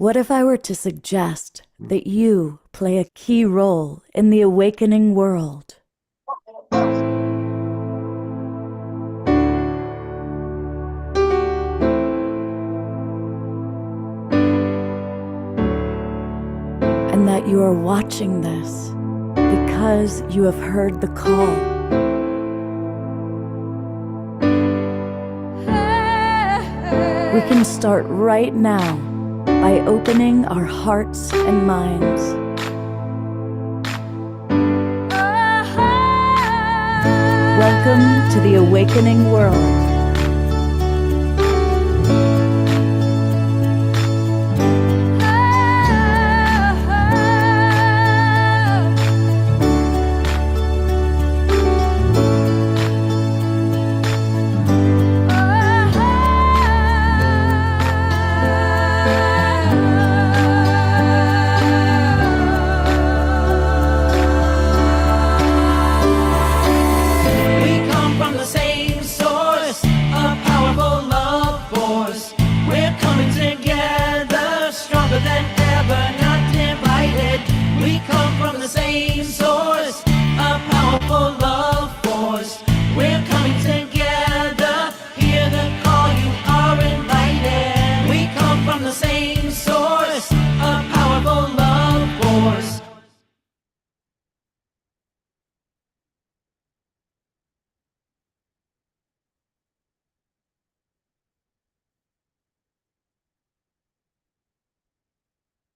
What if I were to suggest that you play a key role in the awakening world? And that you are watching this because you have heard the call. We can start right now by opening our hearts and minds. Welcome to the awakening world.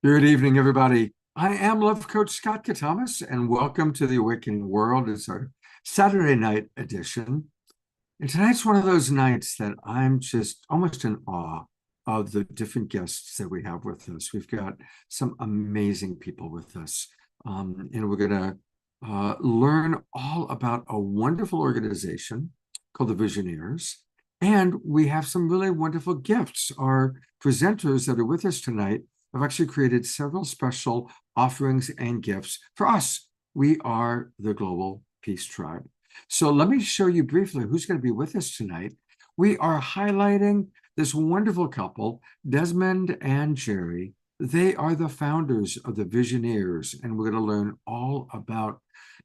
Good evening, everybody. I am Love Coach Scott Katamas, and welcome to the Awakening World. It's our Saturday night edition. And tonight's one of those nights that I'm just almost in awe of the different guests that we have with us. We've got some amazing people with us, and we're going to learn all about a wonderful organization called the VISIONEERS. And we have some really wonderful gifts. Our presenters that are with us tonight I've actually created several special offerings and gifts for us. We are the Global Peace Tribe. So let me show you briefly who's going to be with us tonight. We are highlighting this wonderful couple, Desmond and Jerry. They are the founders of the Visioneers, and we're going to learn all about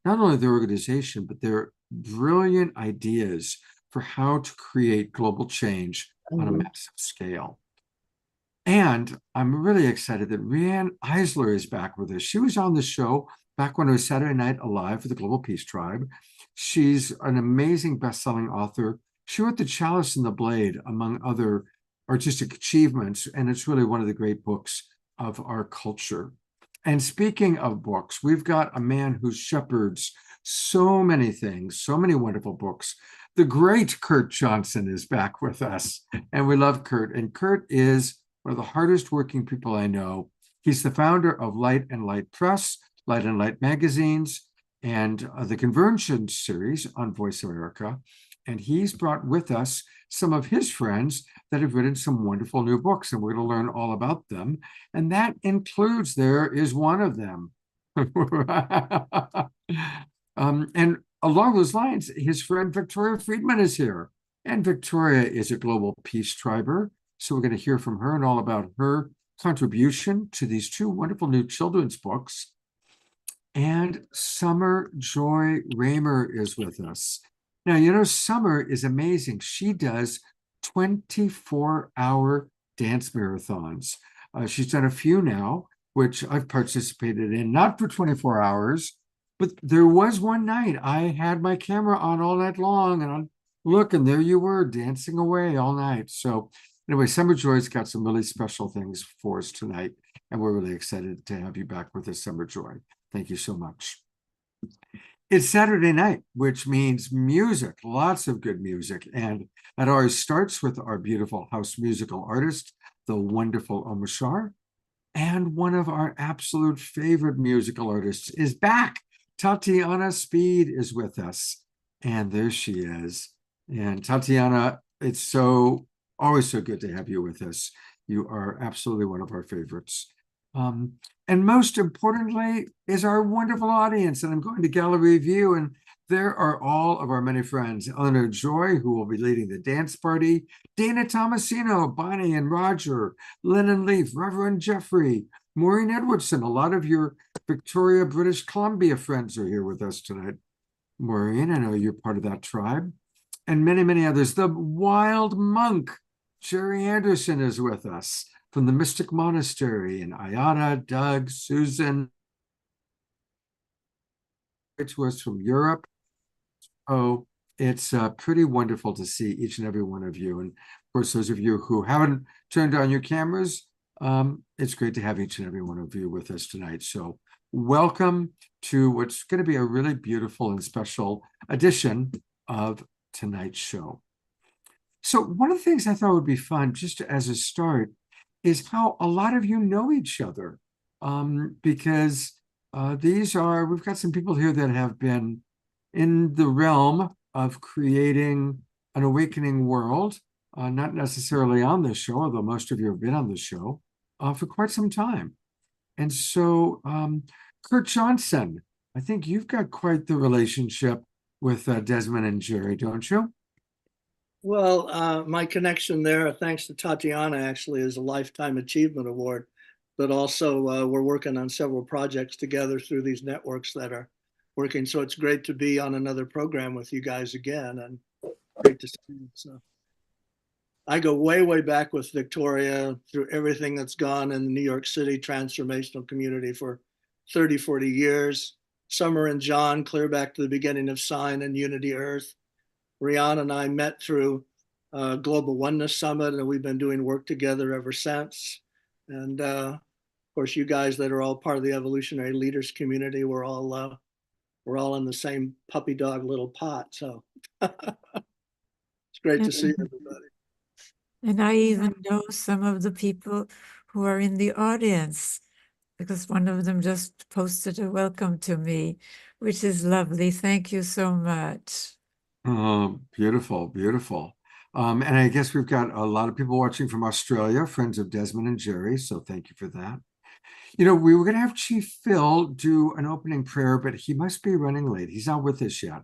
not only their organization, but their brilliant ideas for how to create global change on a massive scale. And I'm really excited that Rianne Eisler is back with us. She was on the show back when it was Saturday Night Alive for the Global Peace Tribe. She's an amazing best-selling author. She wrote The Chalice and the Blade, among other artistic achievements, and it's really one of the great books of our culture. And speaking of books, we've got a man who shepherds so many things, so many wonderful books. The great Kurt Johnson is back with us, and we love Kurt. And Kurt is one of the hardest working people I know. He's the founder of Light and Light Press, Light and Light magazines, and the Convergence series on Voice America. And he's brought with us some of his friends that have written some wonderful new books, and we're going to learn all about them. And that includes, there is one of them. And along those lines, his friend Victoria Friedman is here. And Victoria is a global peace triber. So we're going to hear from her and all about her contribution to these two wonderful new children's books. And Summer Joy Raymer is with us. Now, you know, Summer is amazing. She does 24-hour dance marathons. She's done a few now, which I've participated in, not for 24 hours, but there was one night I had my camera on all night long, and look, and there you were dancing away all night. So anyway, Summer Joy's got some really special things for us tonight, and we're really excited to have you back with us, Summer Joy. Thank you so much. It's Saturday night, which means music, lots of good music, and that always starts with our beautiful house musical artist, the wonderful Omashar, and one of our absolute favorite musical artists is back. Tatiana Speed is with us, and there she is. And Tatiana, it's always so good to have you with us. You are absolutely one of our favorites. And most importantly is our wonderful audience. And I'm going to gallery view, and there are all of our many friends. Eleanor Joy, who will be leading the dance party, Dana Tomasino, Bonnie and Roger, Lennon Leaf, Reverend Jeffrey, Maureen Edwardson. A lot of your Victoria, British Columbia friends are here with us tonight. Maureen, I know you're part of that tribe. And many, many others. The Wild Monk, Jerry Anderson, is with us from the Mystic Monastery, and Ayana, Doug, Susan, to us from Europe. Oh, it's pretty wonderful to see each and every one of you. And of course, those of you who haven't turned on your cameras, it's great to have each and every one of you with us tonight. So welcome to what's going to be a really beautiful and special edition of tonight's show. So one of the things I thought would be fun, just as a start, is how a lot of you know each other. Because we've got some people here that have been in the realm of creating an awakening world, not necessarily on this show, although most of you have been on the show, for quite some time. And so, Kurt Johnson, I think you've got quite the relationship with Desmond and Jerry, don't you? Well, my connection there, thanks to Tatiana, actually, is a Lifetime Achievement Award. But also, we're working on several projects together through these networks that are working. So it's great to be on another program with you guys again, and great to see you. So I go way, way back with Victoria through everything that's gone in the New York City transformational community for 30, 40 years. Summer and John, clear back to the beginning of Sign and Unity Earth. Rihanna and I met through Global Oneness Summit, and we've been doing work together ever since. And of course, you guys that are all part of the evolutionary leaders community, we're all in the same puppy dog little pot. So it's great to see everybody. And I even know some of the people who are in the audience, because one of them just posted a welcome to me, which is lovely. Thank you so much. Oh, beautiful, beautiful. And I guess we've got a lot of people watching from Australia, friends of Desmond and Jerry, so thank you for that. You know, we were going to have Chief Phil do an opening prayer, but he must be running late. He's not with us yet.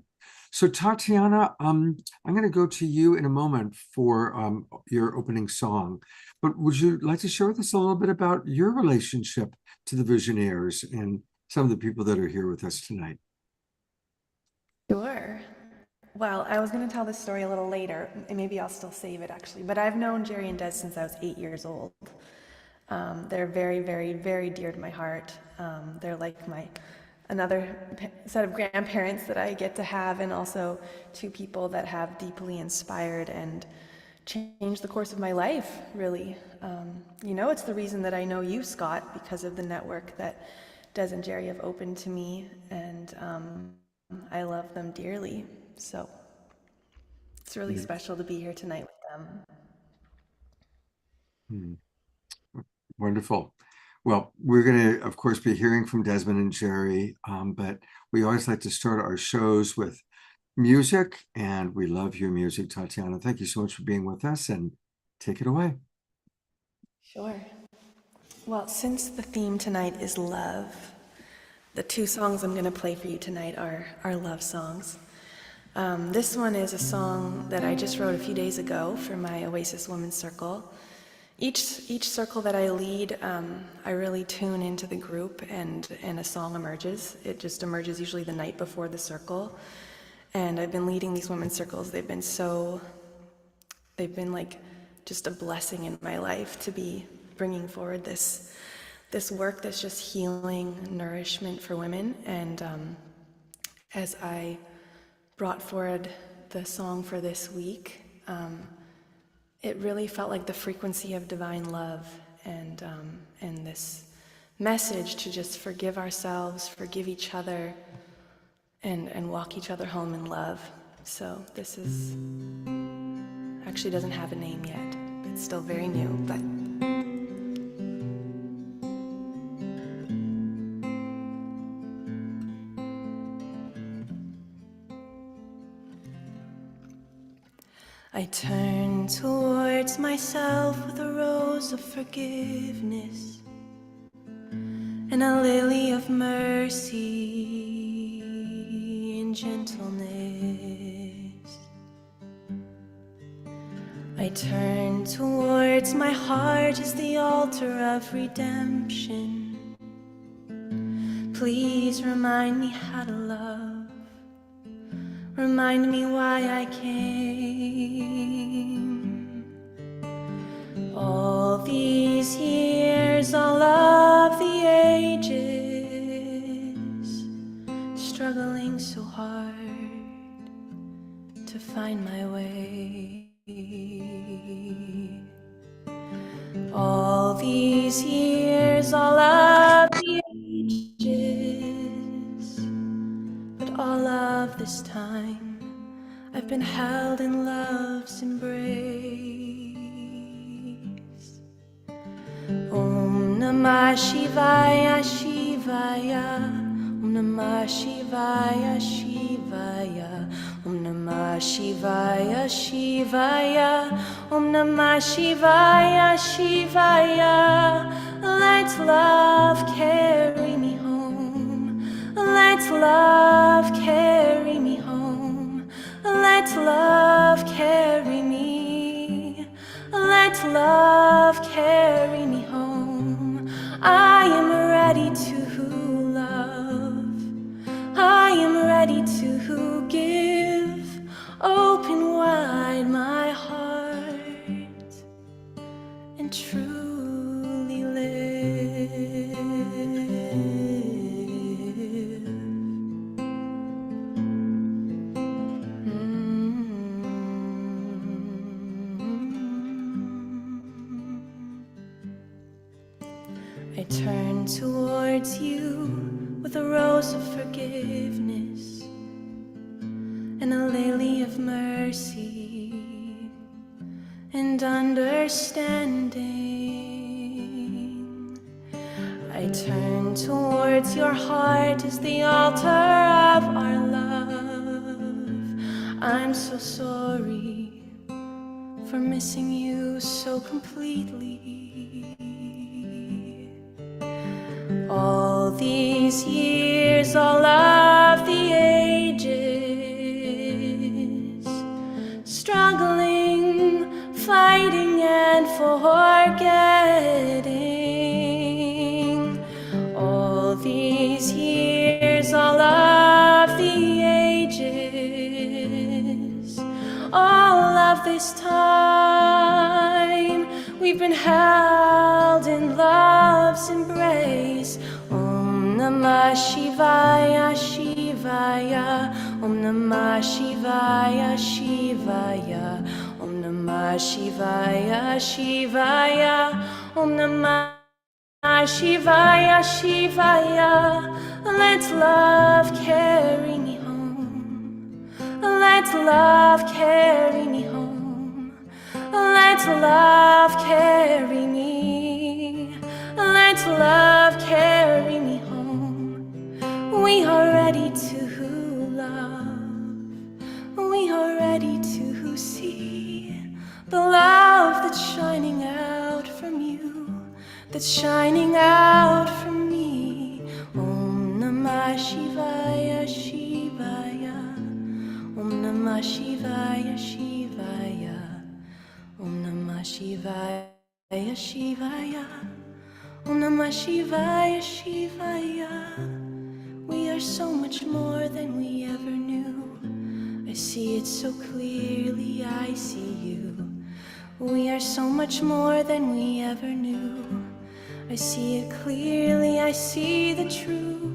So Tatiana, I'm going to go to you in a moment for your opening song. But would you like to share with us a little bit about your relationship to the Visioneers and some of the people that are here with us tonight? Sure. Well, I was going to tell this story a little later, and maybe I'll still save it actually, but I've known Jerry and Des since I was 8 years old. They're very, very, very dear to my heart. They're like another set of grandparents that I get to have, and also two people that have deeply inspired and changed the course of my life, really. It's the reason that I know you, Scott, because of the network that Des and Jerry have opened to me, and I love them dearly. So it's really special to be here tonight with them. Wonderful. Well, we're going to, of course, be hearing from Desmond and Jerry, but we always like to start our shows with music, and we love your music, Tatiana. Thank you so much for being with us, and take it away. Sure. Well, since the theme tonight is love, the two songs I'm going to play for you tonight are love songs. This one is a song that I just wrote a few days ago for my Oasis Women's Circle. Each circle that I lead, I really tune into the group, and a song emerges. It just emerges usually the night before the circle. And I've been leading these women's circles. They've been like just a blessing in my life to be bringing forward this work that's just healing, nourishment for women. And as I brought forward the song for this week, it really felt like the frequency of divine love, and this message to just forgive ourselves, forgive each other, and walk each other home in love. So this is actually doesn't have a name yet. It's still very new, but I turn towards myself with a rose of forgiveness and a lily of mercy. And gentleness. I turn towards my heart as the altar of redemption. Please remind me how to love. Remind me why I came. All these years, all of the ages, struggling so hard to find my way. All these years, all of the ages, but all of this time I've been held in love's embrace. Om Namah Shivaya Shivaya, Om Namah Shivaya Shivaya, Om Namah Shivaya Shivaya, Om Namah Shivaya Shivaya. Let love carry me home. Let love carry me home. Let love carry me. Let love carry me home. I am ready to love. I am ready to give. Open wide my heart and truly live. I turn towards you with a rose of forgiveness and a lily of mercy and understanding. I turn towards your heart as the altar of our love. I'm so sorry for missing you so completely. All these years, all of the ages, struggling, fighting and forgetting. All these years, all of the ages, all of this time, we've been held in love's embrace. Om Namah Shivaya Shivaya, Om Namah Shivaya Shivaya, Om Namah Shivaya Shivaya, Om Namah Shivaya Shivaya. Let love carry me home. Let love carry me home. Let love carry me. Let love carry me home. We are ready to love. We are ready to see the love that's shining out from you, that's shining out from me. Om Namah Shivaya Shivaya, Om Namah Shivaya Shivaya, Om Namah Shivaya Shivaya, Om Namah Shivaya Shivaya. We are so much more than we ever knew. I see it so clearly, I see you. We are so much more than we ever knew. I see it clearly, I see the truth.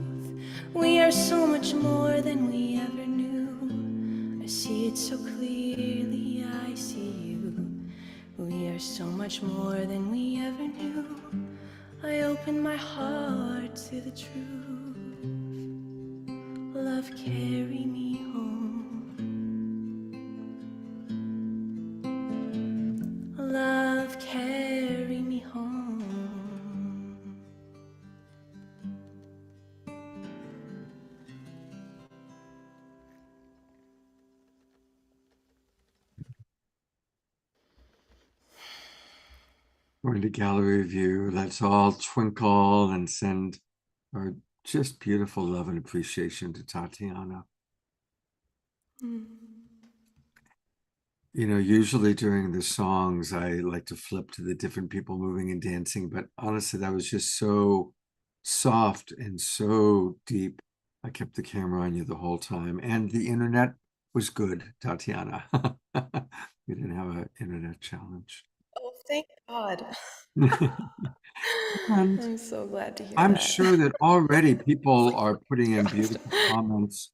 We are so much more than we ever knew. I see it so clearly, I see you. We are so much more than we ever knew. I open my heart to the truth. Love, carry me home. Love, carry me home. Going to gallery view. Let's all twinkle and send our just beautiful love and appreciation to Tatiana. Mm. You know, usually during the songs, I like to flip to the different people moving and dancing, but honestly, that was just so soft and so deep. I kept the camera on you the whole time, and the internet was good, Tatiana. We didn't have an internet challenge. Oh, thank God. And I'm so glad to hear I'm that. sure that already It's people like, are putting in Christ. beautiful comments.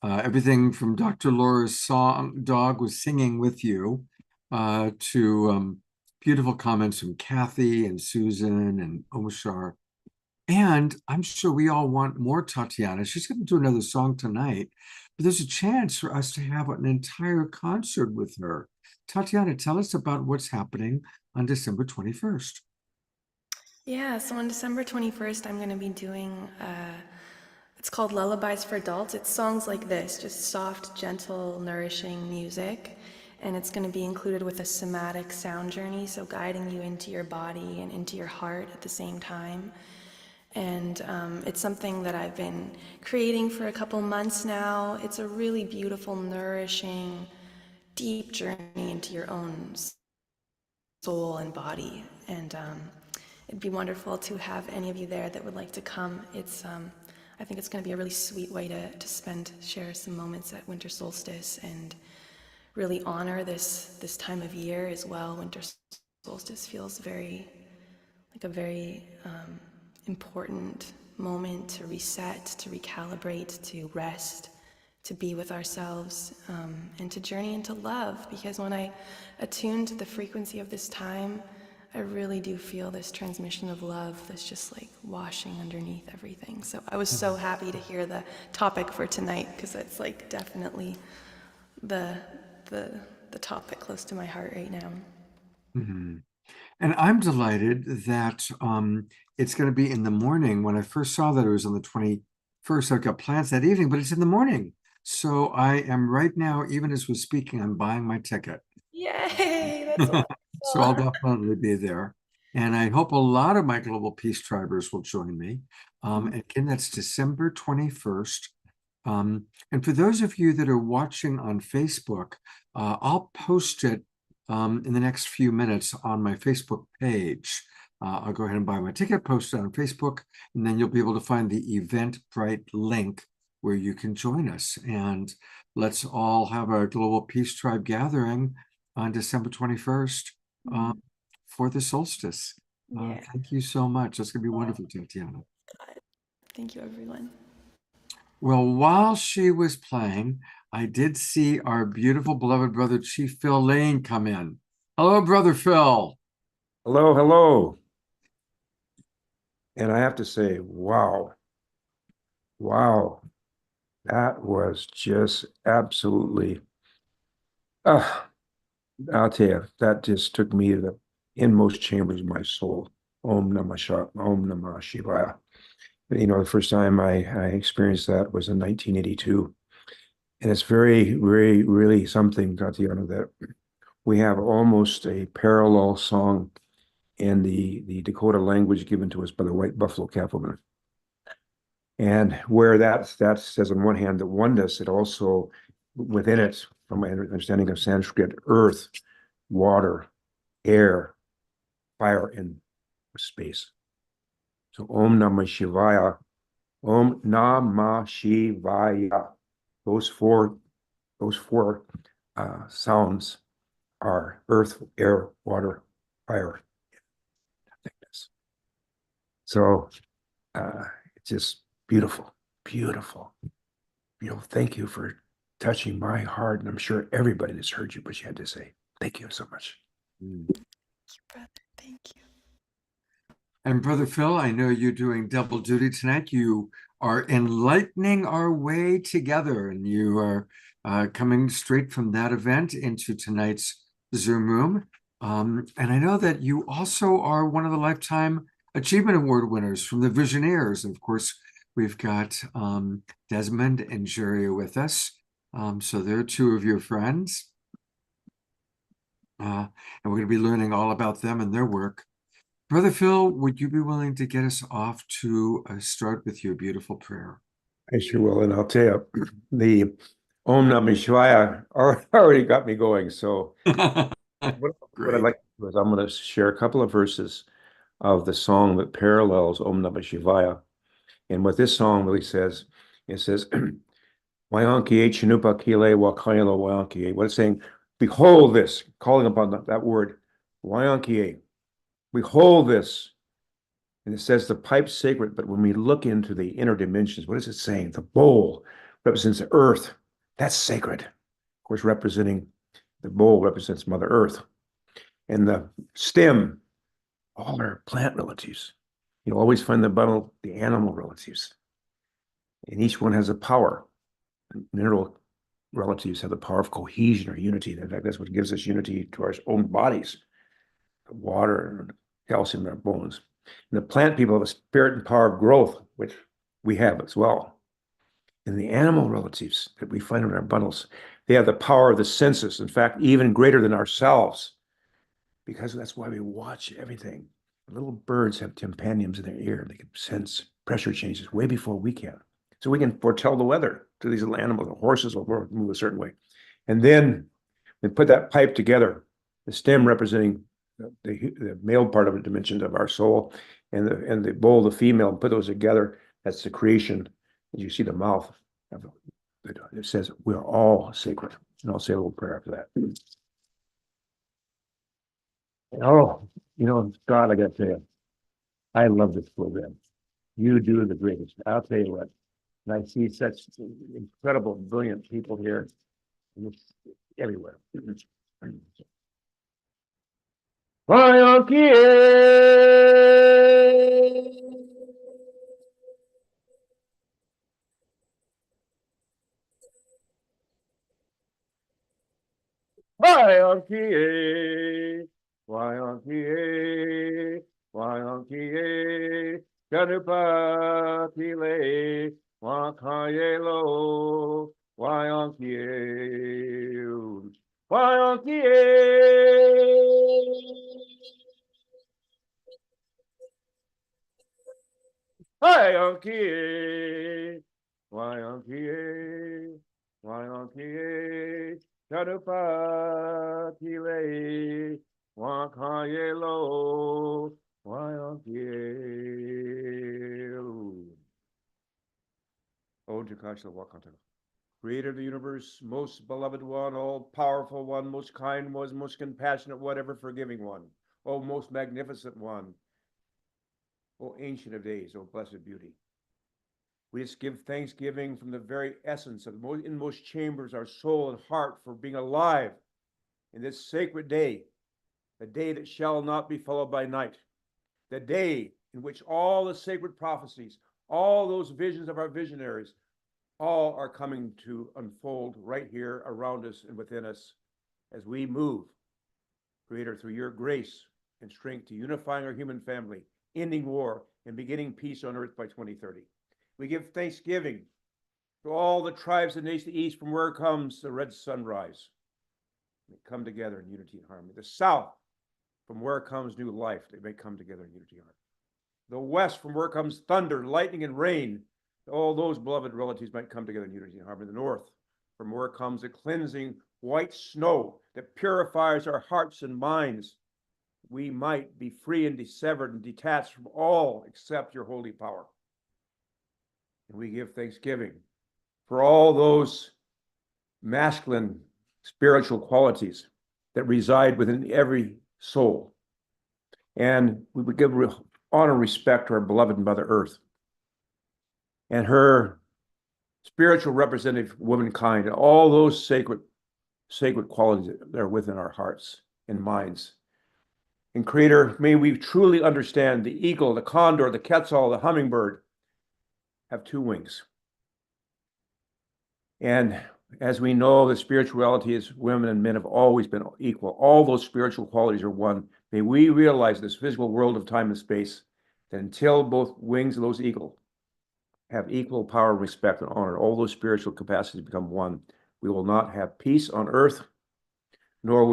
Everything from Dr. Laura's song, dog was singing with you, to beautiful comments from Kathy and Susan and Omashar. And I'm sure we all want more Tatiana. She's going to do another song tonight, but there's a chance for us to have an entire concert with her. Tatiana, tell us about what's happening on December 21st. Yeah, so on December 21st, I'm going to be doing, it's called Lullabies for Adults. It's songs like this, just soft, gentle, nourishing music. And it's going to be included with a somatic sound journey, so guiding you into your body and into your heart at the same time. And it's something that I've been creating for a couple months now. It's a really beautiful, nourishing, deep journey into your own soul and body. And it'd be wonderful to have any of you there that would like to come. It's I think it's going to be a really sweet way to share some moments at winter solstice and really honor this time of year as well. Winter solstice feels very like a very important moment to reset, to recalibrate, to rest, to be with ourselves, and to journey into love. Because when I attune to the frequency of this time, I really do feel this transmission of love that's just like washing underneath everything. So I was so happy to hear the topic for tonight, because it's like definitely the topic close to my heart right now. Mm-hmm. And I'm delighted that it's going to be in the morning. When I first saw that it was on the 21st, I've got plans that evening, but it's in the morning. So I am right now, even as we're speaking, I'm buying my ticket. Yay! That's So I'll wonderful. definitely be there. And I hope a lot of my Global Peace Tribers will join me. And again, that's December 21st. And for those of you that are watching on Facebook, I'll post it in the next few minutes on my Facebook page. I'll go ahead and buy my ticket, post it on Facebook, and then you'll be able to find the Eventbrite link where you can join us. And let's all have our Global Peace Tribe gathering on December 21st for the solstice. Yeah. Thank you so much. That's going to be wonderful, Tatiana. Thank you, everyone. Well, while she was playing, I did see our beautiful beloved brother, Chief Phil Lane, come in. Hello, Brother Phil. Hello, hello. And I have to say, wow, that was just absolutely, I'll tell you, that just took me to the inmost chambers of my soul. Om Namah Shivaya. You know, the first time I experienced that was in 1982. And it's very, very, really something, Tatiana, that we have almost a parallel song in the Dakota language given to us by the White Buffalo Cattlemen. And where that says on one hand the oneness, it also within it, from my understanding of Sanskrit, earth, water, air, fire, and space. So Om Namah Shivaya, Om Namah Shivaya. Those four sounds are earth, air, water, fire, nothingness. So it's just beautiful, beautiful, beautiful. Thank you for touching my heart, and I'm sure everybody that's heard you what you had to say. Thank you so much. Thank you, brother. Thank you. And Brother Phil, I know you're doing double duty tonight. You are enlightening our way together, and you are coming straight from that event into tonight's Zoom room. And I know that you also are one of the Lifetime Achievement Award winners from the VISIONEERS. And of course, we've got Desmond and Jerry with us. So they're two of your friends. And we're going to be learning all about them and their work. Brother Phil, would you be willing to get us off to start with your beautiful prayer? I sure will, and I'll tell you, Om Namah Shivaya already got me going. So what I'd Great. like to do is I'm going to share a couple of verses of the song that parallels Om Namah Shivaya. And what this song really says, it says, Wayankiye Chinupa Kile Wakayalo Wayankiye. What it's saying, behold this, calling upon that word, Wayankiye. Behold this. And it says the pipe's sacred, but when we look into the inner dimensions, what is it saying? The bowl represents the earth. That's sacred. Of course, representing the bowl represents Mother Earth. And the stem, all our plant relatives. You'll always find the animal relatives. And each one has a power. Mineral relatives have the power of cohesion or unity. In fact, that's what gives us unity to our own bodies. Water and calcium in our bones. And the plant people have a spirit and power of growth, which we have as well. And the animal relatives that we find in our bundles, they have the power of the senses, in fact, even greater than ourselves, because that's why we watch everything. Little birds have tympaniums in their ear. They can sense pressure changes way before we can. So we can foretell the weather to these little animals. The horses will move a certain way. And then we put that pipe together, the stem representing the male part of the dimension of our soul, and the bowl, the female, and put those together. That's the creation. As you see the mouth, it says we're all sacred. And I'll say a little prayer after that. Oh, God, I got to tell you, I love this program. You do the greatest. I'll tell you what. And I see such incredible, brilliant people here, and it's everywhere. Wayankiye, Wayankiye, Wayankiye, Ganupatile, Wakayelo, Wayankiye, Wayankiye, Wayankiye, Wayankiye, Ganupatile, Wakayelo, Wayankiye. Oh, Jakasha Wakantaka. Creator of the universe, most beloved one, all powerful one, most kind one, most compassionate one, ever forgiving one. Oh, most magnificent one. Oh, ancient of days, oh, blessed beauty. We just give thanksgiving from the very essence of the inmost chambers, our soul and heart, for being alive in this sacred day, the day that shall not be followed by night, the day in which all the sacred prophecies, all those visions of our visionaries, all are coming to unfold right here around us and within us as we move, Creator, through your grace and strength to unifying our human family, ending war, and beginning peace on earth by 2030. We give thanksgiving to all the tribes and nations of the east, from where comes the red sunrise. They come together in unity and harmony. The south, from where comes new life, they may come together in unity and harmony. The west, from where comes thunder, lightning, and rain, all those beloved relatives might come together in unity and harmony. The north, from where comes the cleansing white snow that purifies our hearts and minds, we might be free and dissevered and detached from all except your holy power. And we give thanksgiving for all those masculine spiritual qualities that reside within every soul. And we would give honor and respect to our beloved Mother Earth and her spiritual representative womankind, and all those sacred qualities that are within our hearts and minds. And Creator, may we truly understand the eagle, the condor, the quetzal, the hummingbird have two wings. And as we know, the spirituality is women and men have always been equal. All those spiritual qualities are one. May we realize this physical world of time and space, that until both wings of those eagles have equal power, respect, and honor, all those spiritual capacities become one, we will not have peace on earth, nor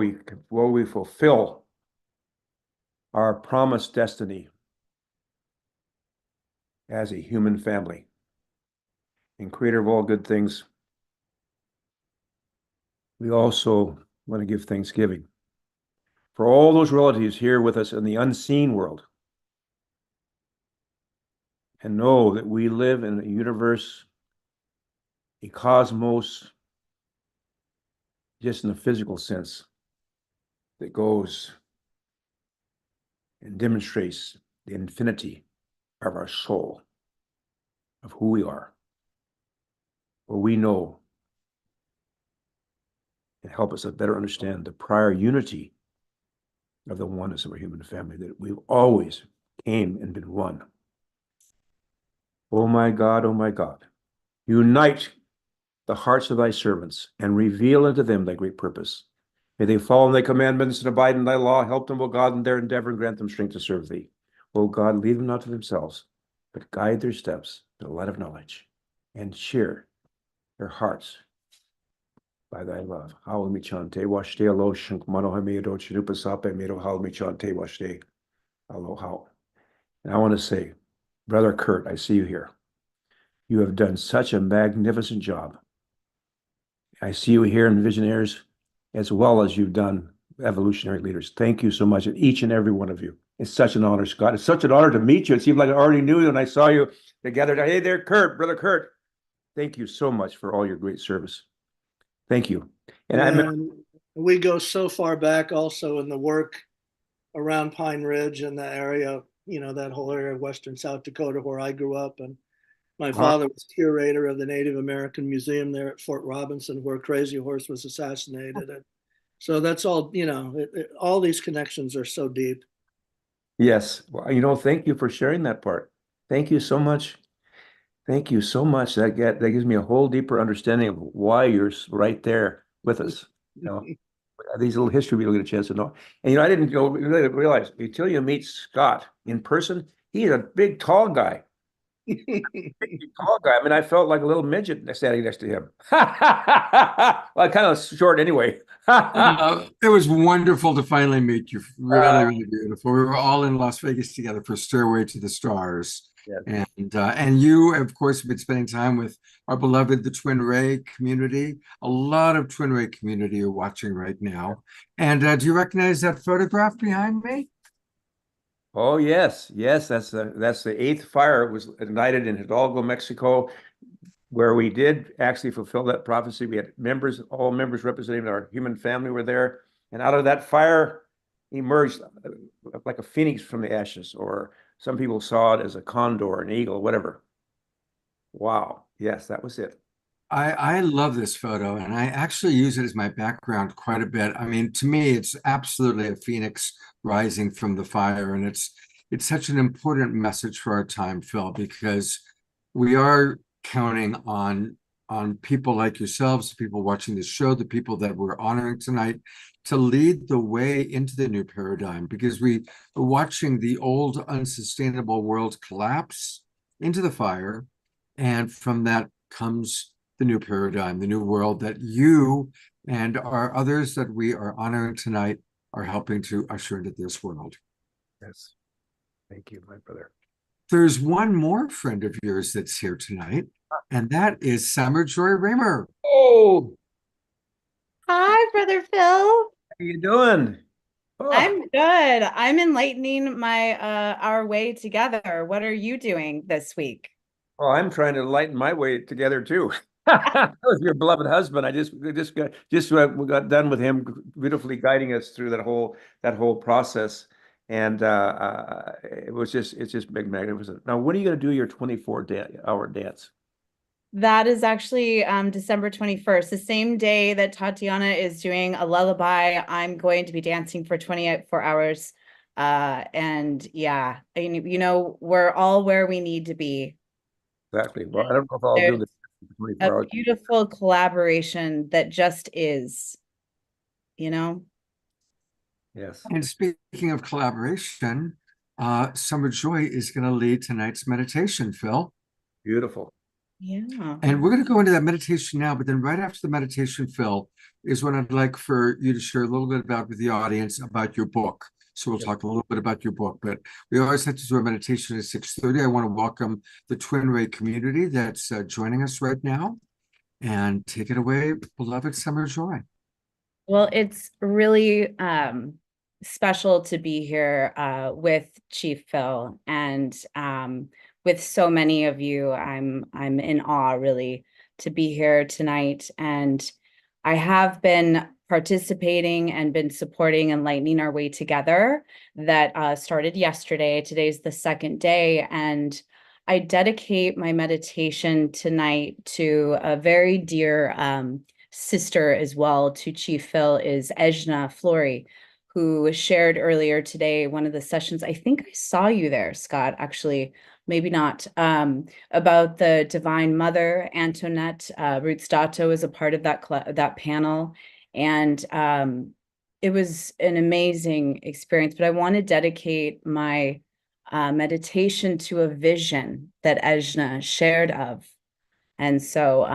will we fulfill our promised destiny as a human family. And Creator of all good things, We also want to give thanksgiving for all those relatives here with us in the unseen world. And know that we live in a universe, a cosmos, just in a physical sense, that goes and demonstrates the infinity of our soul, of who we are, where we know and help us to better understand the prior unity of the oneness of our human family, that we've always came and been one. Oh my God, unite the hearts of thy servants and reveal unto them thy great purpose. May they follow in thy commandments and abide in thy law. Help them, O God, in their endeavor and grant them strength to serve thee. O God, lead them not to themselves, but guide their steps to the light of knowledge and cheer their hearts by thy love. Howel mi chante washte alo shunk mano hamedo chirupa sape medo howel mi chante washte alo how. And I want to say, Brother Kurt, I see you here. You have done such a magnificent job. I see you here in Visionaries as well as you've done Evolutionary Leaders. Thank you so much, and each and every one of you. It's such an honor, Scott. It's such an honor to meet you. It seemed like I already knew you when I saw you together. Hey there, Kurt, Brother Kurt. Thank you so much for all your great service. Thank you. And And we go so far back also in the work around Pine Ridge and the area, that whole area of Western South Dakota where I grew up. And my father was curator of the Native American Museum there at Fort Robinson, where Crazy Horse was assassinated. And so that's all, all these connections are so deep. yes, well, thank you for sharing that part. Thank you so much. Thank you so much. That gives me a whole deeper understanding of why you're right there with us. These little history we don't get a chance to know. And I didn't really realize until you meet Scott in person, he's a big, tall guy. Tall guy. I mean, I felt like a little midget standing next to him. Well, kind of short anyway. It was wonderful to finally meet you. Really, really beautiful. We were all in Las Vegas together for Stairway to the Stars. Yes. And you, of course, have been spending time with our beloved, the Twin Ray community. A lot of Twin Ray community are watching right now. And do you recognize that photograph behind me? Oh yes, that's the eighth fire. It was ignited in Hidalgo, Mexico, where we did actually fulfill that prophecy. We had all members representing our human family were there, and out of that fire emerged like a phoenix from the ashes, or some people saw it as a condor, an eagle, whatever. Wow, yes, that was it. I love this photo, and I actually use it as my background quite a bit. I mean, to me, it's absolutely a phoenix rising from the fire, and it's such an important message for our time, Phil, because we are counting on people like yourselves, people watching the show, the people that we're honoring tonight, to lead the way into the new paradigm, because we are watching the old unsustainable world collapse into the fire, and from that comes the new paradigm, the new world that you and our others that we are honoring tonight are helping to usher into this world. Yes, thank you, my brother. There's one more friend of yours that's here tonight, and that is Summer Joy Raymer. Oh, Hi, Brother Phil. how you doing? Oh. I'm good. I'm enlightening our way together. What are you doing this week? Oh, I'm trying to lighten my way together too. With your beloved husband, I just got done with him beautifully guiding us through that whole process, and it's just big magnificent. Now, when are you going to do your 24-hour dance? That is actually December 21st, the same day that Tatiana is doing a lullaby. I'm going to be dancing for 24 hours. And yeah, we're all where we need to be. Exactly. Well, I don't know if I'll do this 24 A hours. beautiful collaboration that just is, Yes. And speaking of collaboration, Summer Joy is going to lead tonight's meditation, Phil. Beautiful. Yeah. And we're going to go into that meditation now, but then right after the meditation, Phil, is when I'd like for you to share a little bit with the audience about your book. So we'll talk a little bit about your book, but we always have to do a meditation at 6:30. I want to welcome the Twin Ray community that's joining us right now, and take it away, beloved Summer Joy. Well, it's really special to be here with Chief Phil and with so many of you. I'm in awe really to be here tonight. And I have been participating and been supporting Enlightening Our Way Together that started yesterday. Today's the second day, and I dedicate my meditation tonight to a very dear sister as well to Chief Phil, is Ejna Flory, who shared earlier today one of the sessions. I think I saw you there, Scott, actually, maybe not, about the Divine Mother. Antoinette Roots-Dato is a part of that panel. And it was an amazing experience, but I want to dedicate my meditation to a vision that Ejna shared of. And so,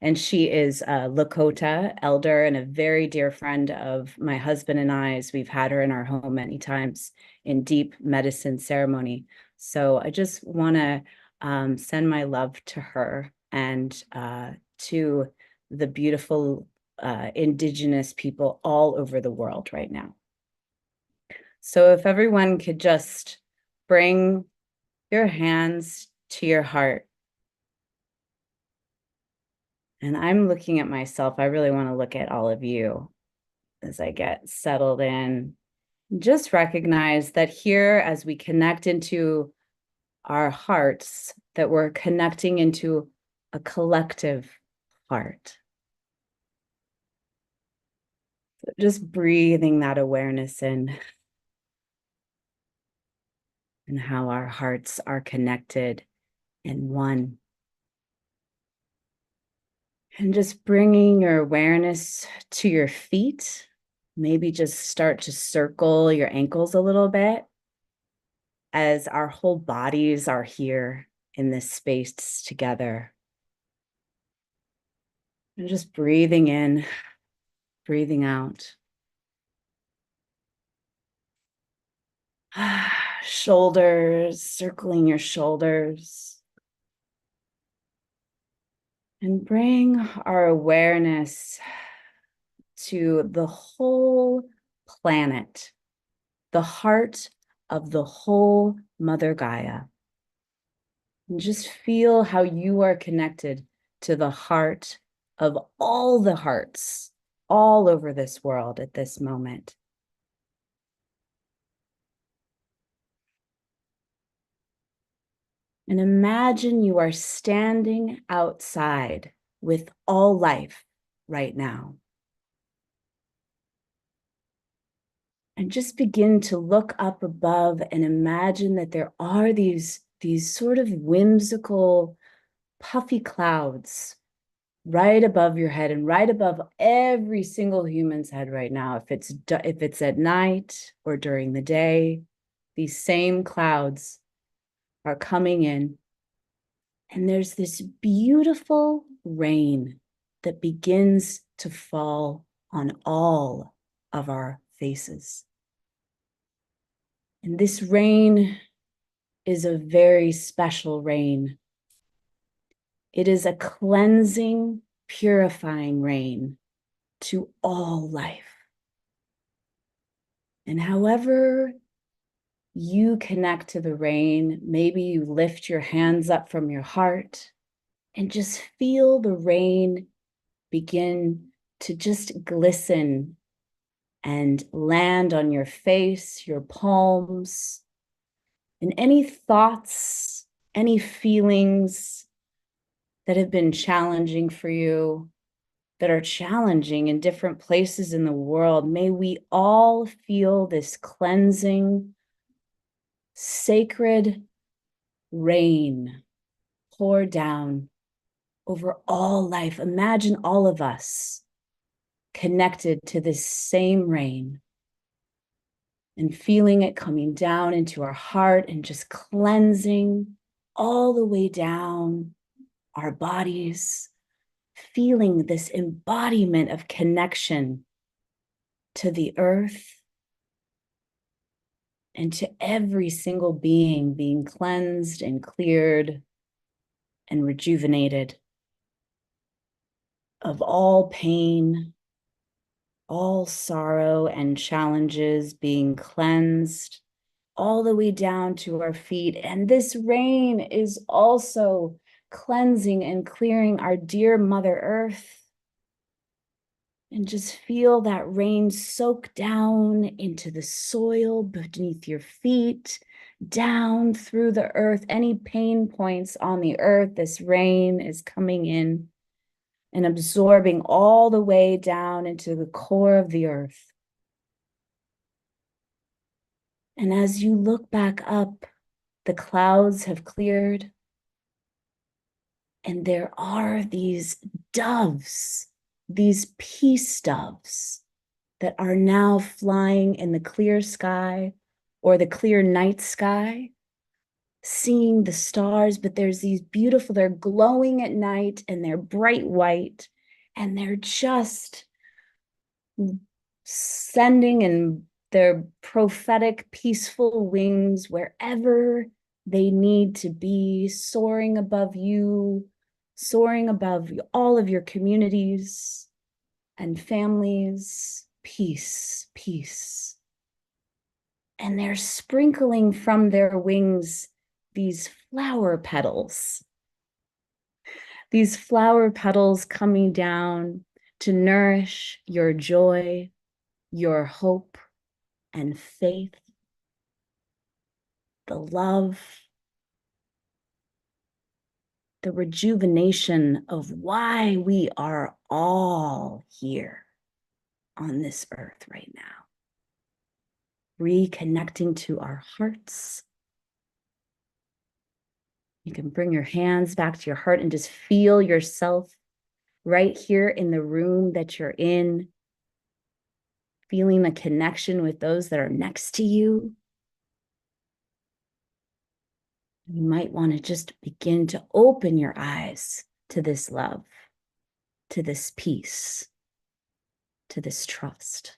and she is a Lakota elder and a very dear friend of my husband and I's. We've had her in our home many times in deep medicine ceremony. So I just want to send my love to her and to the beautiful Indigenous people all over the world right now. So if everyone could just bring your hands to your heart. And I'm looking at myself. I really want to look at all of you as I get settled in. Just recognize that here, as we connect into our hearts, that we're connecting into a collective heart. So just breathing that awareness in and how our hearts are connected in one. And just bringing your awareness to your feet. Maybe just start to circle your ankles a little bit as our whole bodies are here in this space together. And just breathing in, breathing out. Shoulders, circling your shoulders. And bring our awareness to the whole planet, the heart of the whole Mother Gaia. And just feel how you are connected to the heart of all the hearts all over this world at this moment. And imagine you are standing outside with all life right now. And just begin to look up above and imagine that there are these sort of whimsical, puffy clouds right above your head and right above every single human's head right now. If it's at night or during the day, these same clouds are coming in. And there's this beautiful rain that begins to fall on all of our faces. And this rain is a very special rain. It is a cleansing, purifying rain to all life. And however you connect to the rain, maybe you lift your hands up from your heart and just feel the rain begin to just glisten and land on your face, your palms, and any thoughts, any feelings that have been challenging for you, that are challenging in different places in the world. May we all feel this cleansing, sacred rain pour down over all life. Imagine all of us connected to this same rain and feeling it coming down into our heart and just cleansing all the way down our bodies, feeling this embodiment of connection to the earth and to every single being being cleansed and cleared and rejuvenated of all pain, all sorrow and challenges being cleansed all the way down to our feet. And this rain is also cleansing and clearing our dear Mother Earth. And just feel that rain soak down into the soil beneath your feet, down through the earth. Any pain points on the earth, this rain is coming in and absorbing all the way down into the core of the earth. And as you look back up, the clouds have cleared, and there are these doves, these peace doves that are now flying in the clear sky or the clear night sky, seeing the stars, but there's these beautiful, they're glowing at night and they're bright white, and they're just sending in their prophetic, peaceful wings wherever they need to be, soaring above you, soaring above all of your communities and families. Peace, peace. And they're sprinkling from their wings these flower petals coming down to nourish your joy, your hope and faith, the love, the rejuvenation of why we are all here on this earth right now. Reconnecting to our hearts. You can bring your hands back to your heart and just feel yourself right here in the room that you're in, feeling the connection with those that are next to you. You might want to just begin to open your eyes to this love, to this peace, to this trust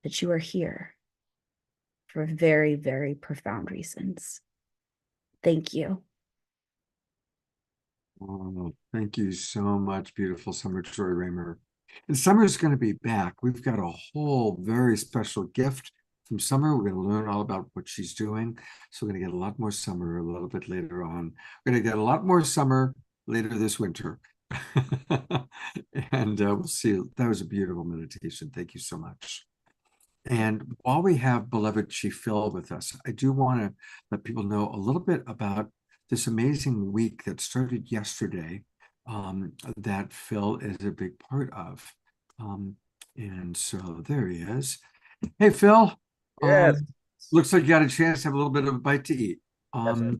that you are here for very, very profound reasons. Thank you. Oh, thank you so much, beautiful Summer Joy Raymer. And Summer's going to be back. We've got a whole very special gift from Summer. We're going to learn all about what she's doing. So we're going to get a lot more Summer a little bit later on. We're going to get a lot more Summer later this winter. And we'll see. That was a beautiful meditation. Thank you so much. And while we have beloved Chief Phil with us, I do want to let people know a little bit about this amazing week that started yesterday, that Phil is a big part of. And so there he is. Hey, Phil. Yes. Looks like you got a chance to have a little bit of a bite to eat. I'll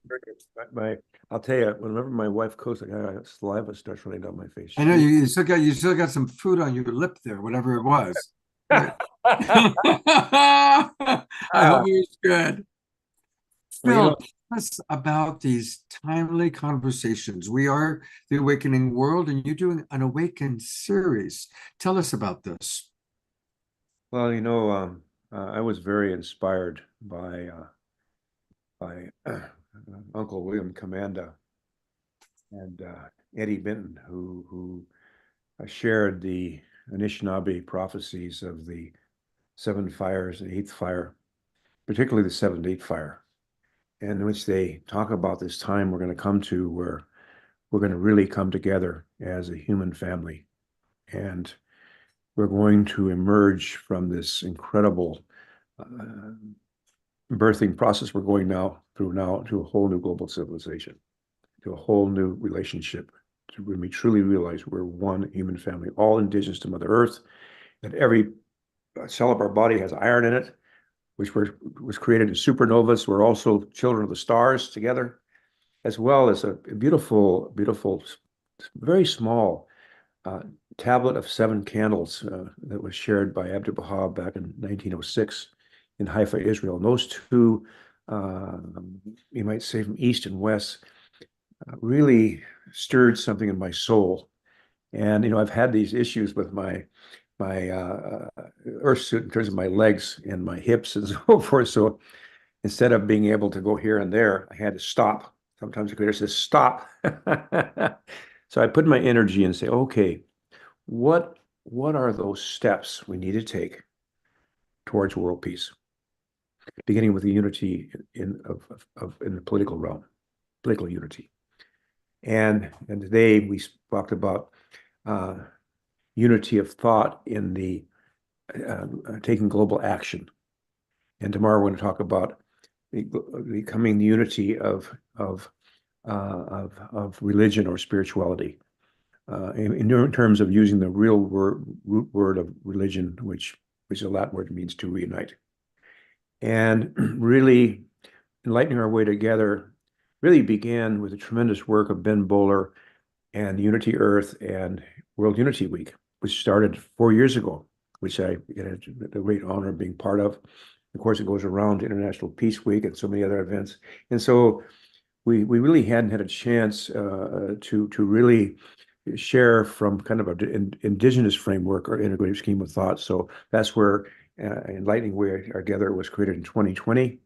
tell you, whenever my wife cooks, saliva starts running down my face. I know you still got some food on your lip there, whatever it was. I hope it was good. Phil, tell us about these timely conversations. We are the Awakening World, and you're doing an Awaken series. Tell us about this. Well, I was very inspired by Uncle William Commanda and Eddie Benton, who shared the Anishinaabe prophecies of the 7 fires, the 8th fire, particularly the 7th, 8th fire, in which they talk about this time we're going to come to where we're going to really come together as a human family. And we're going to emerge from this incredible birthing process we're going through to a whole new global civilization, to a whole new relationship, to when we truly realize we're one human family, all indigenous to Mother Earth, that every cell of our body has iron in it, which was created in supernovas. We're also children of the stars together, as well as a beautiful, beautiful, very small tablet of 7 candles that was shared by Abdu'l-Baha back in 1906 in Haifa, Israel. And those two, you might say from east and west, really stirred something in my soul. And, I've had these issues with my earth suit in terms of my legs and my hips and so forth. So instead of being able to go here and there, I had to stop. Sometimes the creator says, stop. So I put my energy and say, okay, what what are those steps we need to take towards world peace, beginning with the unity in the political realm, political unity. And today we talked about unity of thought in the taking global action. And tomorrow we're going to talk about becoming the unity of religion or spirituality, in terms of using the real root word of religion, which is a Latin word that means to reunite. And really enlightening our way together really began with the tremendous work of Ben Bowler and Unity Earth and World Unity Week, which started 4 years ago, which I get the great honor of being part of. Of course, it goes around to International Peace Week and so many other events. And so we really hadn't had a chance to really share from kind of an indigenous framework or integrative scheme of thought. So that's where Enlightening Way Together was created in 2020.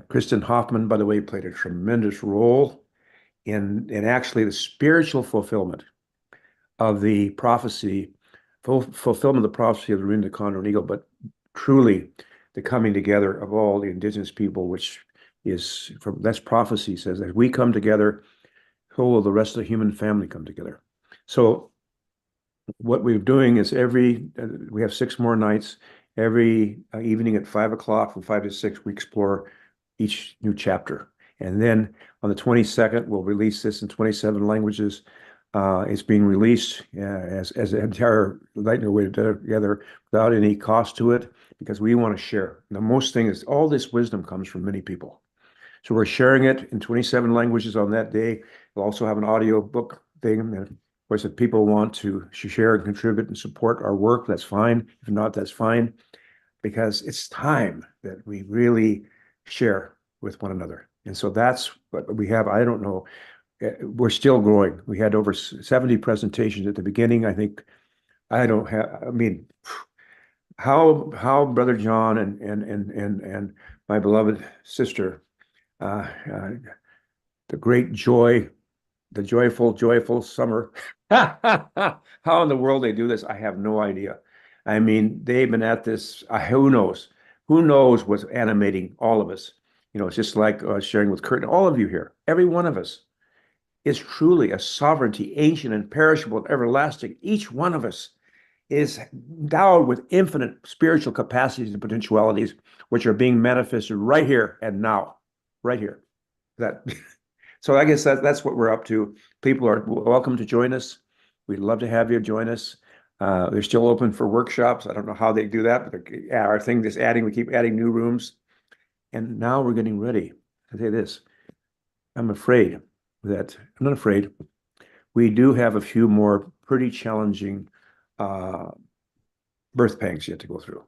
Kristen Hoffman, by the way, played a tremendous role in actually the spiritual fulfillment of the prophecy, fulfillment of the prophecy of the Rune, the Condor, and Eagle, but truly the coming together of all the indigenous people, which is from that's prophecy says that we come together, so will the rest of the human family come together. So what we're doing is we have 6 more nights. Every evening at 5 o'clock from 5 to 6, we explore each new chapter. And then on the 22nd, we'll release this in 27 languages. It's being released as an entire Enlightening Way Together without any cost to it, because we want to share. The most thing is all this wisdom comes from many people. So we're sharing it in 27 languages on that day. We'll also have an audio book thing. And of course, if people want to share and contribute and support our work, that's fine. If not, that's fine. Because it's time that we really share with one another. And so that's what we have. I don't know. We're still growing. We had over 70 presentations at the beginning. I think how Brother John and my beloved sister, the great joy, the joyful summer. How in the world they do this, I have no idea. I mean, they've been at this, who knows? Who knows what's animating all of us? It's just like sharing with Kurt and all of you here. Every one of us is truly a sovereignty, ancient and perishable and everlasting. Each one of us is endowed with infinite spiritual capacities and potentialities, which are being manifested right here and now, right here. So I guess that's what we're up to. People are welcome to join us. We'd love to have you join us. They're still open for workshops. I don't know how they do that, but our thing is we keep adding new rooms. And now we're getting ready to say this. I'm not afraid. We do have a few more pretty challenging birth pangs yet to go through.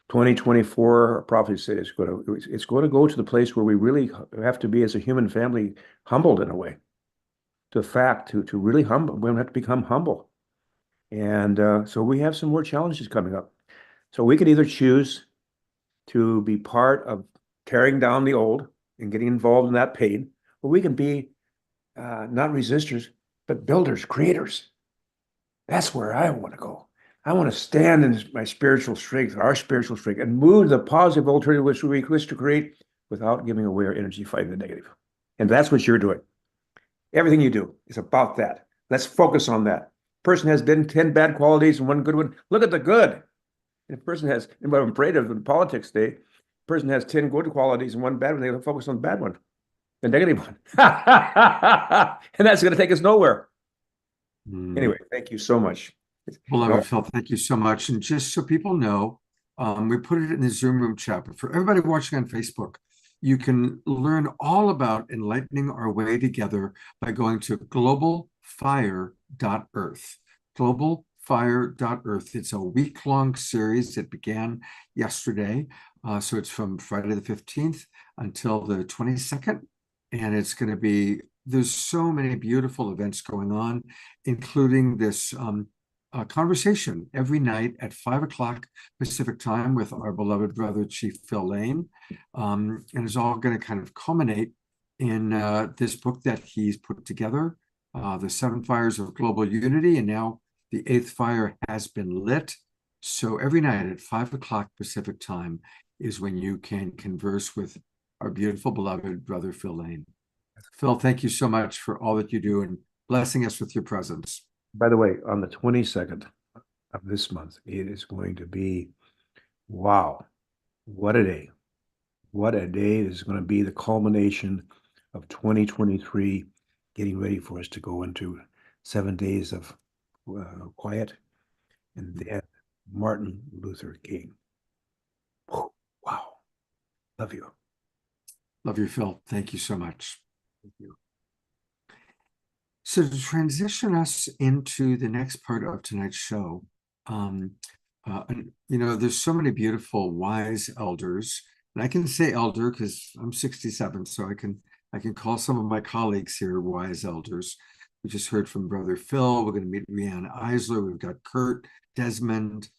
2024, prophecy says it's going to go to the place where we really have to be as a human family humbled in a way. To really humble, we have to become humble. And so we have some more challenges coming up. So we could either choose to be part of tearing down the old and getting involved in that pain, or we can be not resistors, but builders, creators. That's where I want to go. I want to stand in my spiritual strength, our spiritual strength, and move the positive alternative which we wish to create without giving away our energy fighting the negative. And that's what you're doing. Everything you do is about that. Let's focus on that. Person has 10 bad qualities and 1 good one. Look at the good. If a person has, and what I'm afraid of in politics today, person has 10 good qualities and 1 bad one, they focus on the bad one, the negative one. And that's going to take us nowhere. Anyway, thank you so much. Beloved Phil, thank you so much. And just so people know, we put it in the Zoom room chat, but for everybody watching on Facebook, you can learn all about enlightening our way together by going to globalfire.earth. Globalfire.earth. It's a week-long series that began yesterday. So it's from Friday the 15th until the 22nd. And it's going to be, there's so many beautiful events going on, including this conversation every night at 5 o'clock Pacific time with our beloved brother, Chief Phil Lane. And it's all going to kind of culminate in this book that he's put together the 7 fires of global unity, and now the 8th fire has been lit. So every night at 5 o'clock Pacific time is when you can converse with our beautiful beloved brother Phil Lane. Phil, thank you so much for all that you do and blessing us with your presence. By the way, on the 22nd of this month, it is going to be, wow, what a day. What a day. It is going to be the culmination of 2023, getting ready for us to go into 7 days of quiet, and then Martin Luther King. Whoa, wow. Love you. Love you, Phil. Thank you so much. Thank you. So to transition us into the next part of tonight's show, there's so many beautiful wise elders, and I can say elder because I'm 67, so I can call some of my colleagues here wise elders. We just heard from Brother Phil. We're going to meet Rihanna Eisler. We've got Kurt, Desmond,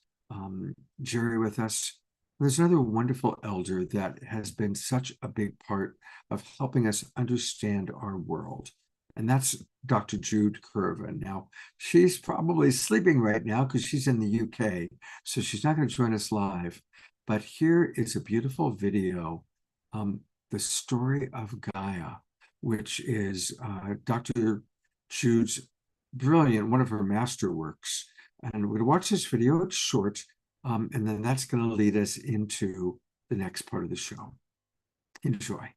Jerry with us. There's another wonderful elder that has been such a big part of helping us understand our world, and that's Dr. Jude Curvin. Now, she's probably sleeping right now because she's in the UK, so she's not going to join us live. But here is a beautiful video, The Story of Gaia, which is Dr. Jude's brilliant, one of her masterworks. And we're going to watch this video. It's short, and then that's going to lead us into the next part of the show. Enjoy.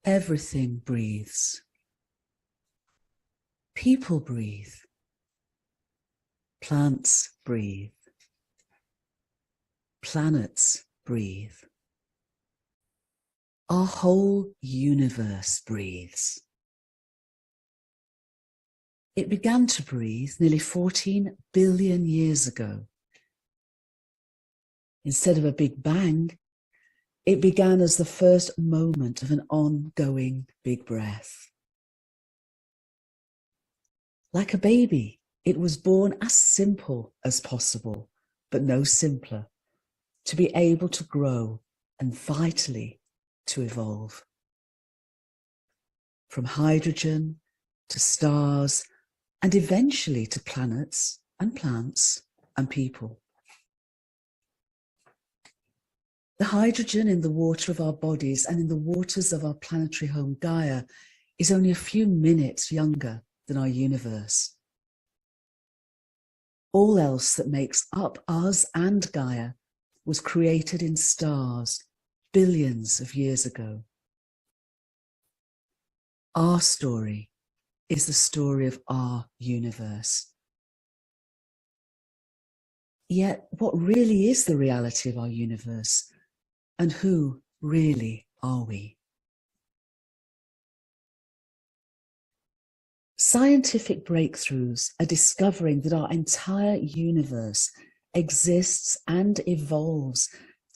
Everything breathes. People breathe. Plants breathe. Planets breathe. Our whole universe breathes. It began to breathe nearly 14 billion years ago. Instead of a big bang, it began as the first moment of an ongoing big breath. Like a baby, it was born as simple as possible, but no simpler, to be able to grow and vitally to evolve. From hydrogen to stars, and eventually to planets and plants and people. The hydrogen in the water of our bodies and in the waters of our planetary home Gaia is only a few minutes younger than our universe. All else that makes up us and Gaia was created in stars billions of years ago. Our story is the story of our universe. Yet, what really is the reality of our universe? And who really are we? Scientific breakthroughs are discovering that our entire universe exists and evolves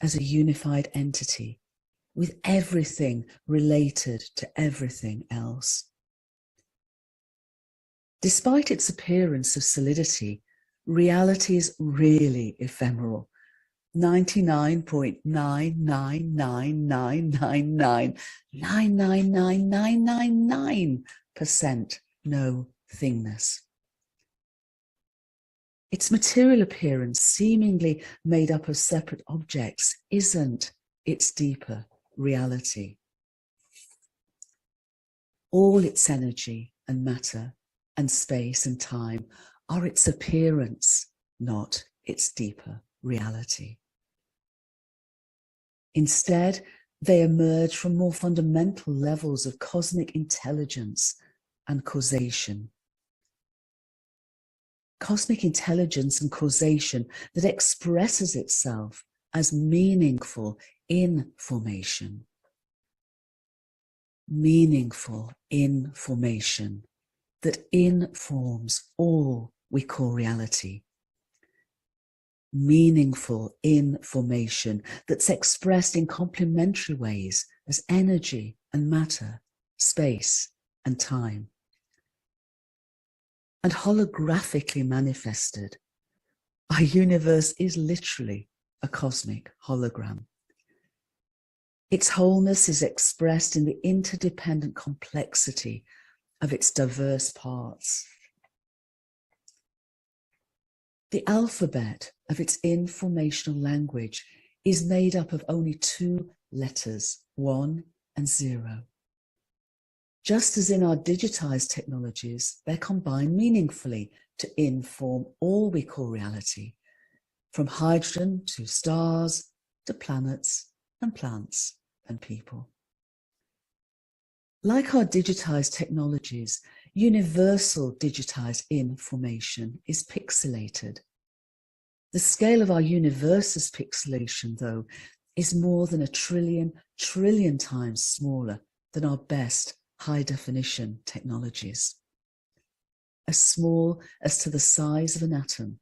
as a unified entity, with everything related to everything else. Despite its appearance of solidity, reality is really ephemeral. 99.999999999% no thingness. Its material appearance, seemingly made up of separate objects, isn't its deeper reality. All its energy and matter and space and time are its appearance, not its deeper reality. Instead, they emerge from more fundamental levels of cosmic intelligence and causation. Cosmic intelligence and causation that expresses itself as meaningful information. Meaningful information that informs all we call reality. Meaningful information that's expressed in complementary ways as energy and matter, space and time. And holographically manifested, our universe is literally a cosmic hologram. Its wholeness is expressed in the interdependent complexity of its diverse parts. The alphabet of its informational language is made up of only 2 letters, 1 and 0. Just as in our digitized technologies, they combine meaningfully to inform all we call reality, from hydrogen to stars to planets and plants and people. Like our digitized technologies, universal digitized information is pixelated. The scale of our universe's pixelation, though, is more than 1 trillion times smaller than our best high-definition technologies. As small as to the size of an atom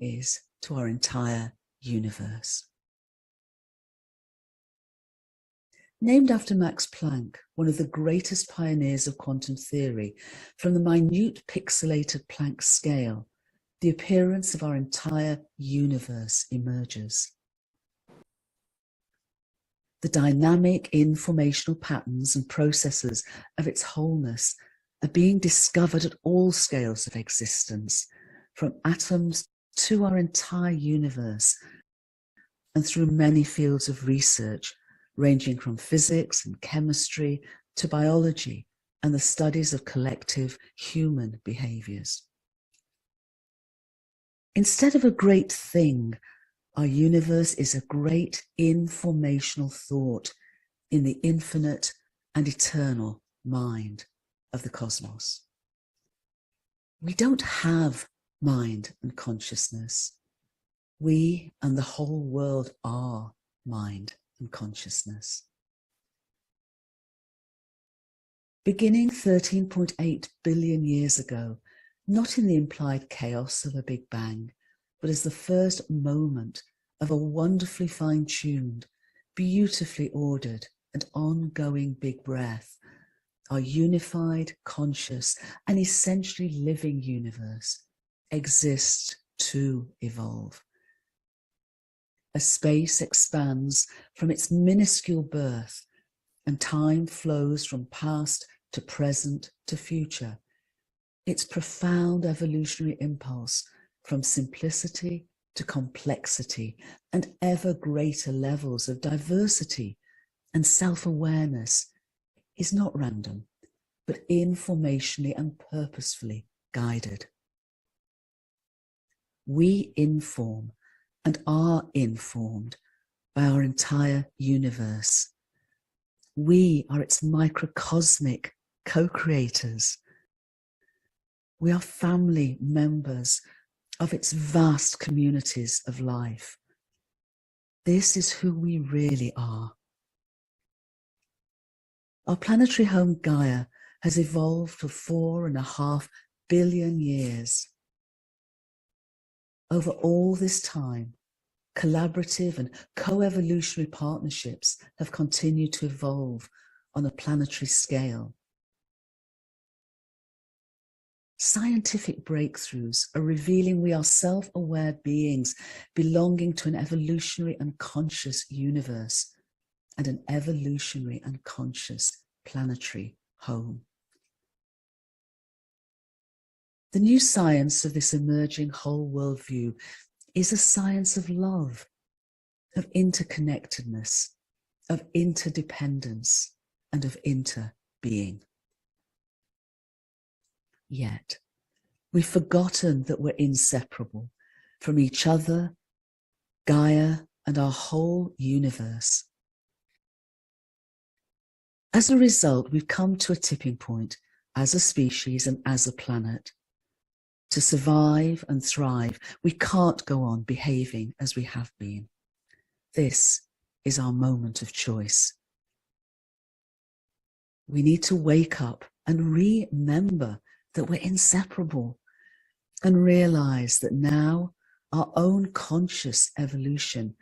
is to our entire universe. Named after Max Planck, one of the greatest pioneers of quantum theory, from the minute pixelated Planck scale, the appearance of our entire universe emerges. The dynamic informational patterns and processes of its wholeness are being discovered at all scales of existence, from atoms to our entire universe, and through many fields of research, ranging from physics and chemistry to biology and the studies of collective human behaviors. Instead of a great thing, our universe is a great informational thought in the infinite and eternal mind of the cosmos. We don't have mind and consciousness. We and the whole world are mind and consciousness. Beginning 13.8 billion years ago, not in the implied chaos of a Big Bang, but as the first moment of a wonderfully fine-tuned, beautifully ordered and ongoing big breath, our unified, conscious and essentially living universe exists to evolve. As space expands from its minuscule birth and time flows from past to present to future, its profound evolutionary impulse from simplicity to complexity and ever greater levels of diversity and self-awareness is not random, but informationally and purposefully guided. We inform and are informed by our entire universe. We are its microcosmic co-creators. We are family members of its vast communities of life. This is who we really are. Our planetary home Gaia has evolved for 4.5 billion years. Over all this time, collaborative and co-evolutionary partnerships have continued to evolve on a planetary scale. Scientific breakthroughs are revealing we are self-aware beings belonging to an evolutionary and conscious universe and an evolutionary and conscious planetary home. The new science of this emerging whole worldview is a science of love, of interconnectedness, of interdependence, and of interbeing. Yet, we've forgotten that we're inseparable from each other, Gaia, and our whole universe. As a result, we've come to a tipping point as a species and as a planet. To survive and thrive, we can't go on behaving as we have been. This is our moment of choice. We need to wake up and remember that we're inseparable and realize that now our own conscious evolution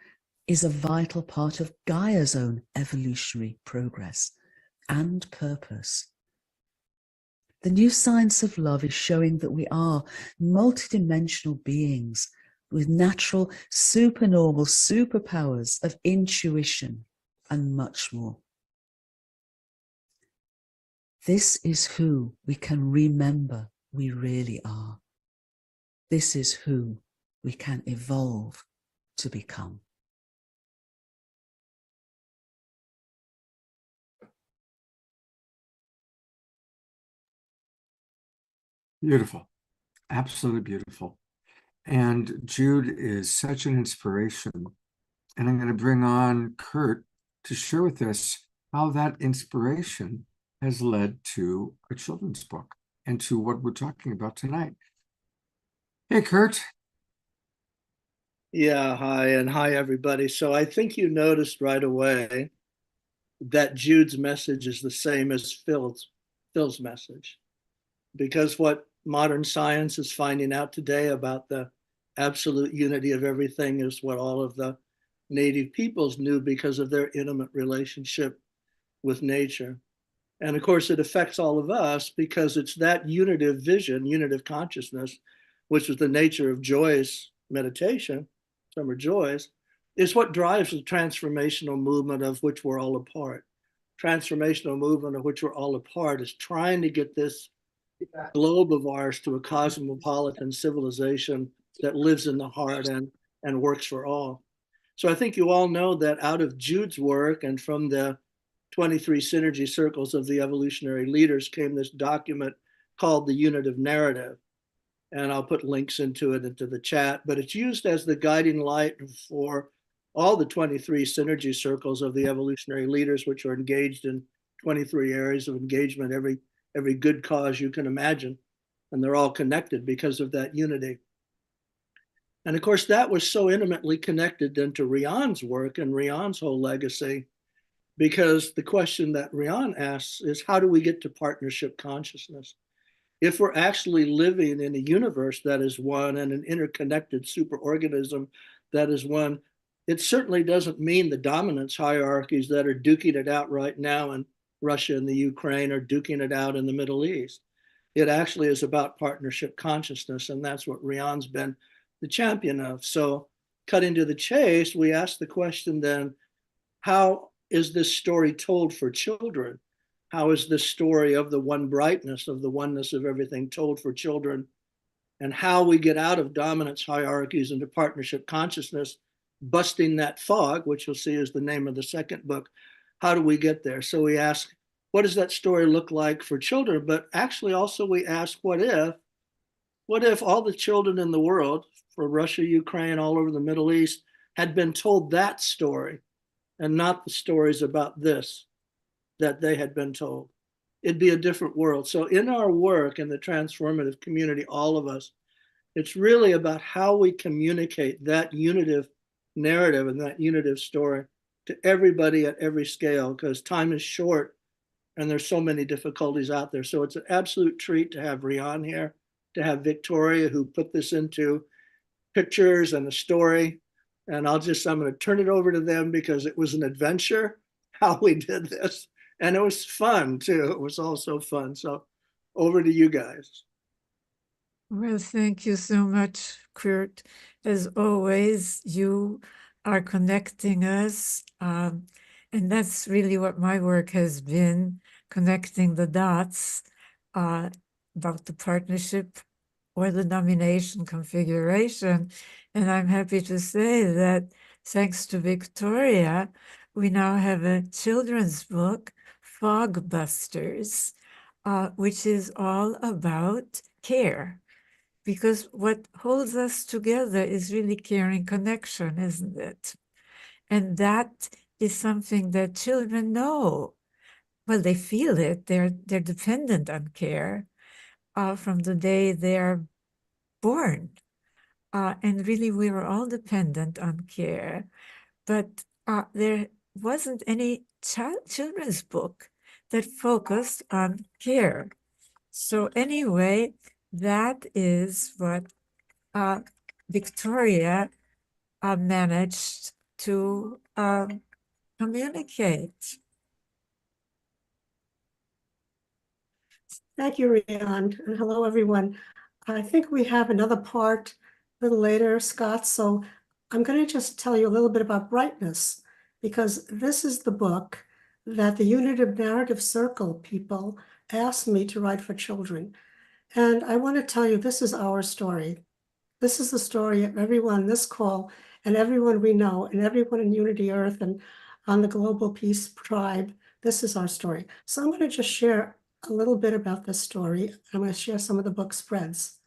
is a vital part of Gaia's own evolutionary progress and purpose. The new science of love is showing that we are multidimensional beings with natural, supernormal superpowers of intuition, and much more. This is who we can remember we really are. This is who we can evolve to become. Beautiful. Absolutely beautiful. And Jude is such an inspiration. And I'm going to bring on Kurt to share with us how that inspiration has led to a children's book and to what we're talking about tonight. Hey, Kurt. Yeah, hi, and hi, everybody. So I think you noticed right away that Jude's message is the same as Phil's message. Because what modern science is finding out today about the absolute unity of everything is what all of the native peoples knew because of their intimate relationship with nature. And of course, it affects all of us because it's that unitive vision, unitive consciousness, which is the nature of Joy's meditation, Summer Joy's, is what drives the transformational movement of which we're all a part. Transformational movement of which we're all a part is trying to get this globe of ours to a cosmopolitan civilization that lives in the heart and works for all. So I think you all know that out of Jude's work and from the 23 synergy circles of the evolutionary leaders came this document called the Unitive Narrative. And I'll put links into it into the chat, but it's used as the guiding light for all the 23 synergy circles of the evolutionary leaders, which are engaged in 23 areas of engagement, every good cause you can imagine. And they're all connected because of that unity. And of course, that was so intimately connected into Rian's work and Rian's whole legacy, because the question that Rian asks is, how do we get to partnership consciousness? If we're actually living in a universe that is one and an interconnected superorganism that is one, it certainly doesn't mean the dominance hierarchies that are duking it out right now in Russia and the Ukraine are duking it out in the Middle East. It actually is about partnership consciousness, and that's what Rian's been the champion of. So, cutting to the chase, we ask the question then, how is this story told for children? How is this story of the one brightness, of the oneness of everything told for children? And how we get out of dominance hierarchies into partnership consciousness, busting that fog, which you'll see is the name of the second book. How do we get there? So we ask, what does that story look like for children? But actually also we ask, what if all the children in the world, for Russia, Ukraine, all over the Middle East, had been told that story and not the stories about this that they had been told? It'd be a different world. So in our work in the transformative community, all of us, it's really about how we communicate that unitive narrative and that unitive story to everybody at every scale, because time is short and there's so many difficulties out there. So it's an absolute treat to have Rian here, to have Victoria, who put this into pictures and a story. And I'm going to turn it over to them because it was an adventure how we did this. And it was fun too. It was also fun. So over to you guys. Well, thank you so much, Kurt. As always, you are connecting us. And that's really what my work has been, connecting the dots about the partnership or the domination configuration. And I'm happy to say that thanks to Victoria, we now have a children's book, Fog Busters, which is all about care. Because what holds us together is really caring connection, isn't it? And that is something that children know. Well, they feel it. They're dependent on care from the day they're born. And really, we were all dependent on care. But there wasn't any children's book that focused on care. So anyway, that is what Victoria managed to communicate. Thank you, Rian, and hello, everyone. I think we have another part a little later, Scott, so I'm going to just tell you a little bit about brightness. because this is the book that the Unitive Narrative Circle people asked me to write for children. And I want to tell you, this is our story. This is the story of everyone on this call and everyone we know and everyone in Unity Earth and on the Global Peace Tribe. This is our story. So I'm going to just share a little bit about this story. I'm going to share some of the book spreads.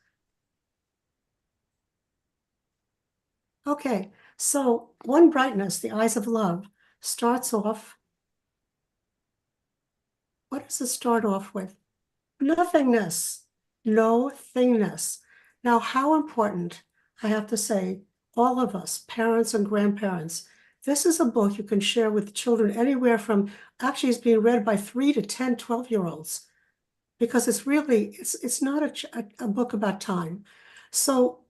Okay, so One Brightness, The Eyes of Love, starts off. What does it start off with? Nothingness, no thingness. Now, how important, I have to say, all of us, parents and grandparents, this is a book you can share with children anywhere from, actually it's being read by 3 to 10, 12-year-olds, because it's really, it's not a book about time. So,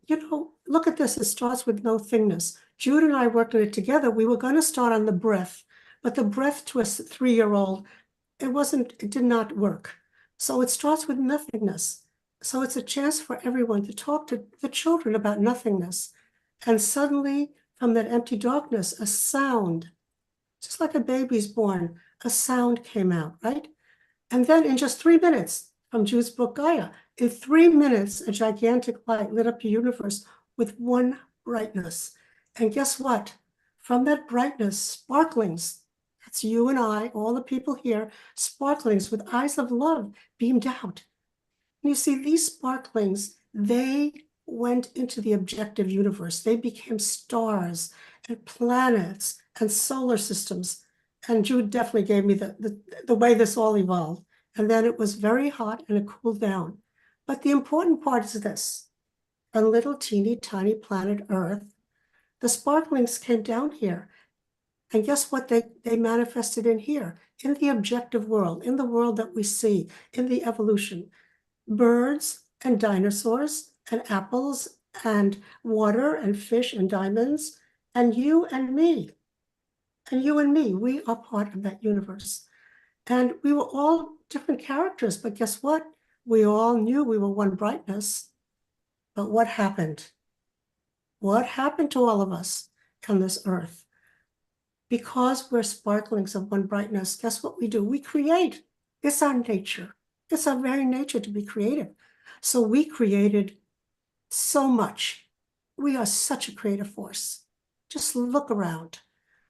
look at this, it starts with no thingness. Jude and I worked on it together. We were going to start on the breath, but the breath to a 3-year-old, it did not work. So it starts with nothingness. So it's a chance for everyone to talk to the children about nothingness. And suddenly, from that empty darkness, a sound, just like a baby's born, a sound came out, right? And then in just 3 minutes, from Jude's book Gaia, in 3 minutes, a gigantic light lit up the universe with one brightness. And guess what? From that brightness, sparklings, that's you and I, all the people here, sparklings with eyes of love beamed out. And you see, these sparklings, they went into the objective universe. They became stars and planets and solar systems. And Jude definitely gave me the way this all evolved. And then it was very hot and it cooled down. But the important part is this: a little teeny tiny planet Earth. The sparklings came down here. And guess what they manifested in here? In the objective world, in the world that we see, in the evolution. Birds and dinosaurs and apples and water and fish and diamonds and you and me. And you and me, we are part of that universe. And we were all different characters, but guess what? We all knew we were one brightness. But what happened? What happened to all of us on this earth? Because we're sparklings of one brightness, guess what we do? We create. It's our nature. It's our very nature to be creative. So we created so much. We are such a creative force. Just look around.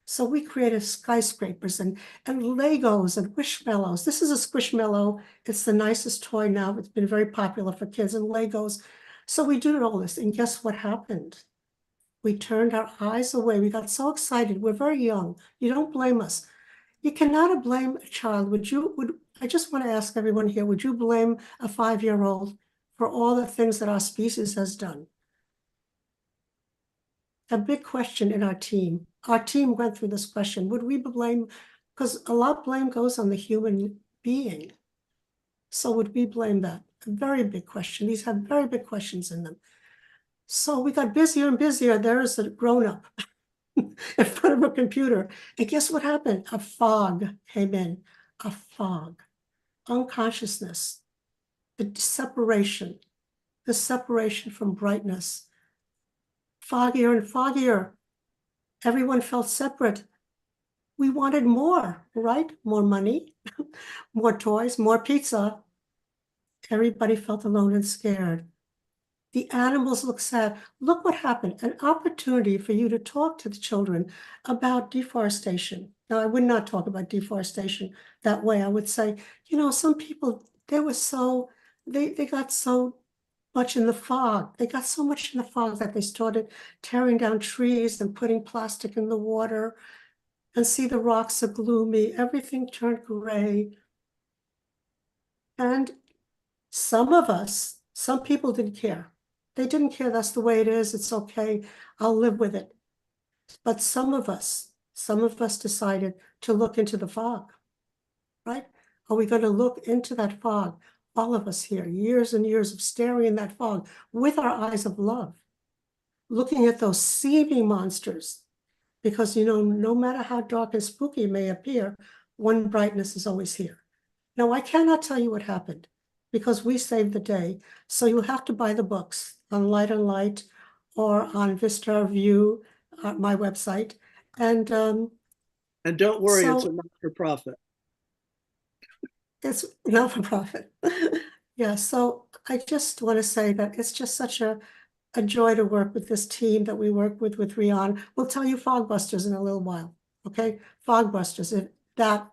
So we created skyscrapers and Legos and Squishmallows. This is a Squishmallow. It's the nicest toy now. It's been very popular for kids, and Legos. So we did all this, and guess what happened? We turned our eyes away. We got so excited. We're very young. You don't blame us. You cannot blame a child. I just want to ask everyone here, would you blame a 5-year-old for all the things that our species has done? A big question in our team. Our team went through this question. Would we blame, because a lot of blame goes on the human being. So would we blame that? A very big question. These have very big questions in them. So we got busier and busier. There's a grown-up in front of a computer. And guess what happened? A fog came in. A fog. Unconsciousness. The separation from brightness. Foggier and foggier. Everyone felt separate. We wanted more, right? More money, more toys, more pizza. Everybody felt alone and scared. The animals looked sad. Look what happened. An opportunity for you to talk to the children about deforestation. Now, I would not talk about deforestation that way. I would say, some people, they got so much in the fog. They got so much in the fog that they started tearing down trees and putting plastic in the water, and see the rocks are gloomy. Everything turned gray. And some people didn't care. They didn't care. That's the way it is. It's okay. I'll live with it. But some of us decided to look into the fog, right? Are we going to look into that fog? All of us here, years and years of staring in that fog with our eyes of love, looking at those seeming monsters, because, no matter how dark and spooky it may appear, one brightness is always here. Now, I cannot tell you what happened because we saved the day. So you'll have to buy the books on Light and Light or on Vista View, my website. And And don't worry, it's a So not-for-profit. it's not for profit. Yeah, so I just want to say that it's just such a joy to work with this team that we work with Rian. We'll tell you Fogbusters in a little while, okay? Fogbusters, that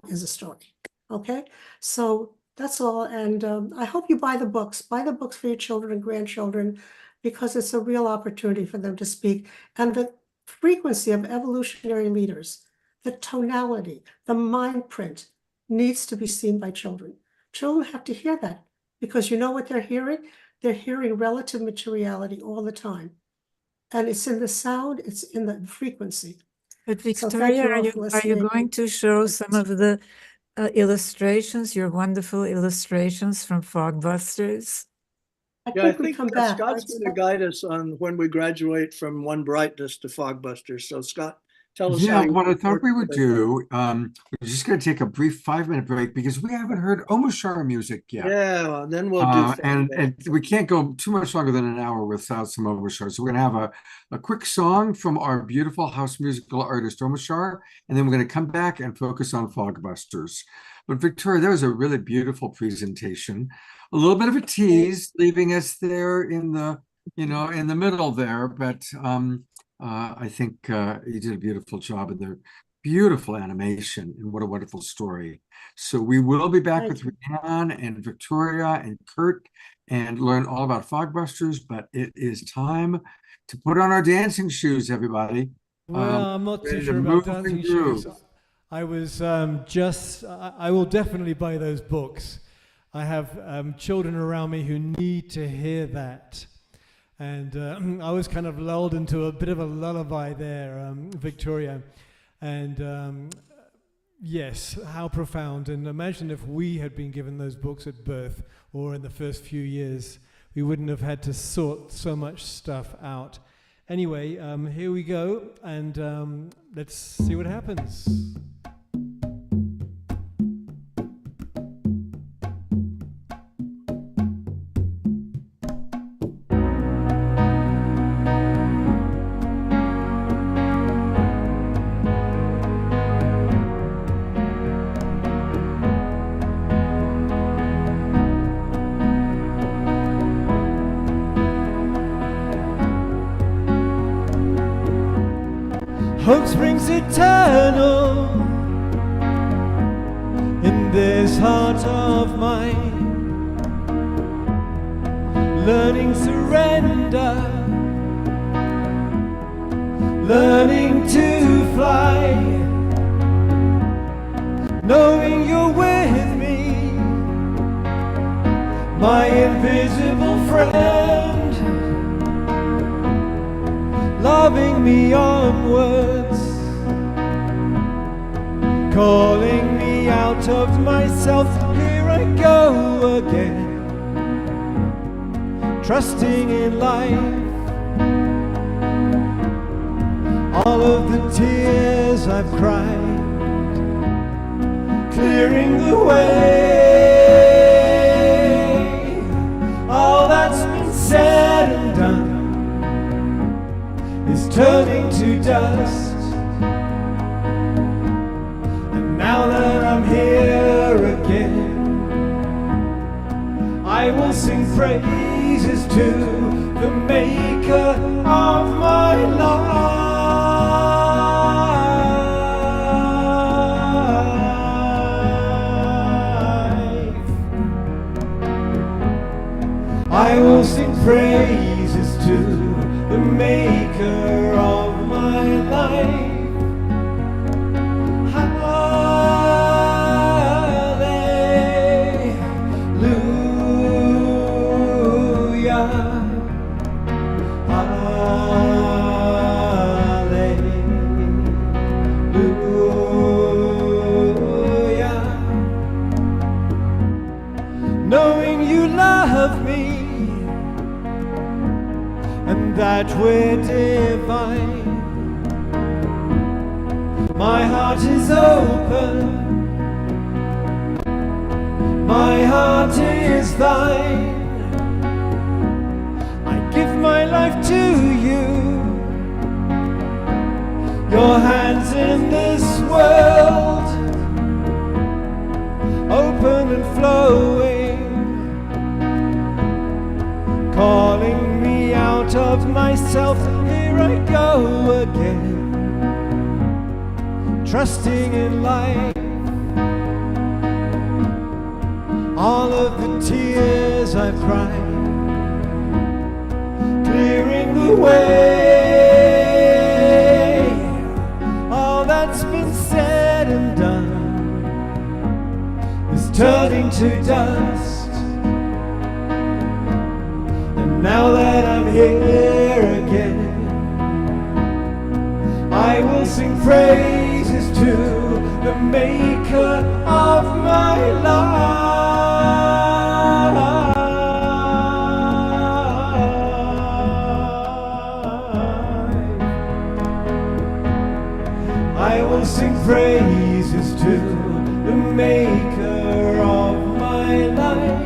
is a story, okay? So that's all, and I hope you buy the books. Buy the books for your children and grandchildren, because it's a real opportunity for them to speak. And the frequency of evolutionary leaders, the tonality, the mind print needs to be seen by children. Children have to hear that, because you know what they're hearing? They're hearing relative materiality all the time. And it's in the sound, it's in the frequency. But So thank Victoria, you are all you for are you listening. going to show some of the illustrations, your wonderful illustrations from Fogbusters? I Yeah, I think we think come back. Scott's going to guide us on when we graduate from One Brightness to Fogbusters. So Scott, tell us how Yeah, you what I thought work we would with it. do, we're just going to take a brief 5-minute break because we haven't heard Omoshar music yet. Yeah, well, then we'll do And we can't go too much longer than an hour without some Omoshar. So we're going to have a quick song from our beautiful house musical artist Omoshar, and then we're going to come back and focus on Fogbusters. But Victoria, that was a really beautiful presentation. A little bit of a tease, leaving us there in the, in the middle there. But I think you did a beautiful job of their beautiful animation, and what a wonderful story. So we will be back with Rian and Victoria and Kurt and learn all about Fogbusters, but it is time to put on our dancing shoes, everybody. Well, I'm not too sure about dancing shoes. I was I will definitely buy those books. I have children around me who need to hear that. And I was kind of lulled into a bit of a lullaby there, Victoria. And yes, how profound. And imagine if we had been given those books at birth or in the first few years, we wouldn't have had to sort so much stuff out. Anyway, here we go, and let's see what happens. Hope springs eternal in this heart of mine, learning surrender, learning to fly, knowing you're with me, my invisible friend, loving me onwards, calling me out of myself. Here I go again, trusting in life. All of the tears I've cried, clearing the way. All that's been said and done is turning to dust. And now that I'm here again, I will sing praises to the maker of my life. I will sing praises to the maker of my life. Hallelujah. Hallelujah. Knowing you love me and that we're divine, my heart is open, my heart is thine. I give my life to you, Your hands in this world, open and flowing, calling me out of myself. Here I go again, trusting in life. All of the tears I've cried, clearing the way. All that's been said and done is turning to dust. And now that I'm here again, I will sing praises to the maker of my life. I will sing praises to the maker of my life.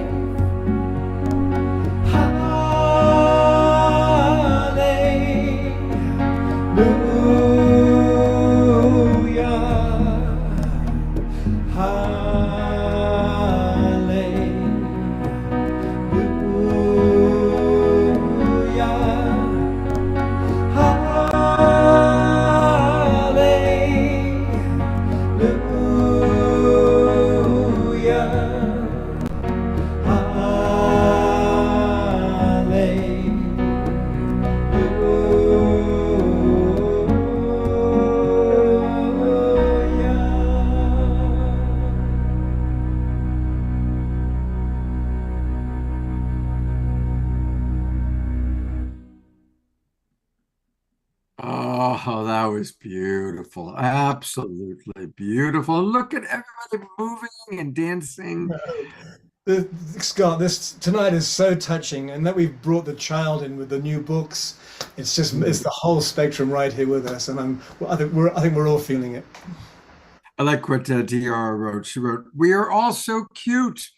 Oh, that was beautiful. Absolutely beautiful. Look at everybody moving and dancing. Scott, this tonight is so touching, and that we've brought the child in with the new books. It's just it's the whole spectrum right here with us, and I think we're all feeling it. I like what Diara wrote. She wrote, "We are all so cute."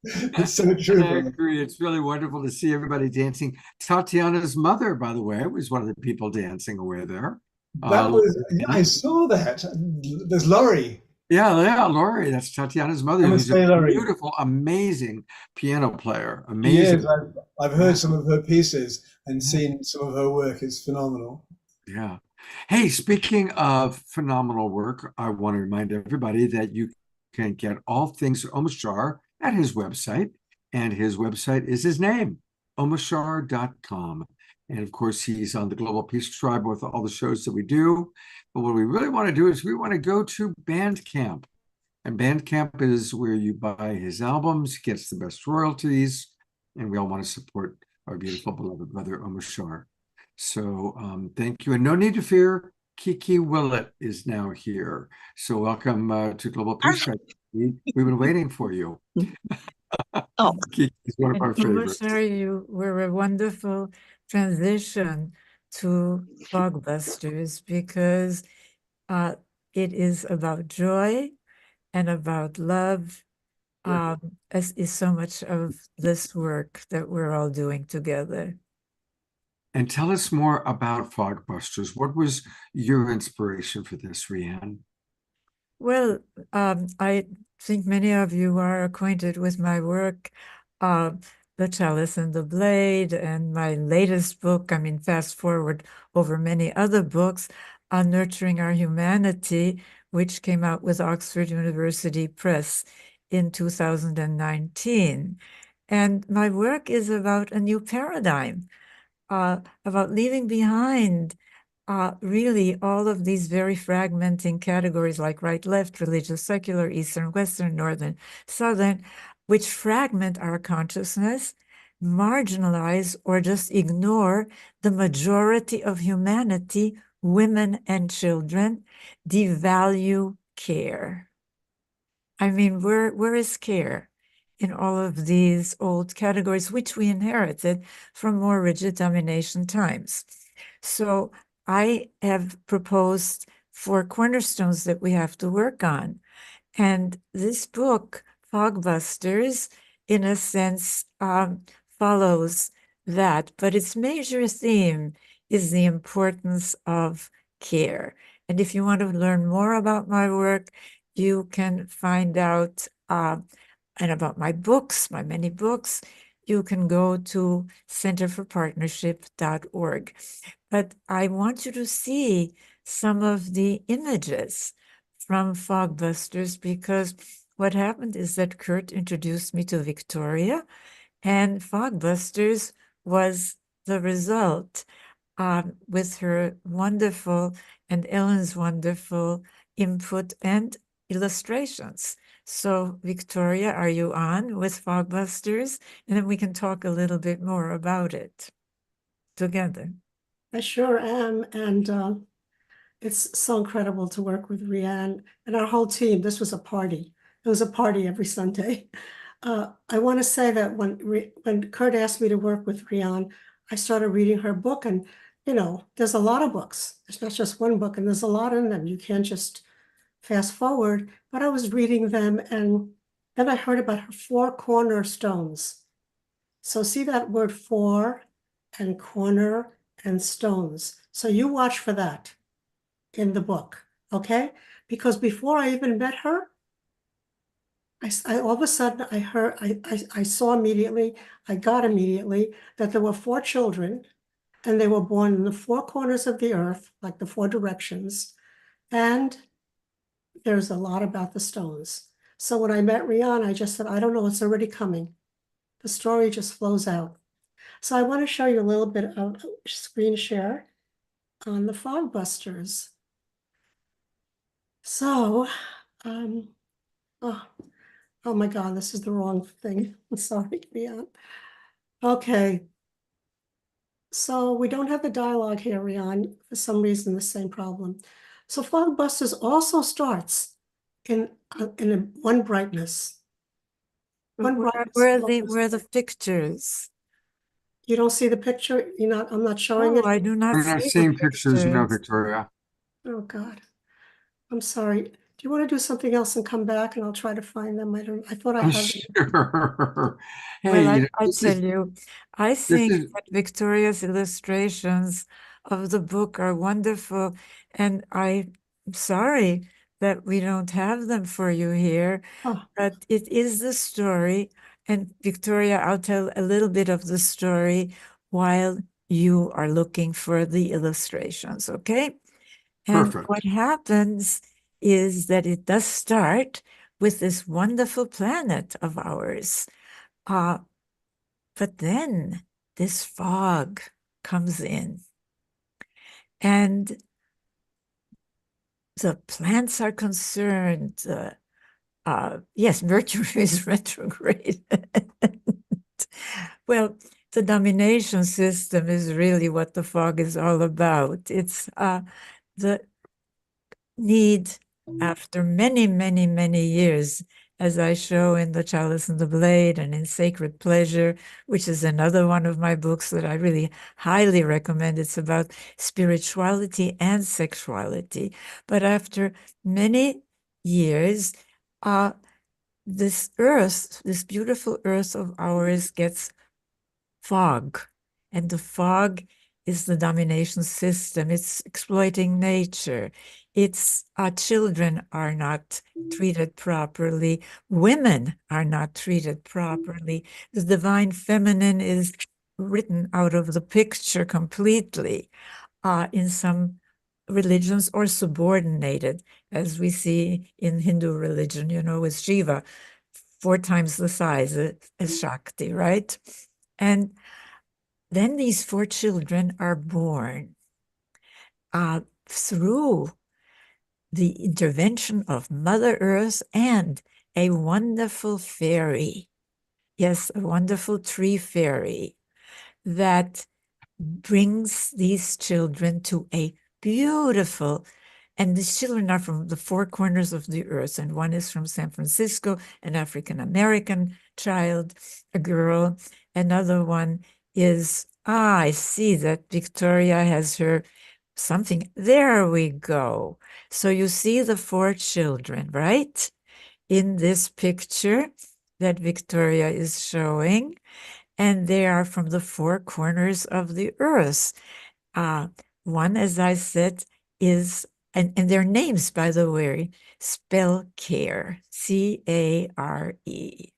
It's so true. I agree. It's really wonderful to see everybody dancing. Tatiana's mother, by the way, was one of the people dancing away there. That was, I saw that. There's Laurie. Yeah, Laurie. That's Tatiana's mother. Who's a beautiful, amazing piano player. Amazing. Yes, I've heard some of her pieces and seen some of her work. It's phenomenal. Yeah. Hey, speaking of phenomenal work, I want to remind everybody that you can get all things Omashar at his website, and his website is his name, omashar.com. And of course, he's on the Global Peace Tribe with all the shows that we do. But what we really want to do is we want to go to Bandcamp. And Bandcamp is where you buy his albums, gets the best royalties, and we all want to support our beautiful beloved brother Omashar. So thank you. And no need to fear, Kiki Willett is now here. So welcome to Global Peace Tribe. We've been waiting for you. Oh, Kiki is one of our favorites. Sorry, you were a wonderful transition to Fogbusters, because it is about joy and about love, as is so much of this work that we're all doing together. And tell us more about Fogbusters. What was your inspiration for this, Rianne? Well, I think many of you are acquainted with my work, The Chalice and the Blade, and my latest book, fast forward over many other books, on Nurturing Our Humanity, which came out with Oxford University Press in 2019. And my work is about a new paradigm, about leaving behind really all of these very fragmenting categories like right, left, religious, secular, Eastern, Western, Northern, Southern, which fragment our consciousness, marginalize or just ignore the majority of humanity, women and children, devalue care. Where is care in all of these old categories, which we inherited from more rigid domination times? So I have proposed 4 cornerstones that we have to work on. And this book, Fogbusters, in a sense, follows that. But its major theme is the importance of care. And if you want to learn more about my work, you can find out and about my books, my many books, you can go to centerforpartnership.org. But I want you to see some of the images from Fogbusters, because what happened is that Kurt introduced me to Victoria, and Fogbusters was the result, with her wonderful and Ellen's wonderful input and illustrations. So, Victoria, are you on with Fogbusters? And then we can talk a little bit more about it together. I sure am. And it's so incredible to work with Rianne and our whole team. This was a party. It was a party every Sunday. I want to say that when Kurt asked me to work with Rianne, I started reading her book, and there's a lot of books. There's not just one book, and there's a lot in them. You can't just fast forward. But I was reading them, and then I heard about her 4 cornerstones. So see that word 4 and corner and stones. So you watch for that in the book, okay? Because before I even met her, I all of a sudden I saw immediately, I got immediately that there were 4 children, and they were born in the 4 corners of the earth, like the 4 directions. And there's a lot about the stones. So when I met Rianne, I just said, I don't know, it's already coming. The story just flows out. So I want to show you a little bit of screen share on the Fogbusters. So, oh my God, this is the wrong thing. I'm sorry, Rianne. Okay. So we don't have the dialogue here, Rianne. For some reason, the same problem. So Fogbusters also starts in one brightness. One brightness. Where are the pictures? You don't see the picture? I'm not showing No, it. I do not We're not see seeing the pictures, no, pictures. Victoria. Oh, God. I'm sorry. Do you want to do something else and come back, and I'll try to find them? I thought I I'm had. sure. Hey, Well, I this tell is you, I this think is that Victoria's illustrations of the book are wonderful, and I'm sorry that we don't have them for you here, Oh, but it is the story. And Victoria, I'll tell a little bit of the story while you are looking for the illustrations, okay? And perfect. what happens is that it does start with this wonderful planet of ours. But then this fog comes in, and the plants are concerned. Yes, Mercury is retrograde. Well, the domination system is really what the fog is all about. It's the need, after many, many, many years, as I show in The Chalice and the Blade and in Sacred Pleasure, which is another one of my books that I really highly recommend. It's about spirituality and sexuality. But after many years, this earth, this beautiful earth of ours, gets fog. And the fog is the domination system. It's exploiting nature. It's children are not treated properly. Women are not treated properly. The divine feminine is written out of the picture completely in some religions, or subordinated, as we see in Hindu religion, with Shiva 4 times the size as Shakti, right? And then these 4 children are born through the intervention of Mother Earth and a wonderful fairy. Yes, a wonderful tree fairy that brings these children to a beautiful, and these children are from the 4 corners of the earth, and one is from San Francisco, an African-American child, a girl. Another one is, I see that Victoria has her something. There we go. So you see the 4 children, right? In this picture that Victoria is showing, and they are from the 4 corners of the earth. One, as I said, is, and their names, by the way, spell care, C-A-R-E.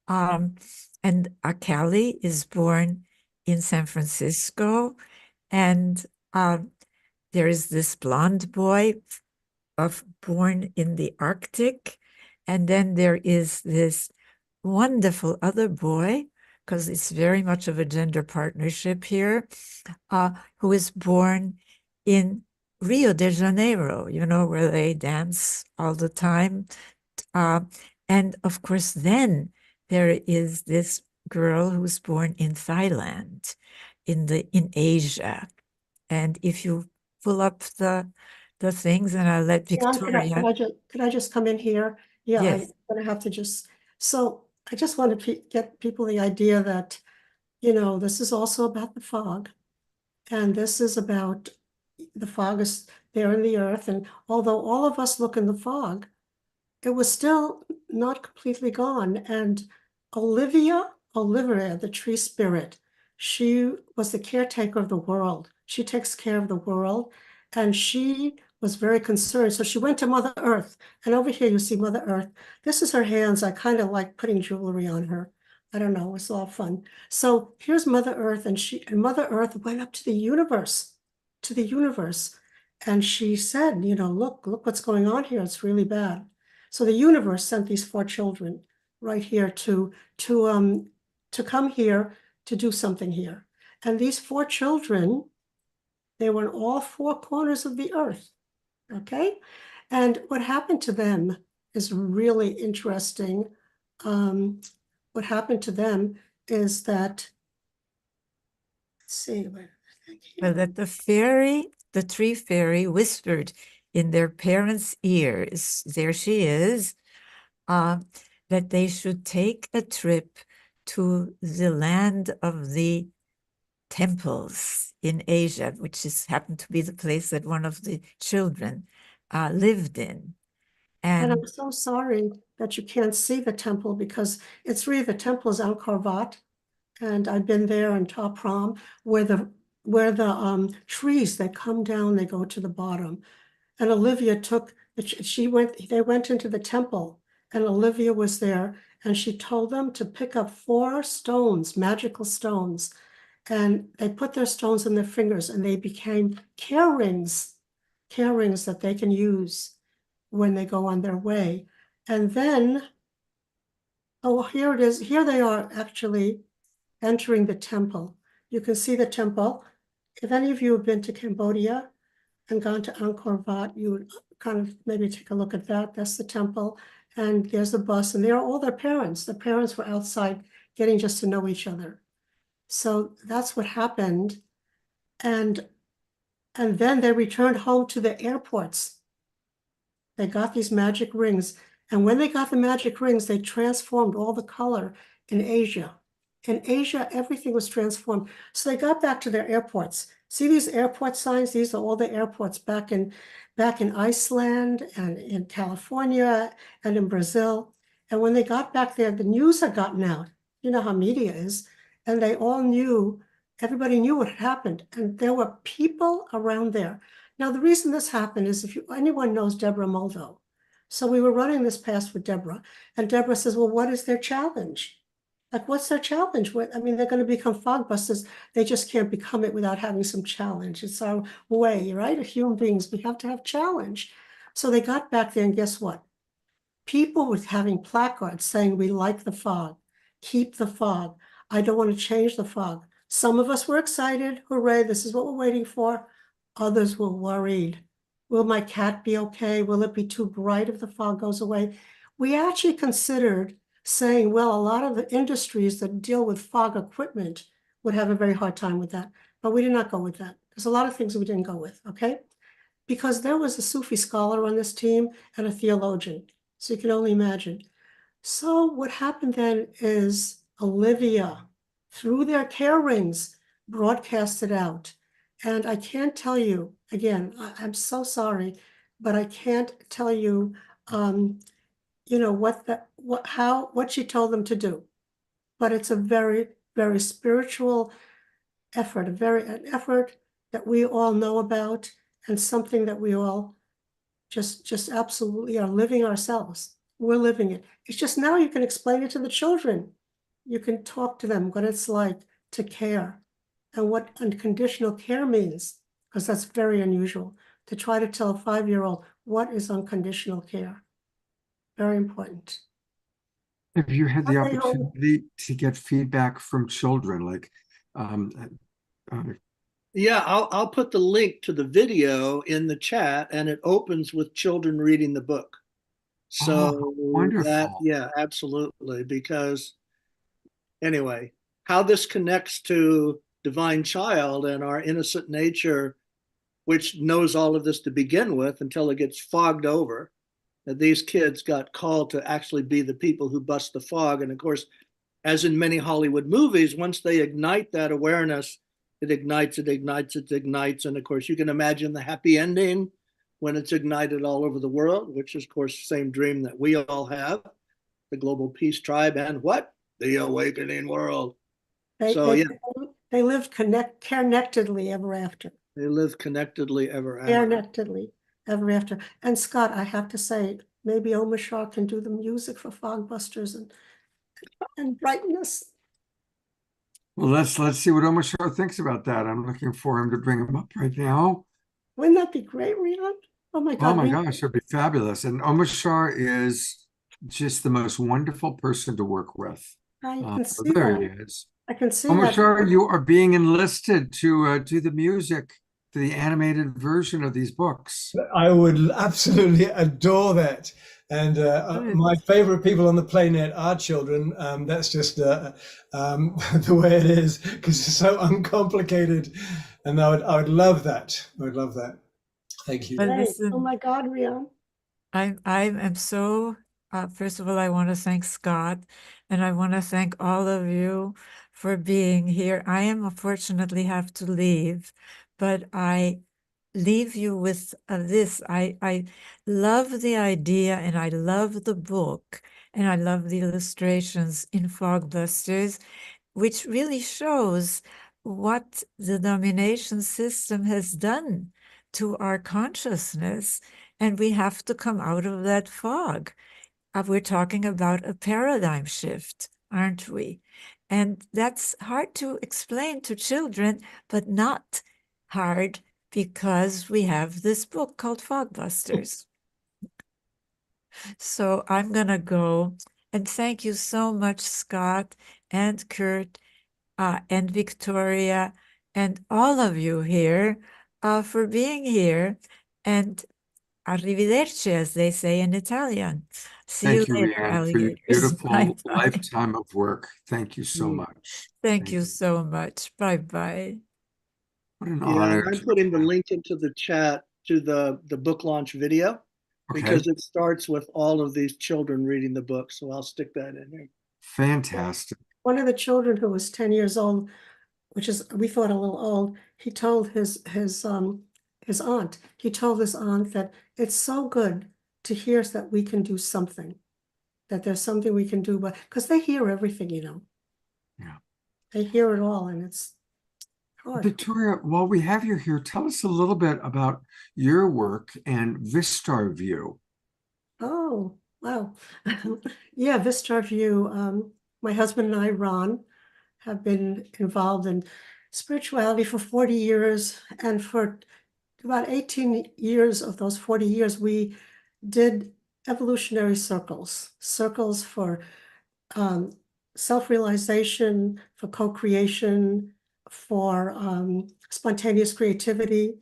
And Akali is born in San Francisco, and there is this blonde boy born in the Arctic, and then there is this wonderful other boy, because it's very much of a gender partnership here, who is born in Rio de Janeiro, you know, where they dance all the time. And of course, then there is this girl who's born in Thailand, in Asia. And if you pull up the things, and I'll let John, Victoria. could I just come in here? Yeah, Yes. I'm gonna have to just, so I just want to get people the idea that, you know, this is also about the fog. And this is about the fog is there in the earth. And although all of us look in the fog, it was still not completely gone. And Olivia, the tree spirit, she was the caretaker of the world. She takes care of the world. And she was very concerned. So she went to Mother Earth. And over here you see Mother Earth. This is her hands. I kind of like putting jewelry on her. I don't know, it's a lot of fun. So here's Mother Earth, and Mother Earth went up to the universe, And she said, you know, look what's going on here. It's really bad. So the universe sent these 4 children right here to come here to do something here. And these 4 children, they were in all 4 corners of the earth. Okay. And what happened to them is really interesting. What happened to them is that, let's see, Well, that the tree fairy whispered in their parents' ears, there she is, that they should take a trip to the land of the temples in Asia, which happened to be the place that one of the children lived in. And And I'm so sorry that you can't see the temple, because it's really, the temple is Angkor Wat. And I've been there in Ta Prohm, where the trees, they come down, they go to the bottom. And Olivia they went into the temple, and Olivia was there, and she told them to pick up 4 stones, magical stones. And they put their stones in their fingers, and they became care rings that they can use when they go on their way. And then, oh, here it is. Here they are actually entering the temple. You can see the temple. If any of you have been to Cambodia and gone to Angkor Wat, you would kind of maybe take a look at that. That's the temple. And there's the bus, and there are all their parents. The parents were outside getting just to know each other. So that's what happened. And then they returned home to the airports. They got these magic rings. And when they got the magic rings, they transformed all the color in Asia. In Asia, everything was transformed. So they got back to their airports. See these airport signs? These are all the airports back in Iceland and in California and in Brazil. And when they got back there, the news had gotten out. You know how media is. And they all knew, everybody knew what had happened. And there were people around there. Now, the reason this happened is, if anyone knows Deborah Muldo. So we were running this past with Deborah, and Deborah says, well, what is their challenge? Like, what's their challenge? I mean, they're going to become fog busters. They just can't become it without having some challenge. It's our way, right? As human beings, we have to have challenge. So they got back there, and guess what? People were having placards saying, we like the fog. Keep the fog. I don't want to change the fog. Some of us were excited. Hooray, this is what we're waiting for. Others were worried. Will my cat be okay? Will it be too bright if the fog goes away? We actually considered saying, well, a lot of the industries that deal with fog equipment would have a very hard time with that. But we did not go with that. There's a lot of things we didn't go with, okay? Because there was a Sufi scholar on this team and a theologian. So you can only imagine. So what happened then is Olivia, through their care rings, broadcasted out. And I can't tell you, again, I'm so sorry, but I can't tell you, you know, what she told them to do. But it's a very, very spiritual effort, an effort that we all know about. and something that we all just absolutely are living ourselves. We're living it. It's just now you can explain it to the children. You can talk to them what it's like to care and what unconditional care means, because that's very unusual to try to tell a 5-year-old what is unconditional care. Very important. Have you had the Okay, opportunity to get feedback from children? Like, Yeah, I'll put the link to the video in the chat, and it opens with children reading the book. So wonderful. yeah, absolutely. Because anyway, how this connects to divine child and our innocent nature, which knows all of this to begin with until it gets fogged over. That these kids got called to actually be the people who bust the fog. And of course, as in many Hollywood movies, once they ignite that awareness, it ignites, it ignites, it ignites. And of course, you can imagine the happy ending when it's ignited all over the world, which is, of course, the same dream that we all have, the global peace tribe, and what? The awakening world. They live connectedly ever after. They live connectedly ever after. Connectedly ever after. And Scott, I have to say, maybe Omashar can do the music for Fogbusters and brightness. Well, let's see what Omashar thinks about that. I'm looking for him to bring him up right now. Wouldn't that be great, Rian? Oh my God. Oh my gosh, it'd be fabulous. And Omashar is just the most wonderful person to work with. I can see there that. he is. I can see Omashar, that. you are being enlisted to do the music, to the animated version of these books. I would absolutely adore that. And my favorite people on the planet are children. That's just the way it is, because it's so uncomplicated. And I would love that. I would love that. Thank you. But listen, oh my God, Rian. I am so, first of all, I want to thank Scott, and I want to thank all of you for being here. I am unfortunately have to leave, but I leave you with this. I love the idea, and I love the book, and I love the illustrations in Fogbusters, which really shows what the domination system has done to our consciousness. And we have to come out of that fog. We're talking about a paradigm shift, aren't we? And that's hard to explain to children, but not hard because we have this book called Fogbusters. So I'm going to go, and thank you so much, Scott and Kurt and Victoria and all of you here for being here. And arrivederci, as they say in Italian. See Thank you you, later, Rian, for your alligators. beautiful Bye-bye. lifetime of work. Thank you so much. Thank you so much. Bye-bye. What an Yeah, honor. and I'm putting the link into the chat to the book launch video, because it starts with all of these children reading the book. So I'll stick that in here. Fantastic. One of the children who was 10 years old, which is, we thought a little old, he told his aunt, he told his aunt that it's so good to hear that we can do something, that there's something we can do, but because they hear everything, you know. Yeah. They hear it all, and it's hard. Victoria, while we have you here, tell us a little bit about your work and Vistar View. Oh, wow. Yeah, Vistar View. My husband and I, Ron, have been involved in spirituality for 40 years. And for about 18 years of those 40 years, we did evolutionary circles for self-realization, for co-creation, for spontaneous creativity.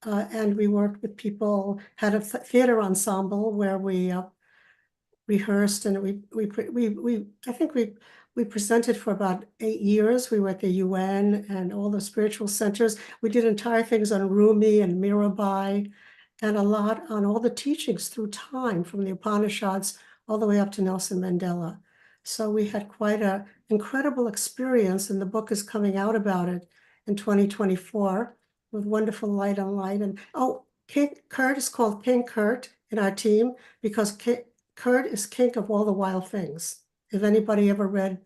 And we worked with people, had a theater ensemble where we rehearsed, and I think we presented for about 8 years. We were at the UN and all the spiritual centers. We did entire things on Rumi and Mirabai, and a lot on all the teachings through time, from the Upanishads all the way up to Nelson Mandela. So we had quite an incredible experience, and the book is coming out about it in 2024 with wonderful light on light. And Kurt is called King Kurt in our team because Kurt is king of all the wild things. If anybody ever read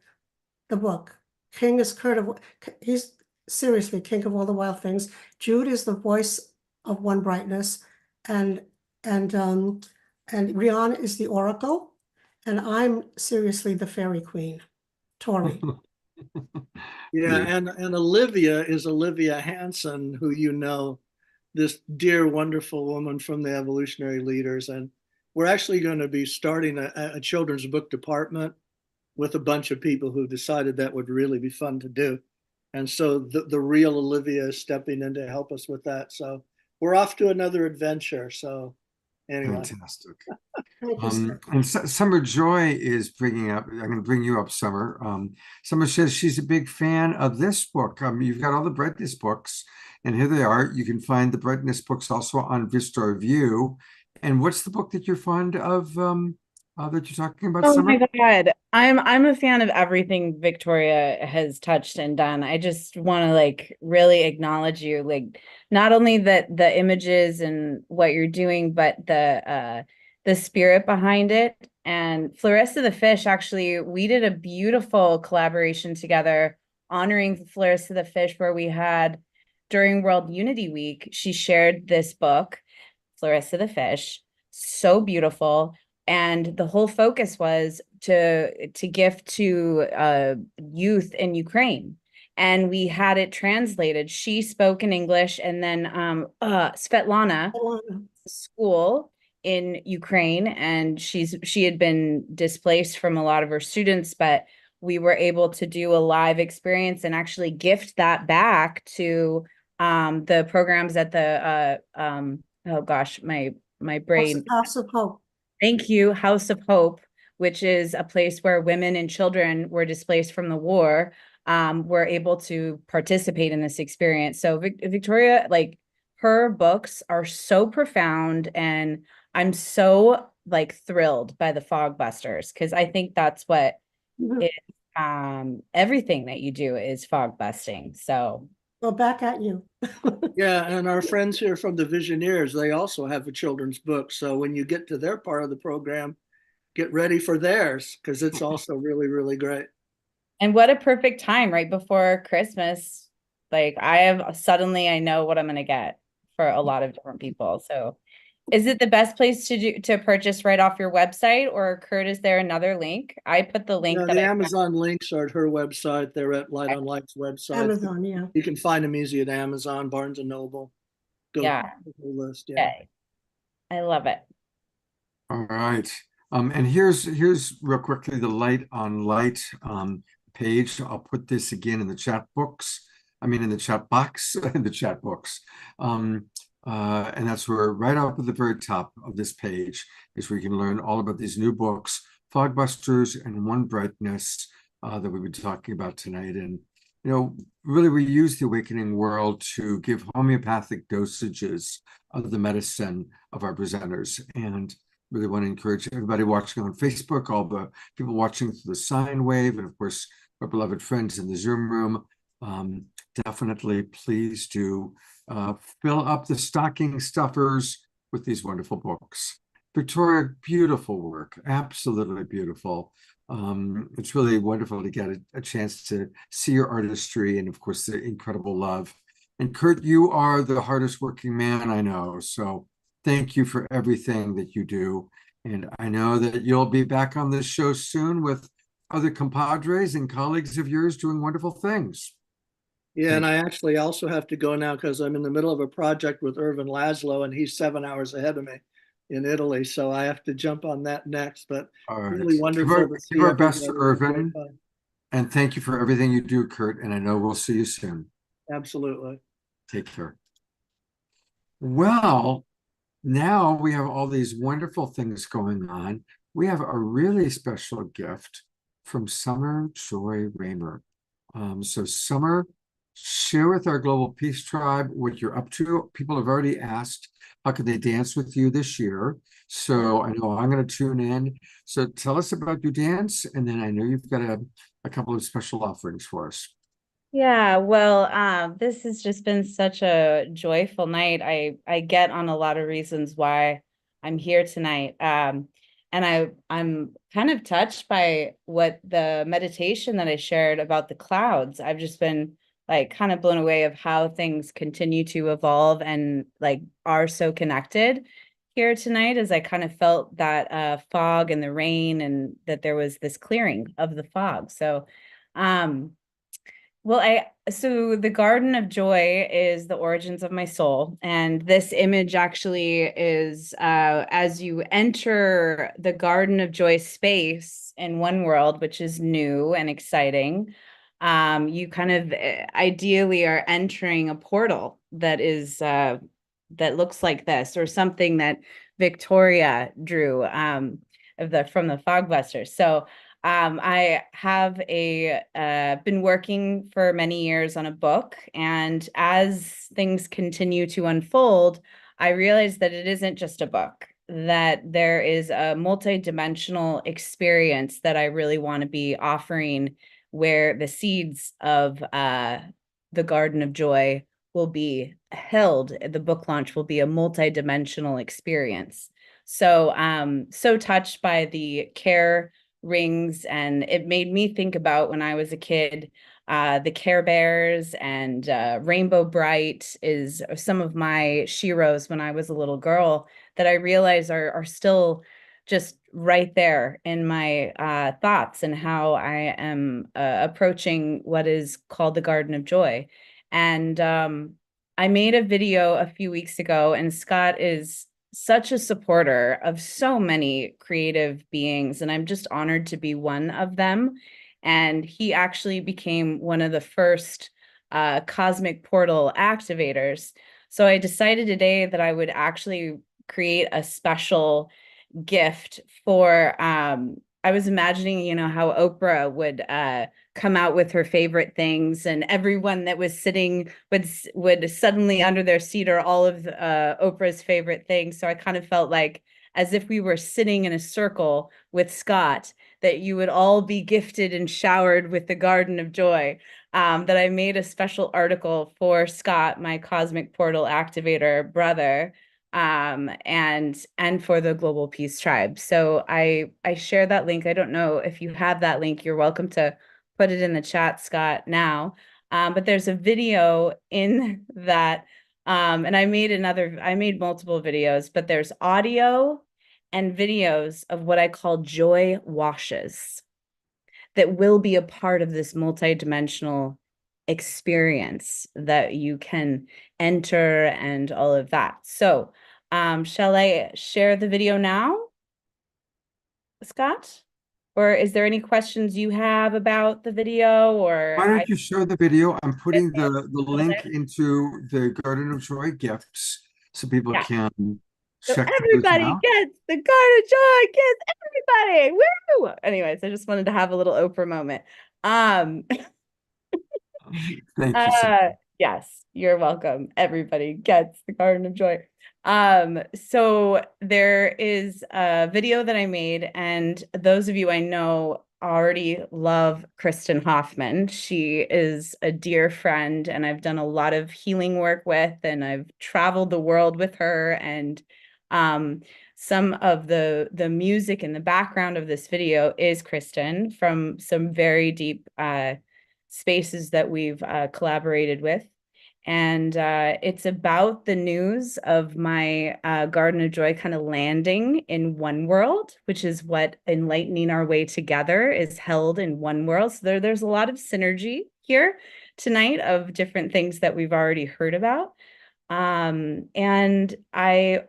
the book, King is Kurt he's seriously king of all the wild things. Jude is the voice of One Brightness, and Rihanna is the Oracle, and I'm seriously the Fairy Queen, Tori. Yeah, and Olivia is Olivia Hanson, who you know, this dear, wonderful woman from the Evolutionary Leaders. And we're actually going to be starting a children's book department with a bunch of people who decided that would really be fun to do. And so the real Olivia is stepping in to help us with that. So we're off to another adventure. So anyway. Fantastic. Thank you, sir. And Summer Joy is bringing up, I'm going to bring you up, Summer. Summer says she's a big fan of this book. You've got all the Brightness books, and here they are. You can find the Brightness books also on Vista Review. And what's the book that you're fond of that you're talking about, Oh Summer? my God. I'm a fan of everything Victoria has touched and done. I just want to like really acknowledge you, like not only the images and what you're doing, but the spirit behind it. And Florissa the Fish, actually, we did a beautiful collaboration together honoring Florissa the Fish, where we had during World Unity Week, she shared this book, Florissa the Fish, so beautiful. And the whole focus was to gift to youth in Ukraine. And we had it translated. She spoke in English, and then Svetlana school in Ukraine, and she had been displaced from a lot of her students, but we were able to do a live experience and actually gift that back to the programs at the oh gosh, my brain. House of Hope. Thank you, House of Hope, which is a place where women and children were displaced from the war, were able to participate in this experience. So Victoria, like her books are so profound, and I'm so like thrilled by the Fog Busters, because I think that's what it, everything that you do is fog busting. So Well, back at you. Yeah, and our friends here from the Visioneers, they also have a children's book. So when you get to their part of the program, get ready for theirs, because it's also really, really great. And what a perfect time right before Christmas. Like I know what I'm going to get for a lot of different people. So is it the best place to purchase right off your website, or Kurt, is there another link? I put the link No, that the I Amazon links are at her website. They're at Light on Light's website. Amazon, yeah. You can find them easy at Amazon, Barnes and Noble. Go Yeah. to the list. Yeah. Okay. I love it. All right. And here's real quickly the Light on Light page. I'll put this again in the chat books. I mean, in the chat box, in the chat books. And that's where right up at the very top of this page is where you can learn all about these new books, Fogbusters and One Brightness, that we've been talking about tonight. And, you know, really we use the Awakening World to give homeopathic dosages of the medicine of our presenters. And really want to encourage everybody watching on Facebook, all the people watching through the sine wave, and of course, our beloved friends in the Zoom room. Definitely please do fill up the stocking stuffers with these wonderful books. Victoria, beautiful work, absolutely beautiful. It's really wonderful to get a chance to see your artistry and of course the incredible love. And Kurt, you are the hardest working man I know, so thank you for everything that you do. And I know that you'll be back on this show soon with other compadres and colleagues of yours doing wonderful things. Yeah, and I actually also have to go now because I'm in the middle of a project with Irvin Laszlo, and he's 7 hours ahead of me in Italy. So I have to jump on that next. But really wonderful to see give our best to everybody. Irvin. And thank you for everything you do, Kurt. And I know we'll see you soon. Absolutely. Take care. Well, now we have all these wonderful things going on. We have a really special gift from Summer Joy Raymer. So Summer, share with our Global Peace Tribe what you're up to. People have already asked, how could they dance with you this year? So I know I'm going to tune in. So tell us about your dance, and then I know you've got a couple of special offerings for us. Yeah, well, this has just been such a joyful night. I get on a lot of reasons why I'm here tonight. And I'm kind of touched by what the meditation that I shared about the clouds. I've just been like kind of blown away of how things continue to evolve and like are so connected here tonight, as I kind of felt that fog and the rain, and that there was this clearing of the fog. So so the Garden of Joy is the origins of my soul. And this image actually is as you enter the Garden of Joy space in One World, which is new and exciting, you kind of ideally are entering a portal that is that looks like this, or something that Victoria drew from the Fogbusters. So I have been working for many years on a book, and as things continue to unfold, I realized that it isn't just a book, that there is a multi-dimensional experience that I really want to be offering, where the seeds of the Garden of Joy will be held. The book launch will be a multi-dimensional experience. So so touched by the care rings, and it made me think about when I was a kid. The Care Bears and Rainbow Bright is some of my sheroes when I was a little girl, that I realize are still just right there in my thoughts, and how I am approaching what is called the Garden of Joy. And I made a video a few weeks ago, and Scott is such a supporter of so many creative beings, and I'm just honored to be one of them. And he actually became one of the first cosmic portal activators. So I decided today that I would actually create a special gift for I was imagining, you know, how Oprah would come out with her favorite things, and everyone that was sitting would suddenly under their seat are all of Oprah's favorite things. So I kind of felt like as if we were sitting in a circle with Scott, that you would all be gifted and showered with the Garden of Joy. That I made a special article for Scott, my cosmic portal activator brother, and for the Global Peace Tribe. So I share that link. I don't know if you have that link. You're welcome to put it in the chat, Scott, now. But there's a video in that, and I made multiple videos, but there's audio and videos of what I call joy washes that will be a part of this multidimensional experience that you can enter, and all of that. So shall I share the video now, Scott? Or is there any questions you have about the video? Or why don't you show the video? I'm putting the link into the Garden of Joy gifts so people can so check everybody those out. gets the Garden of Joy, gets everybody. Woo! Anyways, I just wanted to have a little Oprah moment. Thank you so much. Yes, you're welcome. Everybody gets the Garden of Joy. So there is a video that I made, and those of you I know already love Kristen Hoffman. She is a dear friend, and I've done a lot of healing work with, and I've traveled the world with her. And some of the music in the background of this video is Kristen from some very deep spaces that we've collaborated with. And it's about the news of my Garden of Joy kind of landing in One World, which is what Enlightening Our Way Together is held in One World. So there's a lot of synergy here tonight of different things that we've already heard about. And I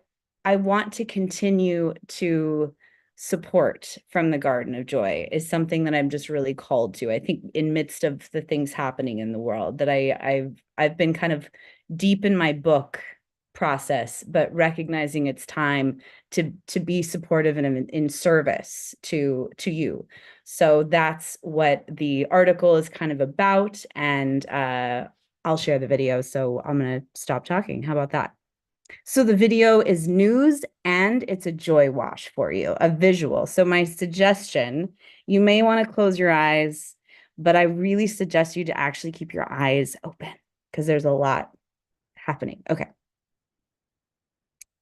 want to continue to support from the Garden of Joy is something that I'm just really called to. I think in midst of the things happening in the world, that I've been kind of deep in my book process, but recognizing it's time to be supportive and in service to you. So that's what the article is kind of about. And I'll share the video. So I'm going to stop talking. How about that? So the video is news, and it's a joy wash for you, a visual. So my suggestion, you may want to close your eyes, but I really suggest you to actually keep your eyes open because there's a lot happening. Okay.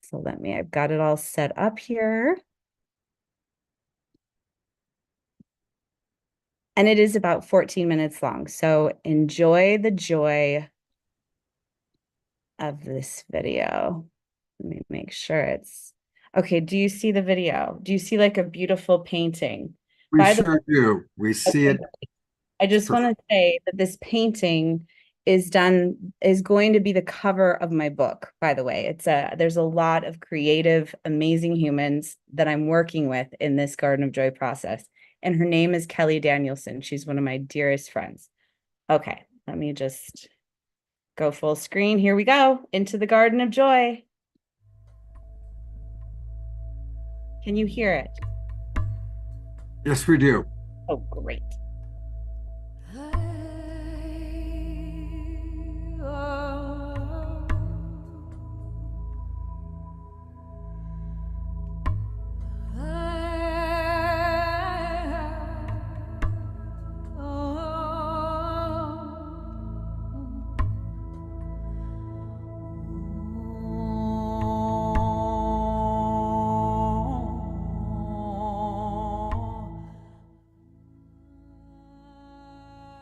So I've got it all set up here. And it is about 14 minutes long. So enjoy the joy of this video. Let me make sure it's okay. Do you see the video? Do you see like a beautiful painting? We By the sure do. We see Okay. it. I just want to say that this painting is going to be the cover of my book, by the way. There's a lot of creative, amazing humans that I'm working with in this Garden of Joy process. And her name is Kelly Danielson. She's one of my dearest friends. Okay, let me just go full screen. Here we go, into the Garden of Joy. Can you hear it? Yes, we do. Oh, great.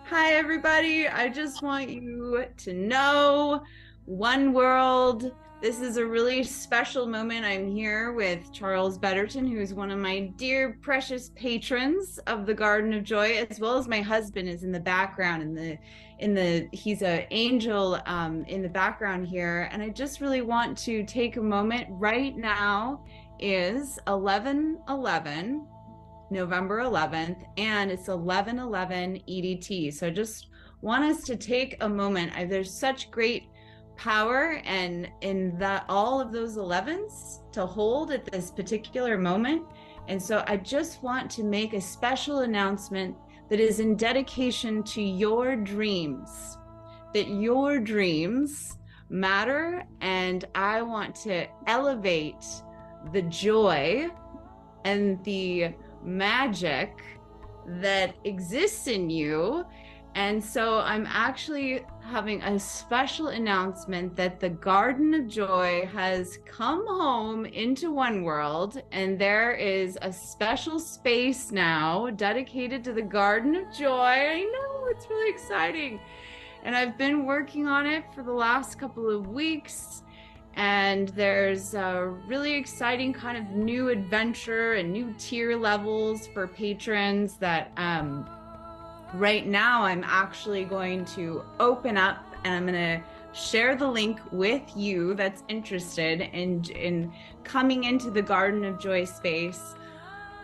Hi, everybody. I just want you to know, One World, this is a really special moment. I'm here with Charles Betterton, who's one of my dear, precious patrons of the Garden of Joy, as well as my husband is in the background. He's an angel in the background here. And I just really want to take a moment. Right now is 11/11. November 11th, and it's 11/11 EDT. So I just want us to take a moment. There's such great power and in that all of those 11s to hold at this particular moment. And so I just want to make a special announcement that is in dedication to your dreams, that your dreams matter. And I want to elevate the joy and the magic that exists in you. And so I'm actually having a special announcement that the Garden of Joy has come home into One World, and there is a special space now dedicated to the Garden of Joy. I know, it's really exciting. And I've been working on it for the last couple of weeks. And there's a really exciting kind of new adventure and new tier levels for patrons that right now I'm actually going to open up, and I'm going to share the link with you that's interested in coming into the Garden of Joy space,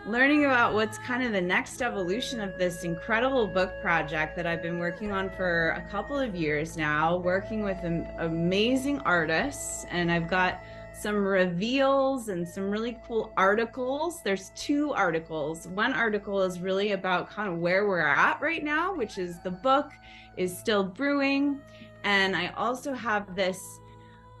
learning about what's kind of the next evolution of this incredible book project that I've been working on for a couple of years now, working with amazing artists. And I've got some reveals and some really cool articles. There's 2 articles. One article is really about kind of where we're at right now, which is the book is still brewing. And I also have this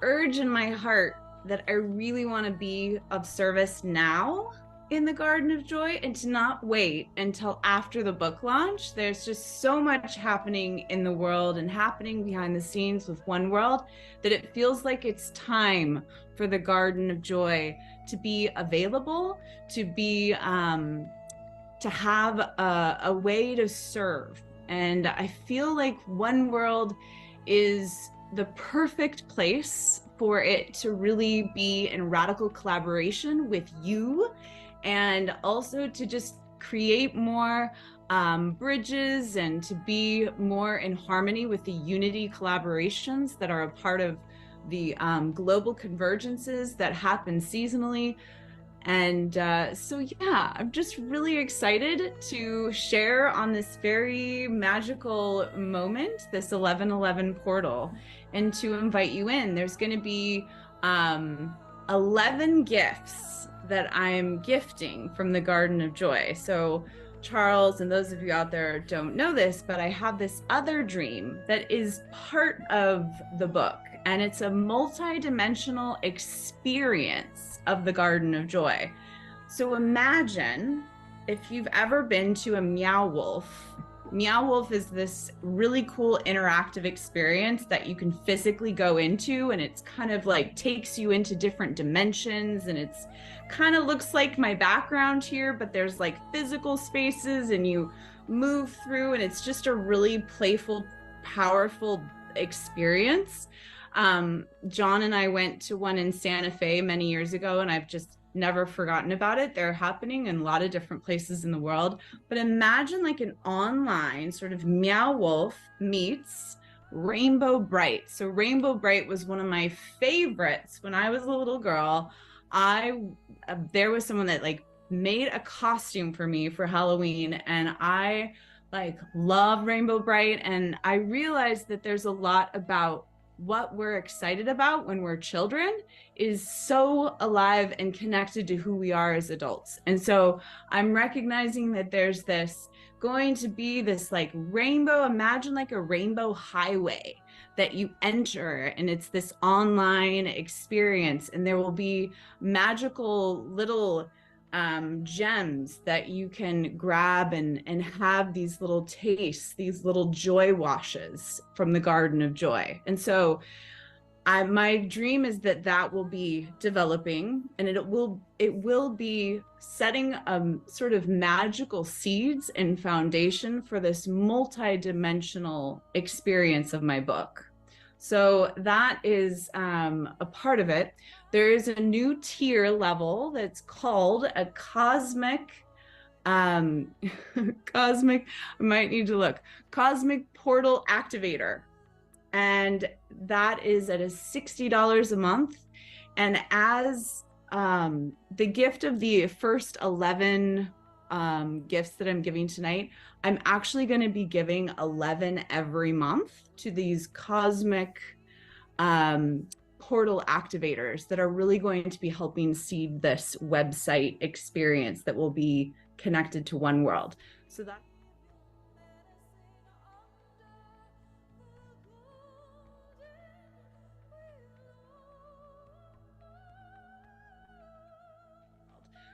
urge in my heart that I really want to be of service now in the Garden of Joy, and to not wait until after the book launch. There's just so much happening in the world and happening behind the scenes with One World that it feels like it's time for the Garden of Joy to be available, to be to have a way to serve. And I feel like One World is the perfect place for it to really be in radical collaboration with you, and also to just create more bridges and to be more in harmony with the unity collaborations that are a part of the global convergences that happen seasonally. And so yeah, I'm just really excited to share on this very magical moment, this 11/11 portal, and to invite you in. There's going to be 11 gifts that I'm gifting from the Garden of Joy. So Charles, and those of you out there don't know this, but I have this other dream that is part of the book, and it's a multi-dimensional experience of the Garden of Joy. So imagine if you've ever been to a Meow Wolf Meow Wolf is this really cool interactive experience that you can physically go into, and it's kind of like takes you into different dimensions, and it's kind of looks like my background here, but there's like physical spaces and you move through, and it's just a really playful, powerful experience. John and I went to one in Santa Fe many years ago, and I've just never forgotten about it. They're happening in a lot of different places in the world. But imagine like an online sort of Meow Wolf meets Rainbow Bright. So Rainbow Bright was one of my favorites when I was a little girl. There was someone that like made a costume for me for Halloween, and I like love Rainbow Bright. And I realized that there's a lot about what we're excited about when we're children is so alive and connected to who we are as adults. And so I'm recognizing that there's this going to be this like rainbow, imagine like a rainbow highway that you enter, and it's this online experience, and there will be magical little gems that you can grab and have these little tastes, these little joy washes from the Garden of Joy. And so my dream is that that will be developing, and it will be setting sort of magical seeds and foundation for this multi-dimensional experience of my book. So that is a part of it. There is a new tier level that's called a cosmic, I might need to look, cosmic portal activator. And that is at a $60 a month. And as the gift of the first 11 gifts that I'm giving tonight, I'm actually going to be giving 11 every month to these cosmic portal activators that are really going to be helping seed this website experience that will be connected to one world. So that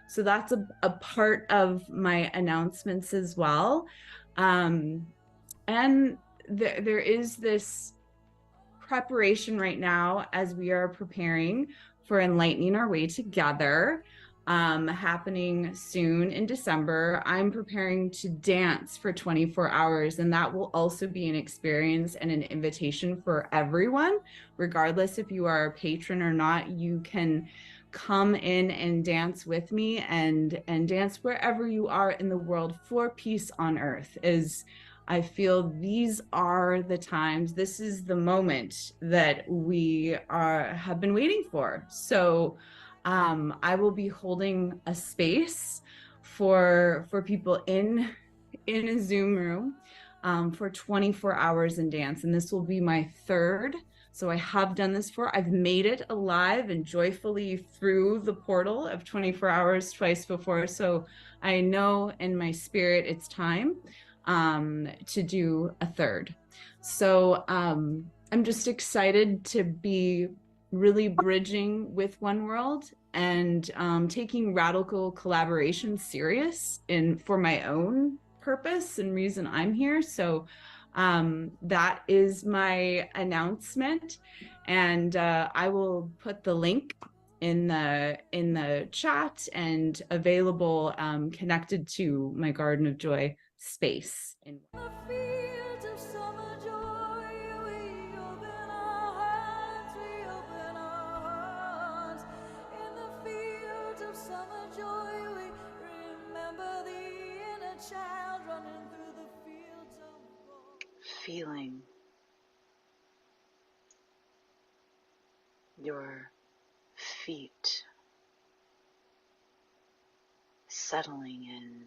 So that's a part of my announcements as well. And there is this preparation right now as we are preparing for Enlightening Our Way Together, happening soon in December. I'm preparing to dance for 24 hours, and that will also be an experience and an invitation for everyone, regardless if you are a patron or not. You can come in and dance with me and dance wherever you are in the world for peace on earth. I feel these are the times, this is the moment that we have been waiting for. So I will be holding a space for people in a Zoom room for 24 hours in dance. And this will be my third. So I have done this I've made it alive and joyfully through the portal of 24 hours twice before. So I know in my spirit it's time to do a third. So I'm just excited to be really bridging with One World and taking radical collaboration serious for my own purpose and reason I'm here. So that is my announcement, and I will put the link in the chat and available connected to my Garden of Joy space. Feeling your feet settling in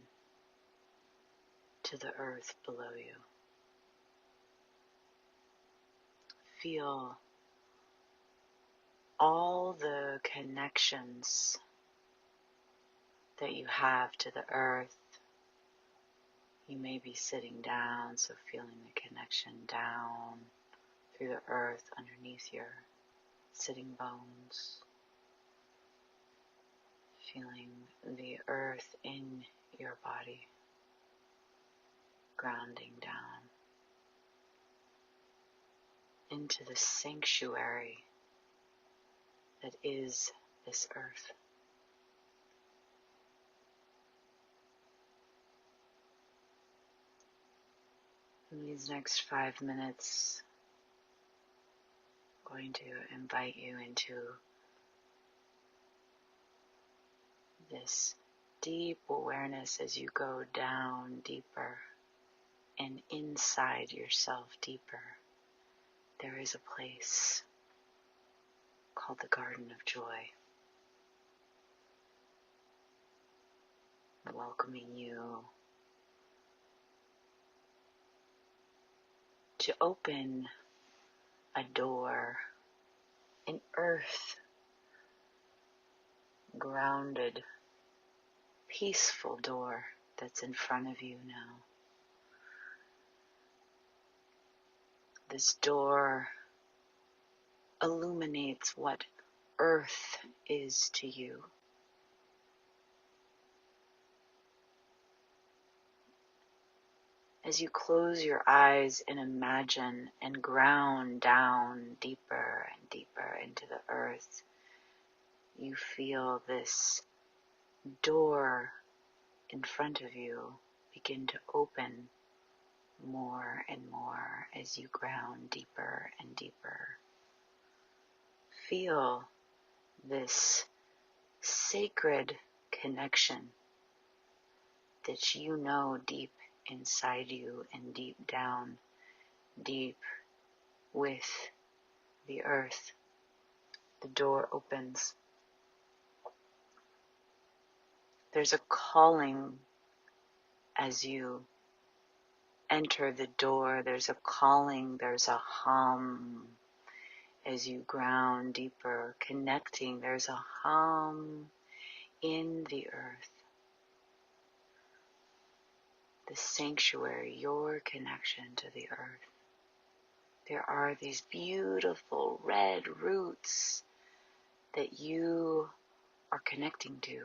to the earth below you. Feel all the connections that you have to the earth. You may be sitting down, so feeling the connection down through the earth underneath your sitting bones. Feeling the earth in your body. grounding down into the sanctuary that is this earth. In these next 5 minutes, I'm going to invite you into this deep awareness as you go down deeper and inside yourself deeper. There is a place called the Garden of Joy, welcoming you to open a door, an earth grounded, peaceful door that's in front of you now. This door illuminates what earth is to you. As you close your eyes and imagine and ground down deeper and deeper into the earth, you feel this door in front of you begin to open more and more as you ground deeper and deeper. Feel this sacred connection that you know deep inside you and deep down, deep with the earth. The door opens. There's a calling as you enter the door. There's a calling, there's a hum as you ground deeper, connecting. There's a hum in the earth. The sanctuary, your connection to the earth. There are these beautiful red roots that you are connecting to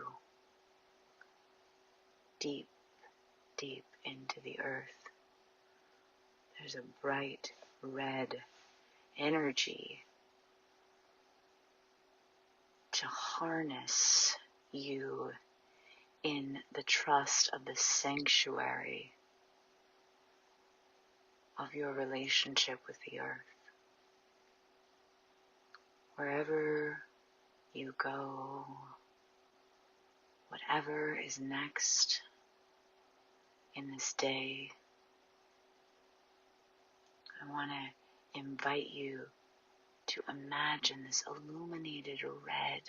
deep, deep into the earth. There's a bright red energy to harness you in the trust of the sanctuary of your relationship with the earth. Wherever you go, whatever is next in this day, I want to invite you to imagine this illuminated red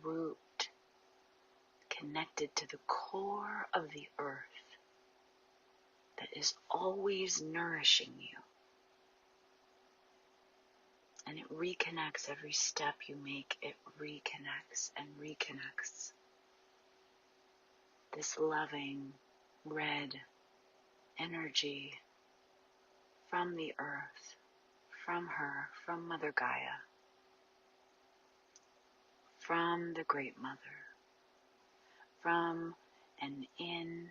root connected to the core of the earth that is always nourishing you. And it reconnects every step you make. It reconnects and reconnects. This loving red energy from the earth, from her, from Mother Gaia, from the Great Mother, from and in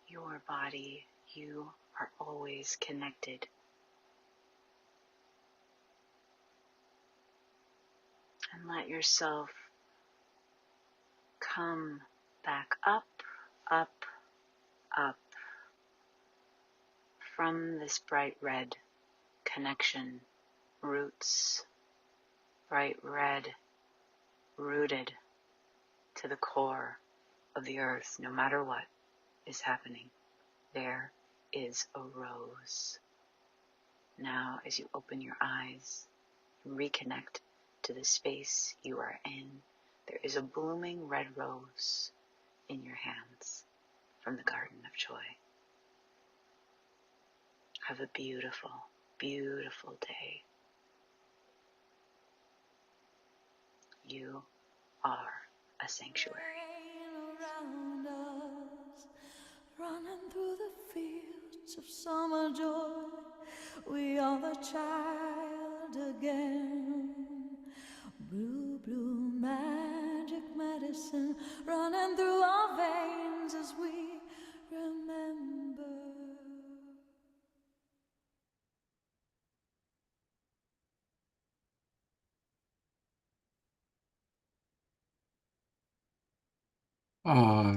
your body. You are always connected. And let yourself come back up, up, up from this bright red connection, roots, bright red, rooted to the core of the earth. No matter what is happening, there is a rose. Now, as you open your eyes, reconnect to the space you are in, there is a blooming red rose in your hands from the Garden of Joy. Have a beautiful, beautiful day. You are a sanctuary. Around us, running through the fields of summer joy, we are the child again. Blue, blue magic medicine running through our veins as we remember.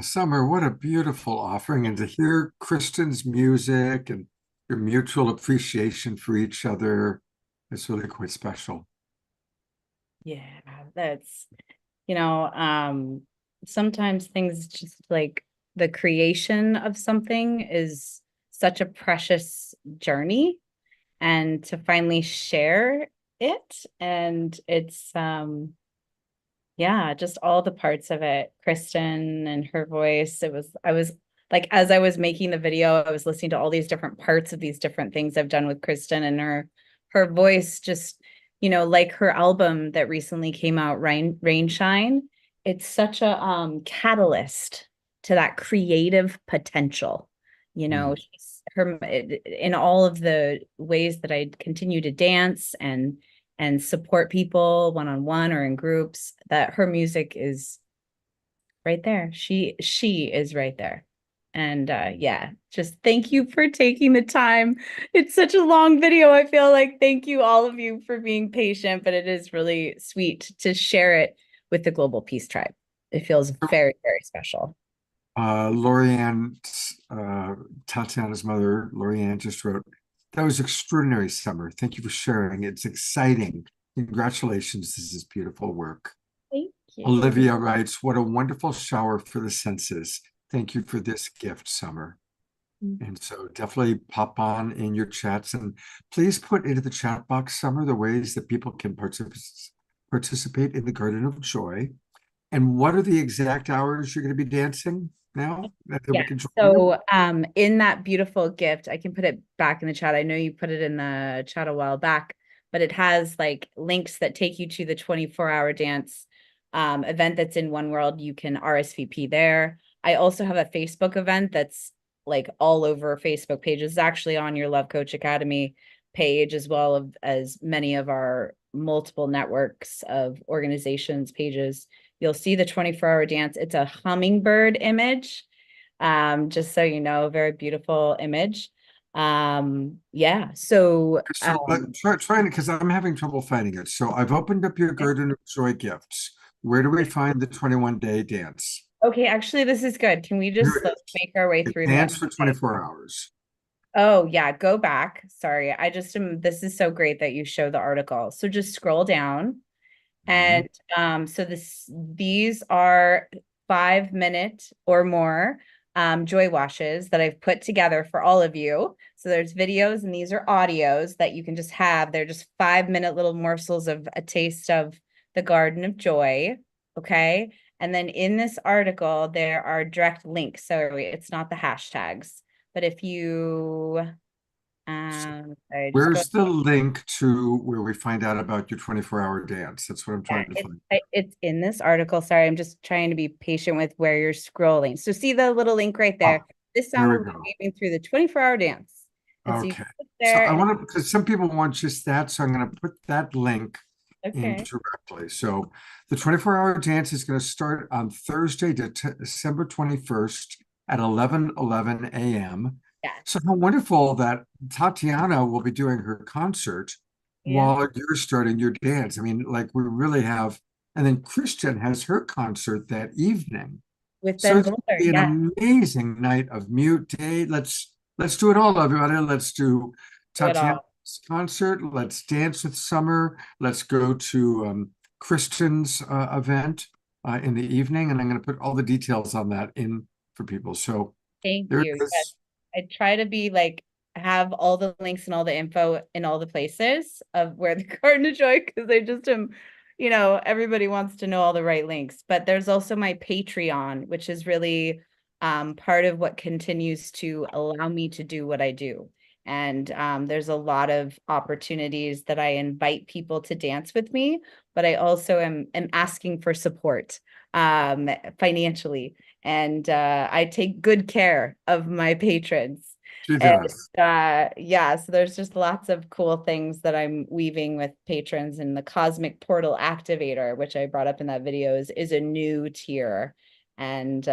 Summer, what a beautiful offering. And to hear Kristen's music and your mutual appreciation for each other, it's really quite special. Yeah, that's, sometimes things just like the creation of something is such a precious journey, and to finally share it, and it's yeah, just all the parts of it. Kristen and her voice. I was like, as I was making the video, I was listening to all these different parts of these different things I've done with Kristen, and her voice just, like her album that recently came out, Rain Shine. It's such a catalyst to that creative potential. She's in all of the ways that I continue to dance and support people one-on-one or in groups, that her music is right there. She is right there. And yeah, just thank you for taking the time. It's such a long video. I feel like thank you all of you for being patient, but it is really sweet to share it with the Global Peace Tribe. It feels very, very special. Lorianne, Tatiana's mother, Lorianne just wrote, that was extraordinary, Summer. Thank you for sharing. It's exciting. Congratulations. This is beautiful work. Thank you. Olivia writes, what a wonderful shower for the senses. Thank you for this gift, Summer. And so definitely pop on in your chats and please put into the chat box, Summer, the ways that people can participate in the Garden of Joy. And what are the exact hours you're going to be dancing now? Yeah. So in that beautiful gift, I can put it back in the chat. I know you put it in the chat a while back, but it has like links that take you to the 24-hour dance event that's in One World. You can RSVP there. I also have a Facebook event that's like all over Facebook pages. It's actually on your Love Coach Academy page, as well as many of our multiple networks of organizations pages. You'll see the 24-hour dance. It's a hummingbird image, just so you know, very beautiful image. Yeah, so trying because I'm having trouble finding it. So I've opened up your Garden of Joy gifts. Where do we find the 21-day dance? Okay, actually, this is good. Can we just make our way through dance for 24 hours? Oh yeah, go back. Sorry, I just am. This is so great that you show the article. So just scroll down, and so these are 5-minute or more joy washes that I've put together for all of you. So there's videos and these are audios that you can just have. They're just 5-minute little morsels of a taste of the Garden of Joy. Okay. And then in this article, there are direct links. So it's not the hashtags, but if you, where's the link to where we find out about your 24-hour dance? That's what I'm trying to find. It's in this article. Sorry, I'm just trying to be patient with where you're scrolling. So see the little link right there. This time we're moving through the 24-hour dance. Okay. So I want to, because some people want just that, so I'm going to put that link in directly. So the 24-hour dance is going to start on Thursday, December 21st at 11:11 a.m. So how wonderful that Tatiana will be doing her concert while you're starting your dance. I mean, like we really have, and then Kristen has her concert that evening. So it's going to be an amazing night of mute day. Let's do it all, everybody. Let's do Tatiana's concert. Let's dance with Summer. Let's go to Kristen's event in the evening, and I'm going to put all the details on that in for people. So thank you. Yes. I try to be like, have all the links and all the info in all the places of where the Garden of Joy, because I just am, everybody wants to know all the right links. But there's also my Patreon, which is really part of what continues to allow me to do what I do. And there's a lot of opportunities that I invite people to dance with me, but I also am asking for support financially. And I take good care of my patrons. She does. And, yeah, so there's just lots of cool things that I'm weaving with patrons. And the Cosmic Portal Activator, which I brought up in that video, is a new tier. And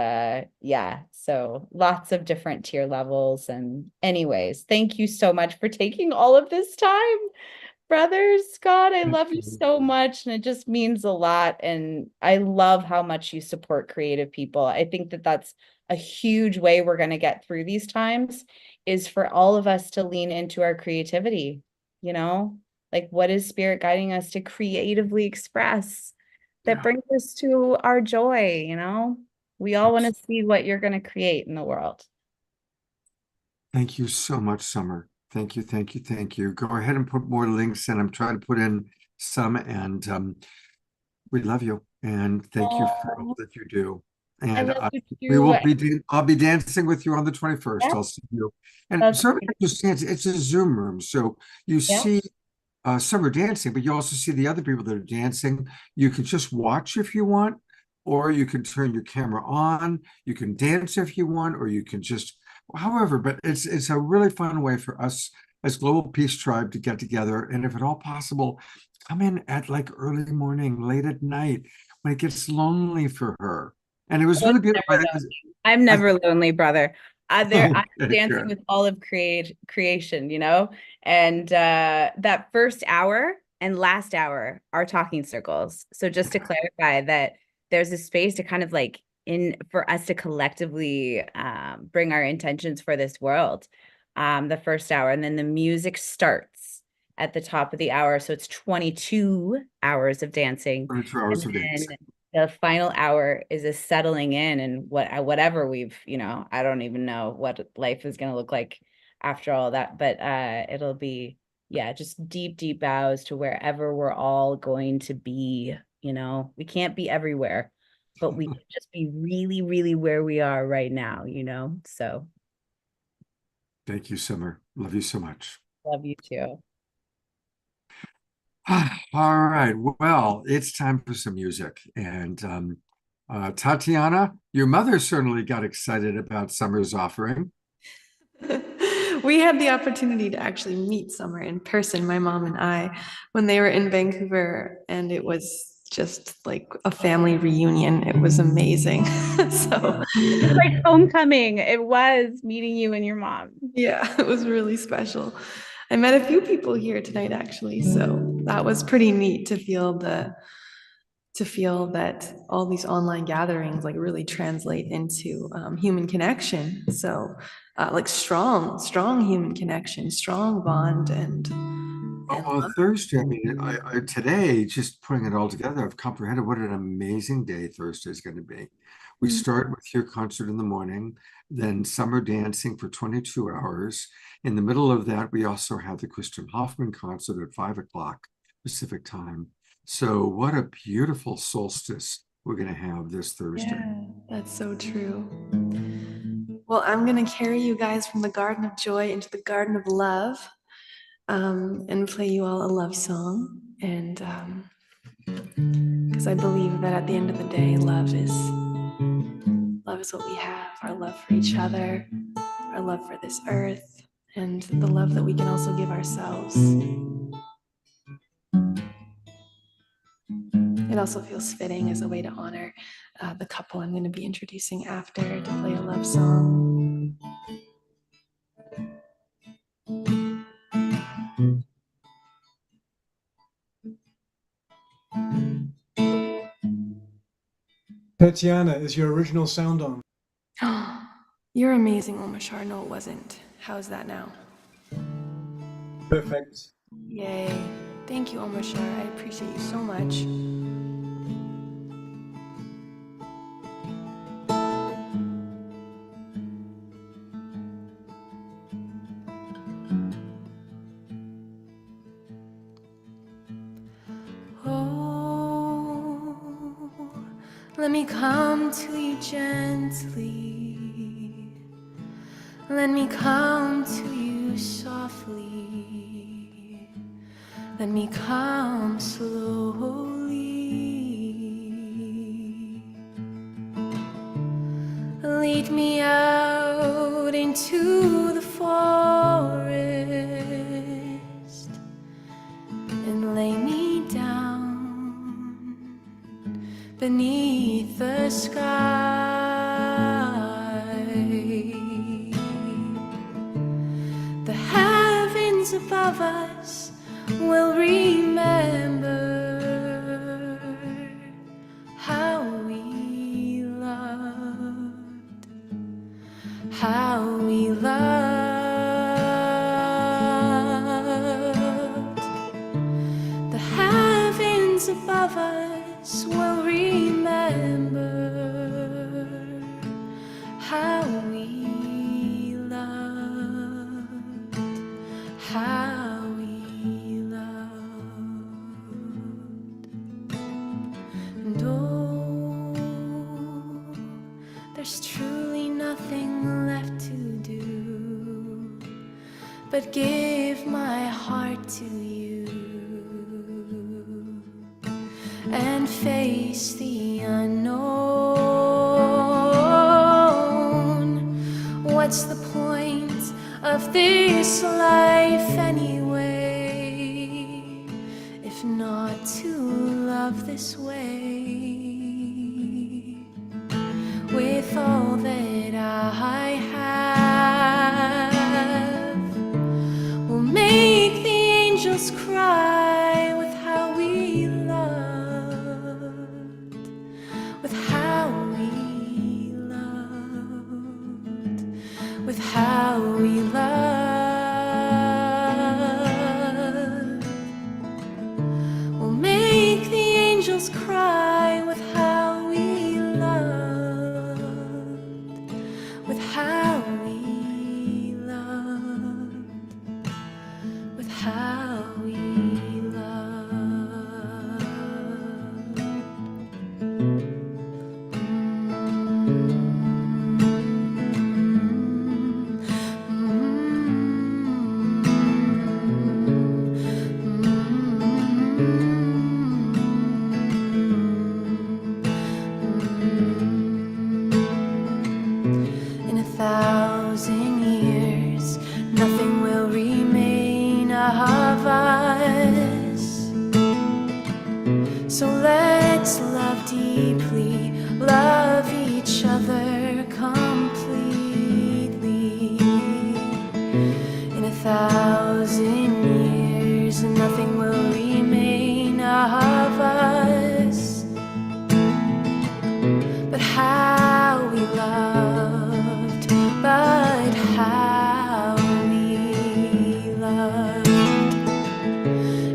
yeah, so lots of different tier levels. And anyways, thank you so much for taking all of this time. Brother Scott, I Thank love you you. so much, and it just means a lot. And I love how much you support creative people. I think that that's a huge way we're going to get through these times, is for all of us to lean into our creativity, you know? Like, what is spirit guiding us to creatively express that Yeah. brings us to our joy, you know? We all want to see what you're going to create in the world. Thank you so much, Summer. Thank you, thank you, thank you. Go ahead and put more links in. I'm trying to put in some, and we love you, and thank you for all Aw, that you do. I And love you we too. will be. I'll be dancing with you on the 21st. Yeah, I'll see you. And that's Summer great. understands it's a Zoom room, so you Yeah. see Summer dancing, but you also see the other people that are dancing. You can just watch if you want, or you can turn your camera on. You can dance if you want, or you can just, however. But it's a really fun way for us as Global Peace Tribe to get together, and if at all possible, come in at like early morning, late at night when it gets lonely for her. And it was Oh, really it's beautiful. never lonely. I'm never lonely, brother. I'm Okay, dancing good. with all of creation, you know? And that first hour and last hour are talking circles. So just to clarify that there's a space to kind of like for us to collectively bring our intentions for this world. The first hour, and then the music starts at the top of the hour. So it's 22 hours of dancing. 22 hours And of then dancing. the final hour is a settling in, and whatever we've, I don't even know what life is going to look like after all that, but it'll be, yeah, just deep bows to wherever we're all going to be. We can't be everywhere, but we can just be really where we are right now, so Thank you, Summer. Love you so much. love you too. All right. Well, it's time for some music. And Tatiana, your mother certainly got excited about Summer's offering. We had the opportunity to actually meet Summer in person, my mom and I, when they were in Vancouver, and it was just like a family reunion. It was amazing. So It's like homecoming. It was meeting you and your mom. yeah, it was really special. I met a few people here tonight, actually, so that was pretty neat to feel that all these online gatherings like really translate into human connection. So like strong human connection, strong bond, and On love. Thursday, I mean, I today, just putting it all together, I've comprehended what an amazing day Thursday is going to be. We start with your concert in the morning, then summer dancing for 22 hours. In the middle of that, we also have the Christian Hoffman concert at 5 o'clock Pacific time. So what a beautiful solstice we're going to have this Thursday. Yeah, that's so true. Well, I'm going to carry you guys from the Garden of Joy into the Garden of Love, and play you all a love song. And because I believe that at the end of the day, love is what we have, our love for each other, our love for this earth, and the love that we can also give ourselves. It also feels fitting as a way to honor the couple I'm going to be introducing after, to play a love song. Tatiana is your original sound on. You're amazing, Omashar. No, it wasn't. How's that now? Perfect. Yay. Thank you, Omashar. I appreciate you so much. Oh, let me come to you gently. Let me come to you softly. Let me come slowly. Lead me out into the forest and lay me down beneath the sky. The heavens above us will remember how we loved, how we loved. The heavens above us will remember how we loved, how we loved. And oh, there's truly nothing left to do but give my heart to you and face the unknown. What's the point of this life anyway, if not to love this way? With all that I have, we'll make the angels cry with how we loved, with how we loved, with how we loved. We'll make the angels cry with how we loved, with how we loved, with how we In 1,000 years, nothing will remain of us. So let's love deeply, love each other completely. In 1,000 years, nothing will remain of us but how we loved, but how we loved.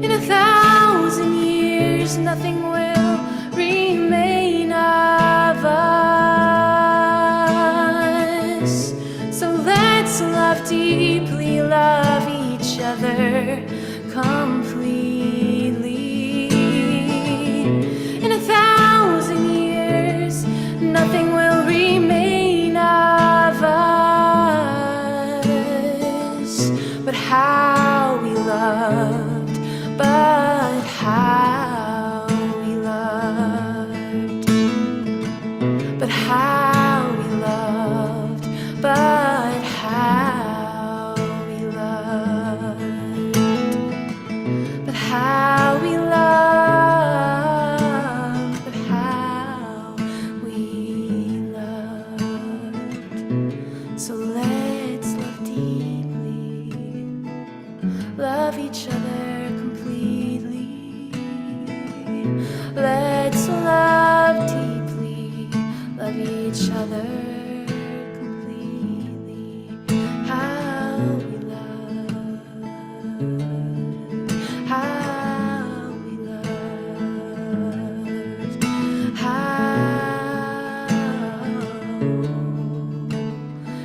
In 1,000 years, nothing will remain of us. So let's love deeply, love each other completely. In 1,000 years, nothing will remain of us but how we loved, but how we loved, but how we loved, but how we loved, but how we loved, but how we loved. So let's love deeply, love each other completely. Let's love deeply, love each other completely. How we love, how we love,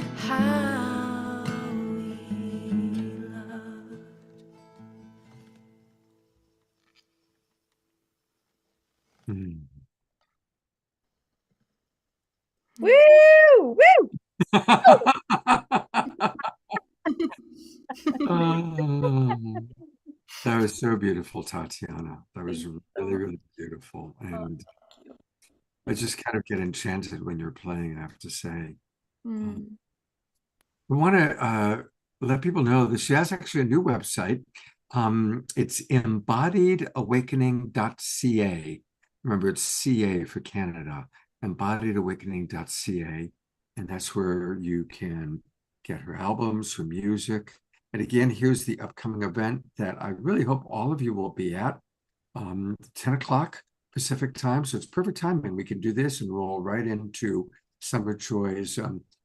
how we love. Hmm. Woo! Woo! That was so beautiful, Tatiana. That was really, really beautiful. And I just kind of get enchanted when you're playing, I have to say. We want to let people know that she has actually a new website. It's embodiedawakening.ca. Remember, it's CA for Canada, embodiedawakening.ca. And that's where you can get her albums, her music, And again, here's the upcoming event that I really hope all of you will be at. 10 o'clock Pacific time. So it's perfect timing. We can do this and roll right into Summer Joy's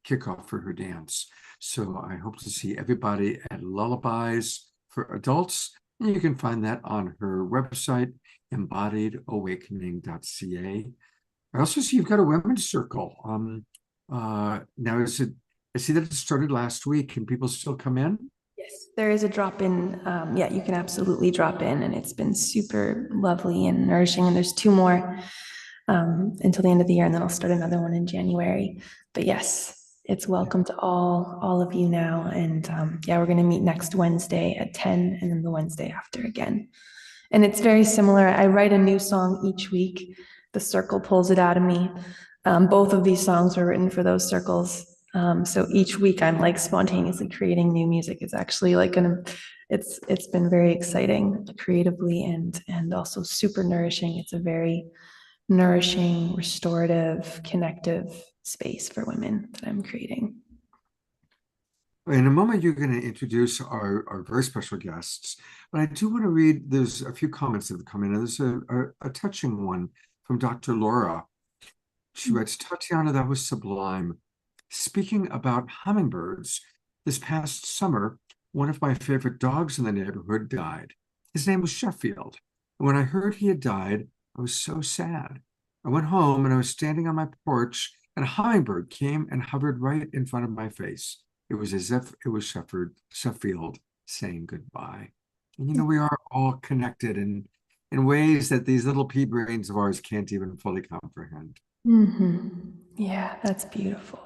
kickoff for her dance. So I hope to see everybody at Lullabies for Adults. And you can find that on her website, embodiedawakening.ca. I also see you've got a women's circle. Now I see that it started last week. Can people still come in? Yes, there is a drop in. Yeah, you can absolutely drop in, and it's been super lovely and nourishing. And there's 2 more until the end of the year, and then I'll start another one in January. But yes, it's welcome to all of you now. And yeah, we're going to meet next Wednesday at 10, and then the Wednesday after again. And it's very similar. I write a new song each week. The circle pulls it out of me. Both of these songs were written for those circles. So each week I'm like spontaneously creating new music. It's actually like it's been very exciting creatively and also super nourishing. It's a very nourishing, restorative, connective space for women that I'm creating. In a moment, you're going to introduce our very special guests, but I do want to read, there's a few comments that have come in. There's a touching one from Dr. Laura. She writes, Tatiana, that was sublime. Speaking about hummingbirds, this past summer, one of my favorite dogs in the neighborhood died. His name was Sheffield. And when I heard he had died, I was so sad. I went home and I was standing on my porch, and a hummingbird came and hovered right in front of my face. It was as if it was Sheffield saying goodbye. And you know, we are all connected in ways that these little pea brains of ours can't even fully comprehend. Mm-hmm. Yeah, that's beautiful.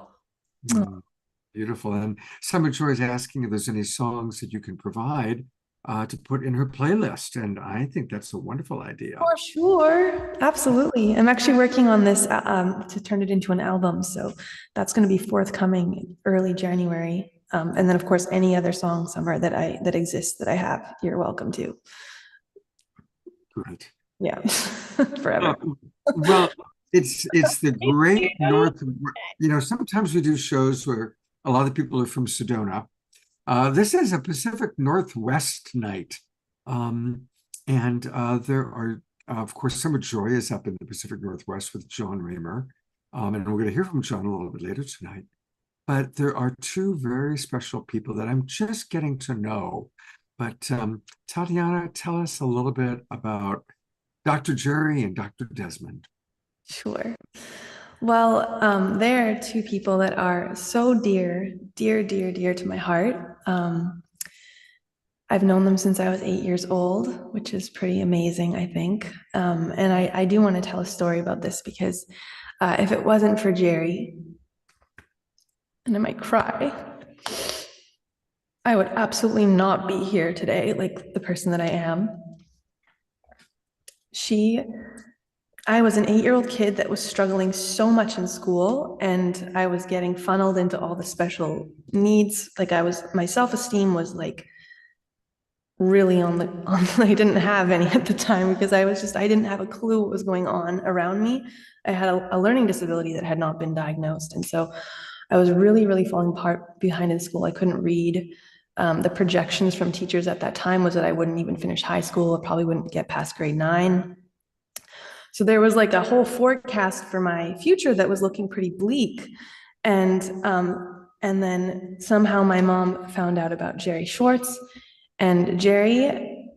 Beautiful. And Summer Joy is asking if there's any songs that you can provide to put in her playlist. And I think that's a wonderful idea. For sure. Absolutely. I'm actually working on this to turn it into an album. So that's going to be forthcoming early January. And then of course, any other song, Summer, that exists that I have, you're welcome to. Great. Yeah. Forever. Well, it's the great North, sometimes we do shows where a lot of people are from Sedona. This is a Pacific Northwest night. And there are, of course, Summer Joy is up in the Pacific Northwest with John Raymer. And we're going to hear from John a little bit later tonight. But there are 2 very special people that I'm just getting to know. But Tatiana, tell us a little bit about Dr. Jerry and Dr. Desmond. Sure. Well, there are 2 people that are so dear to my heart. I've known them since I was 8 years old, which is pretty amazing, I think. And I do want to tell a story about this because if it wasn't for Jerry, and I might cry, I would absolutely not be here today, like the person that I am. I was an 8-year-old kid that was struggling so much in school, and I was getting funneled into all the special needs. Like my self-esteem was like really I didn't have any at the time because I didn't have a clue what was going on around me. I had a learning disability that had not been diagnosed. And so I was really, really falling behind in school. I couldn't read. The projections from teachers at that time was that I wouldn't even finish high school. I probably wouldn't get past grade 9. So there was like a whole forecast for my future that was looking pretty bleak. And then somehow my mom found out about Jerry Schwartz, and Jerry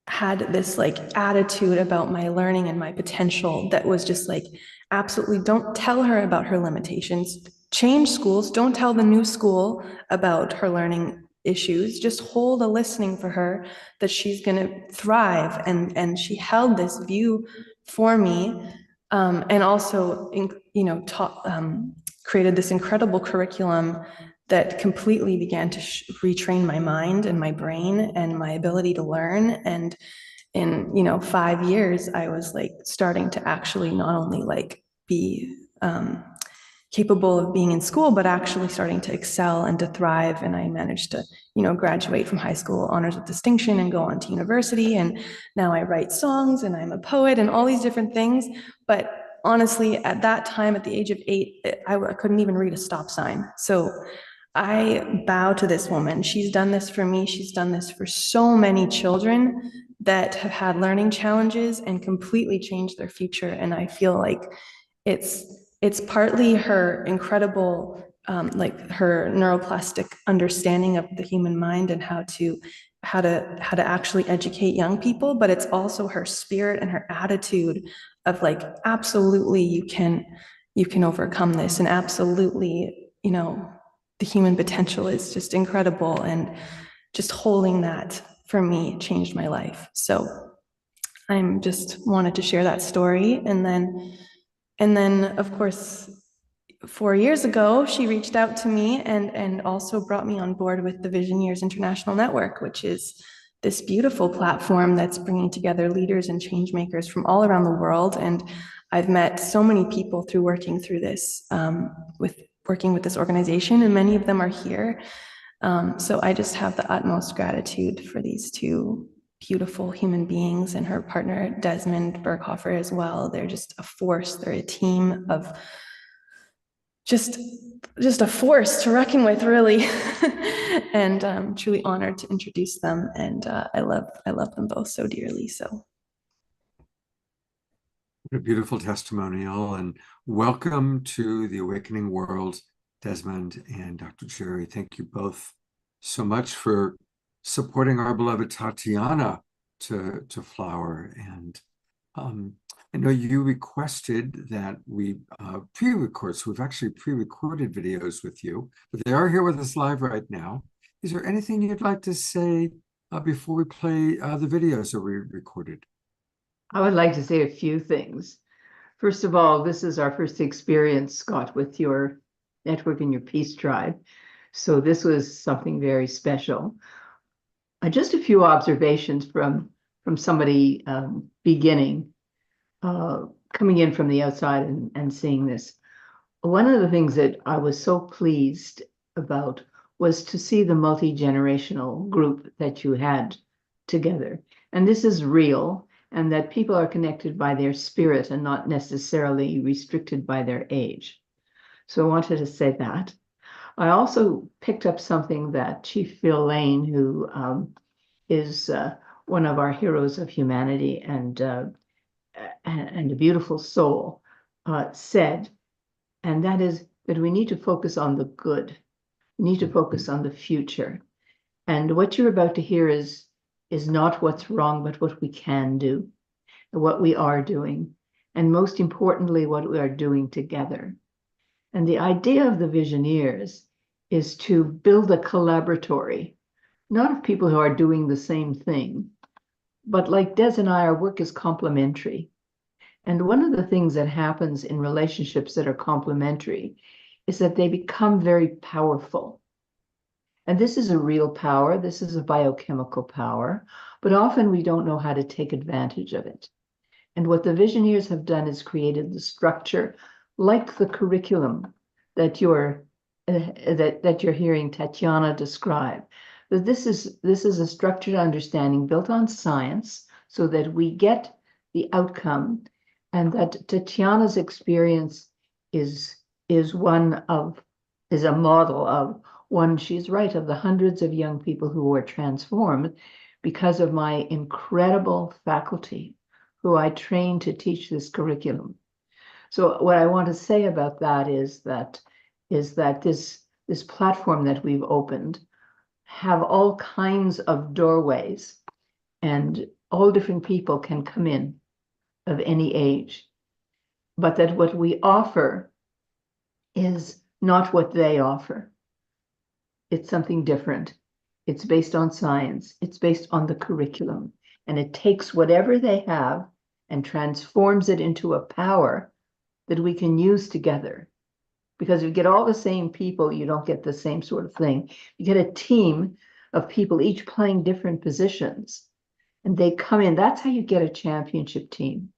had this like attitude about my learning and my potential that was just like, absolutely don't tell her about her limitations, change schools, don't tell the new school about her learning issues, just hold a listening for her that she's going to thrive. And she held this view for me, and also created this incredible curriculum that completely began to retrain my mind and my brain and my ability to learn. And in 5 years, I was like starting to actually not only like be capable of being in school, but actually starting to excel and to thrive. And I managed to, graduate from high school honors with distinction and go on to university. And now I write songs and I'm a poet and all these different things. But honestly, at that time, at the age of 8, I couldn't even read a stop sign. So I bow to this woman. She's done this for me. She's done this for so many children that have had learning challenges and completely changed their future. And I feel like it's partly her incredible, like her neuroplastic understanding of the human mind and how to actually educate young people, but it's also her spirit and her attitude of like, absolutely you can overcome this, and absolutely, the human potential is just incredible, and just holding that for me changed my life. So I'm just wanted to share that story. And then of course 4 years ago, she reached out to me and also brought me on board with the VISIONEERS International Network, which is this beautiful platform that's bringing together leaders and change makers from all around the world. And I've met so many people through working through this, working with this organization, and many of them are here. So I just have the utmost gratitude for these two beautiful human beings and her partner, Desmond Berghofer, as well. They're just a force. They're a team of just a force to reckon with, really. And I'm truly honored to introduce them. And I love them both so dearly. So. What a beautiful testimonial, and welcome to the Awakening World, Desmond and Dr. Jerry. Thank you both so much for supporting our beloved Tatiana to flower. And I know you requested that we pre-record, so we've actually pre-recorded videos with you, but they are here with us live right now. Is there anything you'd like to say before we play the videos that we recorded? I would like to say a few things. First of all, this is our first experience, Scott, with your network and your Peace Tribe. So this was something very special. Just a few observations from somebody beginning, coming in from the outside and seeing this. One of the things that I was so pleased about was to see the multi-generational group that you had together. And this is real, and that people are connected by their spirit and not necessarily restricted by their age. So I wanted to say that. I also picked up something that Chief Phil Lane, who is one of our heroes of humanity and a beautiful soul, said, and that is that we need to focus on the good. We need to focus on the future. And what you're about to hear is not what's wrong, but what we can do, what we are doing, and most importantly, what we are doing together. And the idea of the Visioneers is to build a collaboratory, not of people who are doing the same thing, but like Des and I, our work is complementary. And one of the things that happens in relationships that are complementary is that they become very powerful. And this is a real power. This is a biochemical power, but often we don't know how to take advantage of it. And what the Visioneers have done is created the structure, like the curriculum that you're hearing Tatiana describe. That this is a structured understanding built on science, so that we get the outcome, and that Tatiana's experience is a model of one. She's right, of the hundreds of young people who were transformed because of my incredible faculty who I trained to teach this curriculum. So what I want to say about that is that this platform that we've opened have all kinds of doorways, and all different people can come in of any age, but that what we offer is not what they offer. It's something different. It's based on science. It's based on the curriculum. And it takes whatever they have and transforms it into a power that we can use together. Because if you get all the same people, you don't get the same sort of thing. You get a team of people, each playing different positions, and they come in. That's how you get a championship team.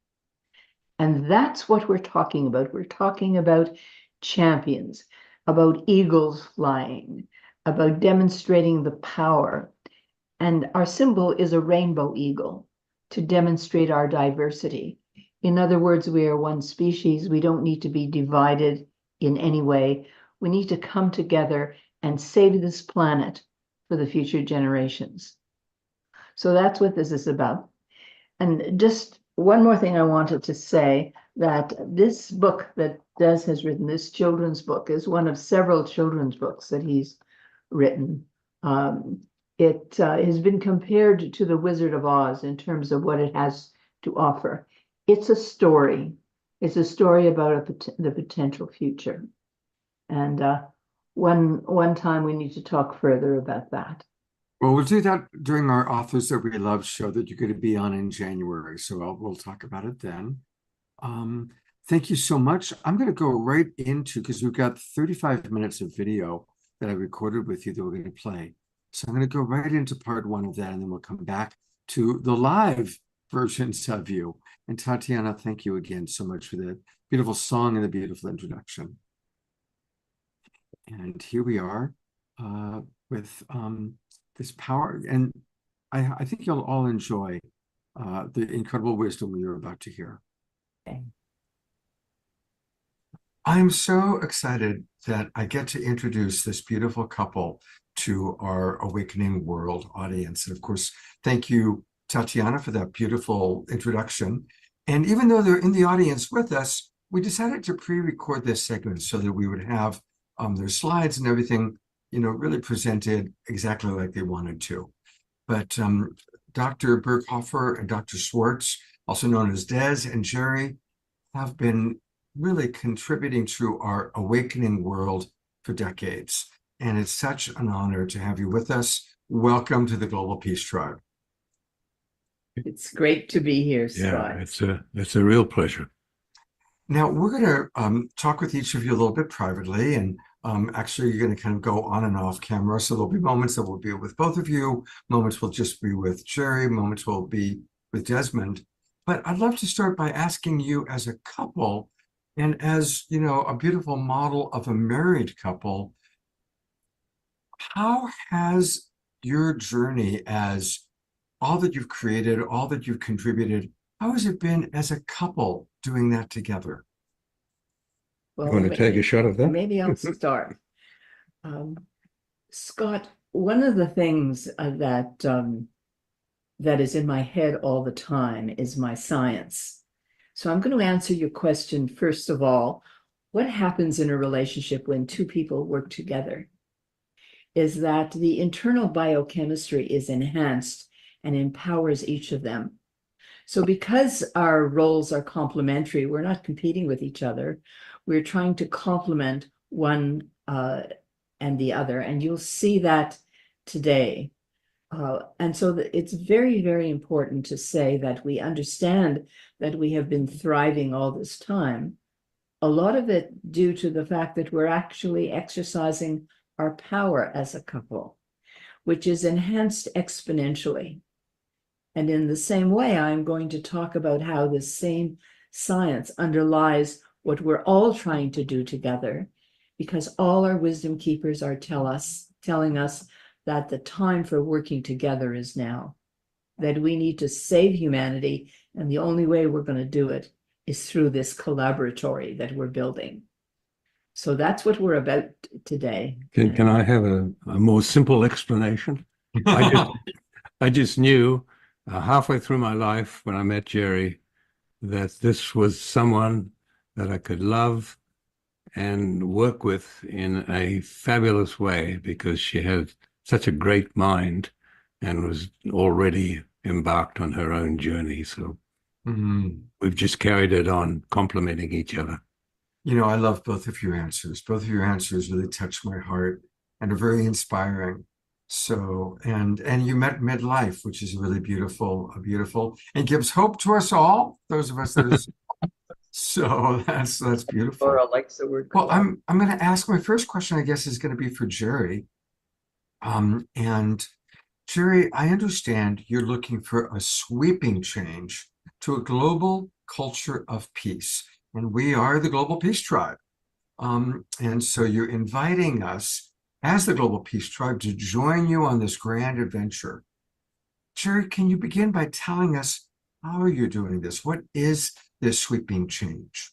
And that's what we're talking about. We're talking about champions, about eagles flying, about demonstrating the power. And our symbol is a rainbow eagle to demonstrate our diversity. In other words, we are one species. We don't need to be divided in any way. We need to come together and save this planet for the future generations. So that's what this is about. And just one more thing I wanted to say, that this book that Des has written, this children's book, is one of several children's books that he's written. It has been compared to The Wizard of Oz in terms of what it has to offer. It's a story. It's a story about the potential future. And one time we need to talk further about that. Well, we'll do that during our Authors That We Love show that you're going to be on in January. So we'll talk about it then. Thank you so much. I'm going to go right into, because we've got 35 minutes of video that I recorded with you that we're going to play. So I'm going to go right into part one of that, and then we'll come back to the live versions of you. And Tatiana, thank you again so much for the beautiful song and the beautiful introduction. And here we are with this power. And I think you'll all enjoy the incredible wisdom you're about to hear. Okay. I'm so excited that I get to introduce this beautiful couple to our Awakening World audience. And of course, thank you, Tatiana, for that beautiful introduction. And even though they're in the audience with us, we decided to pre-record this segment so that we would have their slides and everything, really presented exactly like they wanted to. But Dr. Berghofer and Dr. Schwartz, also known as Des and Jerry, have been really contributing to our Awakening World for decades. And it's such an honor to have you with us. Welcome to the Global Peace Tribe. It's great to be here, Scott. Yeah, it's a real pleasure. Now, we're going to talk with each of you a little bit privately, and actually, you're going to kind of go on and off camera. So there'll be moments that will be with both of you, moments will just be with Jerry, moments will be with Desmond. But I'd love to start by asking you, as a couple, and as a beautiful model of a married couple, how has your journey, as all that you've created, all that you've contributed, how has it been as a couple doing that together? Well, You want to take a shot of that? Maybe I'll start. Scott, one of the things that is in my head all the time is my science. So I'm going to answer your question first of all. What happens in a relationship when two people work together is that the internal biochemistry is enhanced and empowers each of them. So because our roles are complementary, we're not competing with each other. We're trying to complement one and the other. And you'll see that today. And so it's very, very important to say that we understand that we have been thriving all this time. A lot of it due to the fact that we're actually exercising our power as a couple, which is enhanced exponentially. And in the same way, I'm going to talk about how this same science underlies what we're all trying to do together, because all our wisdom keepers are telling us that the time for working together is now, that we need to save humanity, and the only way we're going to do it is through this collaboratory that we're building. So that's what we're about today. Can I have a more simple explanation? I just knew halfway through my life when I met Jerry that this was someone that I could love and work with in a fabulous way, because she had such a great mind and was already embarked on her own journey. So we've just carried it on, complementing each other. I love both of your answers. Both of your answers really touch my heart and are very inspiring. So, and you met midlife, which is really beautiful, and gives hope to us all, those of us that are so that's beautiful. Laura likes the word. Well, I'm going to ask, my first question, I guess, is going to be for Jerry. And Jerry, I understand you're looking for a sweeping change to a global culture of peace. And we are the Global Peace Tribe. And so you're inviting us as the Global Peace Tribe to join you on this grand adventure. Jerry, can you begin by telling us how you're doing this? What is this sweeping change?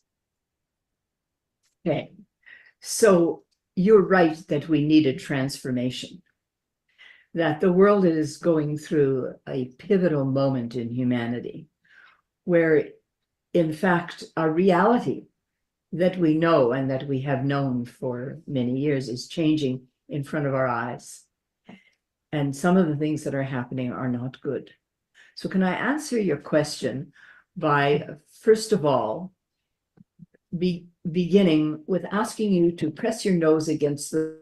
Okay. So you're right that we need a transformation, that the world is going through a pivotal moment in humanity where, in fact, our reality that we know and that we have known for many years is changing in front of our eyes. And some of the things that are happening are not good. So can I answer your question by, first of all, beginning with asking you to press your nose against the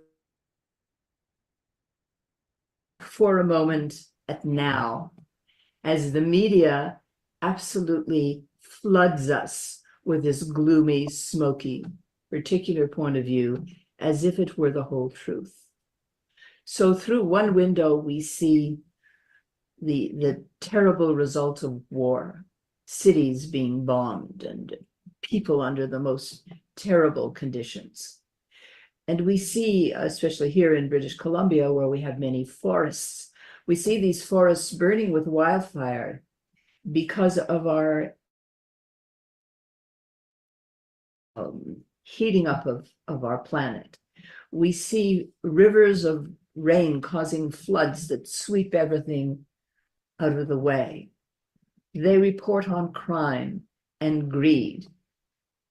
for a moment at now, as the media absolutely floods us with this gloomy, smoky, particular point of view, as if it were the whole truth. So through one window, we see the terrible results of war, cities being bombed and people under the most terrible conditions. And we see, especially here in British Columbia, where we have many forests, we see these forests burning with wildfire because of our heating up of our planet. We see rivers of rain causing floods that sweep everything out of the way. They report on crime and greed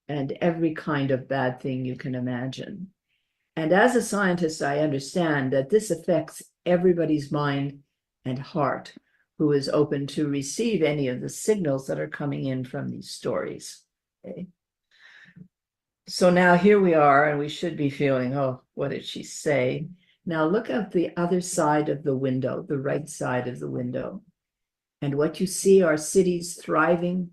and every kind of bad thing you can imagine. And as a scientist, I understand that this affects everybody's mind and heart who is open to receive any of the signals that are coming in from these stories. Okay. So now here we are, and we should be feeling, oh, what did she say? Now look at the other side of the window, the right side of the window. And what you see are cities thriving,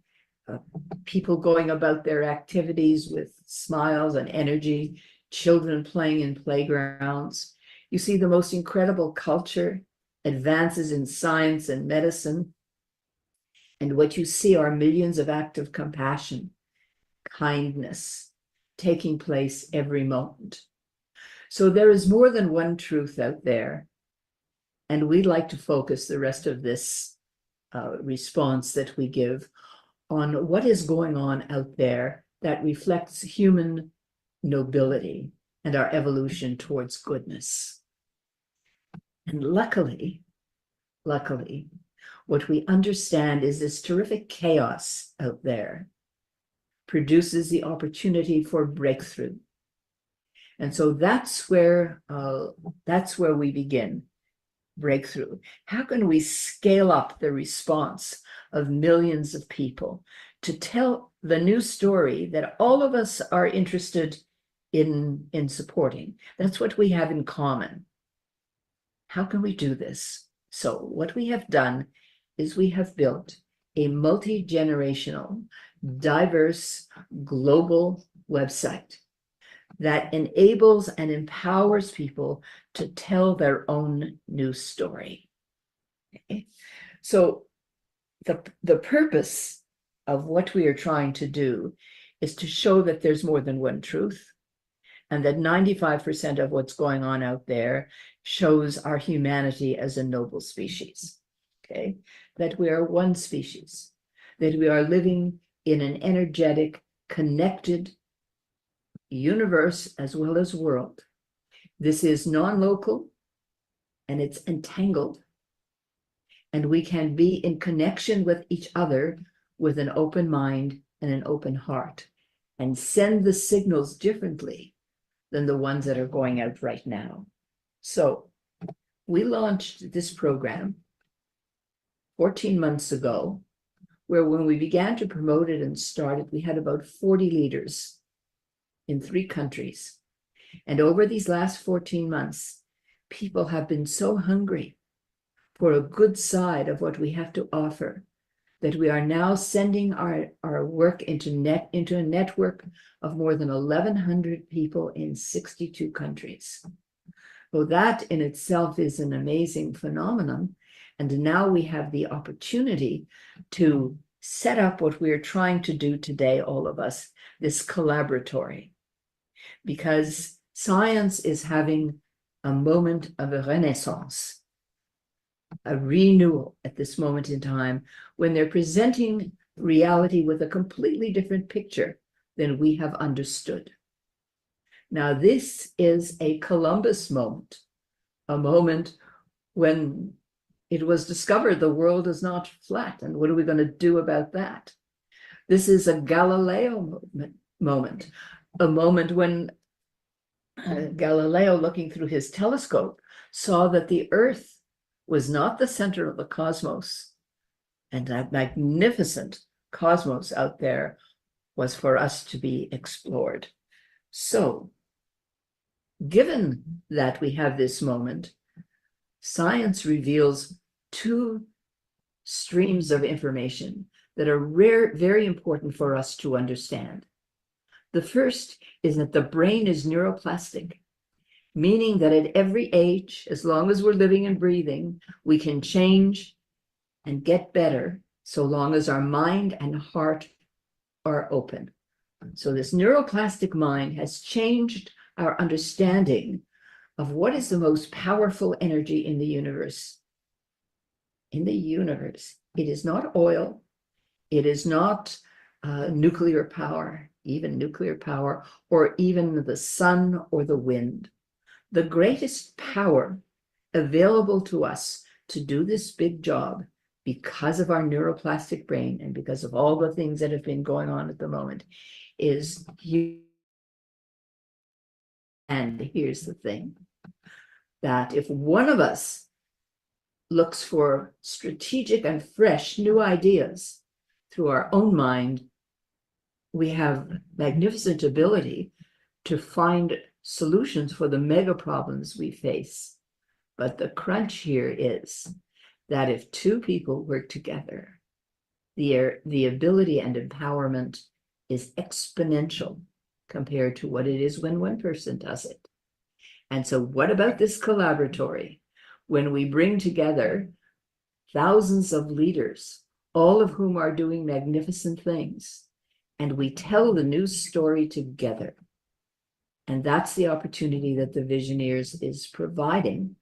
people going about their activities with smiles and energy, children playing in playgrounds. You see the most incredible culture, advances in science and medicine. And what you see are millions of acts of compassion, kindness taking place every moment. So there is more than one truth out there. And we'd like to focus the rest of this response that we give on what is going on out there that reflects human nobility and our evolution towards goodness. And luckily, what we understand is this terrific chaos out there produces the opportunity for breakthrough. And so that's where we begin. Breakthrough. How can we scale up the response of millions of people to tell the new story that all of us are interested in supporting? That's what we have in common. How can we do this? So what we have done is we have built a multi-generational, diverse, global website that enables and empowers people to tell their own new story. Okay? So the purpose of what we are trying to do is to show that there's more than one truth, and that 95% of what's going on out there shows our humanity as a noble species. Okay? That we are one species, that we are living in an energetic, connected universe as well as world. This is non-local and it's entangled. And we can be in connection with each other with an open mind and an open heart, and send the signals differently than the ones that are going out right now. So we launched this program 14 months ago, where when we began to promote it and start it, we had about 40 leaders in 3 countries. And over these last 14 months, people have been so hungry for a good side of what we have to offer that we are now sending our work into a network of more than 1,100 people in 62 countries. So that in itself is an amazing phenomenon. And now we have the opportunity to set up what we are trying to do today, all of us, this collaboratory. Because science is having a moment of a renaissance, a renewal at this moment in time, when they're presenting reality with a completely different picture than we have understood. Now, this is a Columbus moment, a moment when it was discovered the world is not flat. And what are we going to do about that? This is a Galileo moment, a moment when Galileo, looking through his telescope, saw that the Earth was not the center of the cosmos, and that magnificent cosmos out there was for us to be explored. So, given that we have this moment, science reveals two streams of information that are very important for us to understand. The first is that the brain is neuroplastic, meaning that at every age, as long as we're living and breathing, we can change and get better so long as our mind and heart are open. So this neuroplastic mind has changed our understanding of what is the most powerful energy in the universe. In the universe, it is not oil, it is not nuclear power, even nuclear power, or even the sun or the wind. The greatest power available to us to do this big job, because of our neuroplastic brain and because of all the things that have been going on at the moment, is you. And here's the thing, that if one of us looks for strategic and fresh new ideas through our own mind, we have magnificent ability to find solutions for the mega problems we face. But the crunch here is that if two people work together, the ability and empowerment is exponential compared to what it is when one person does it. And so what about this collaboratory? When we bring together thousands of leaders, all of whom are doing magnificent things, and we tell the new story together. And that's the opportunity that the Visioneers is providing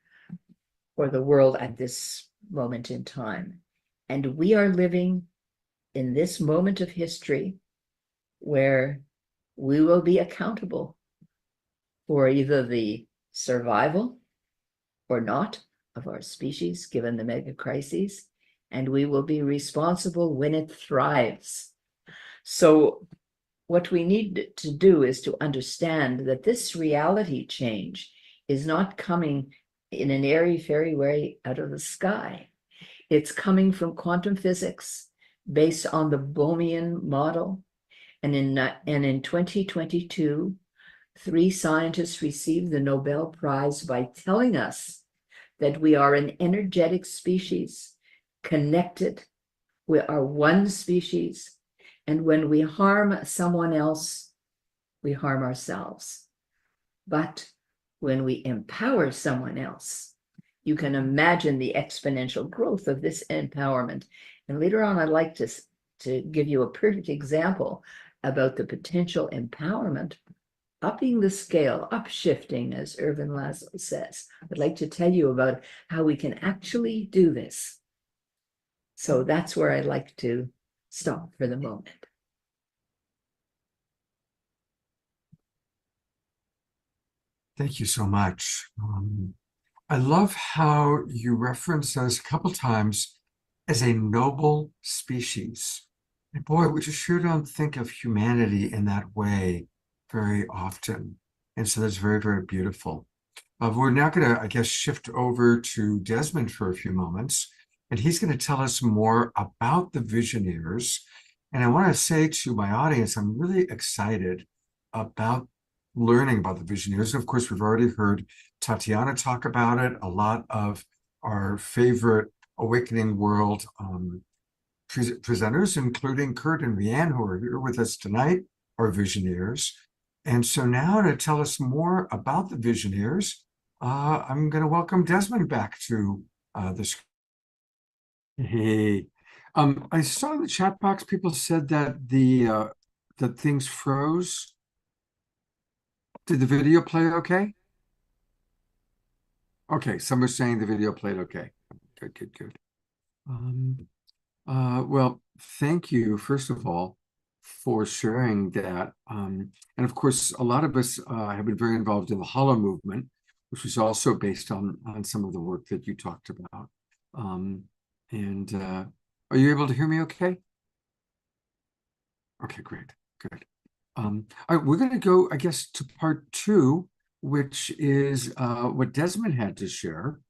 for the world at this moment in time. And we are living in this moment of history where we will be accountable for either the survival or not of our species, given the mega crises, and we will be responsible when it thrives. So what we need to do is to understand that this reality change is not coming in an airy-fairy way out of the sky. It's coming from quantum physics based on the Bohmian model. And in 2022, 3 scientists received the Nobel Prize by telling us that we are an energetic species, connected. We are one species. And when we harm someone else, we harm ourselves. But when we empower someone else, you can imagine the exponential growth of this empowerment. And later on, I'd like to give you a perfect example about the potential empowerment, upping the scale, upshifting, as Ervin Laszlo says. I'd like to tell you about how we can actually do this. So that's where I'd like to stop for the moment. Thank you so much. I love how you reference us a couple times as a noble species. And boy, we just sure don't think of humanity in that way very often. And so that's very, very beautiful. We're now going to, I guess, shift over to Desmond for a few moments, and he's going to tell us more about the Visioneers. And I want to say to my audience, I'm really excited about learning about the Visioneers. And of course, we've already heard Tatiana talk about it. A lot of our favorite Awakening World presenters, including Kurt and Leanne, who are here with us tonight, are Visioneers. And so now to tell us more about the Visioneers, I'm going to welcome Desmond back to the screen. Hey, I saw in the chat box people said that that things froze. Did the video play okay? Okay, someone's saying the video played okay. Good. Well, thank you, first of all, for sharing that. And of course, a lot of us have been very involved in the Hollow movement, which was also based on some of the work that you talked about. Are you able to hear me okay? Okay, great, good. All right, we're going to go, I guess, to part 2, which is what Desmond had to share.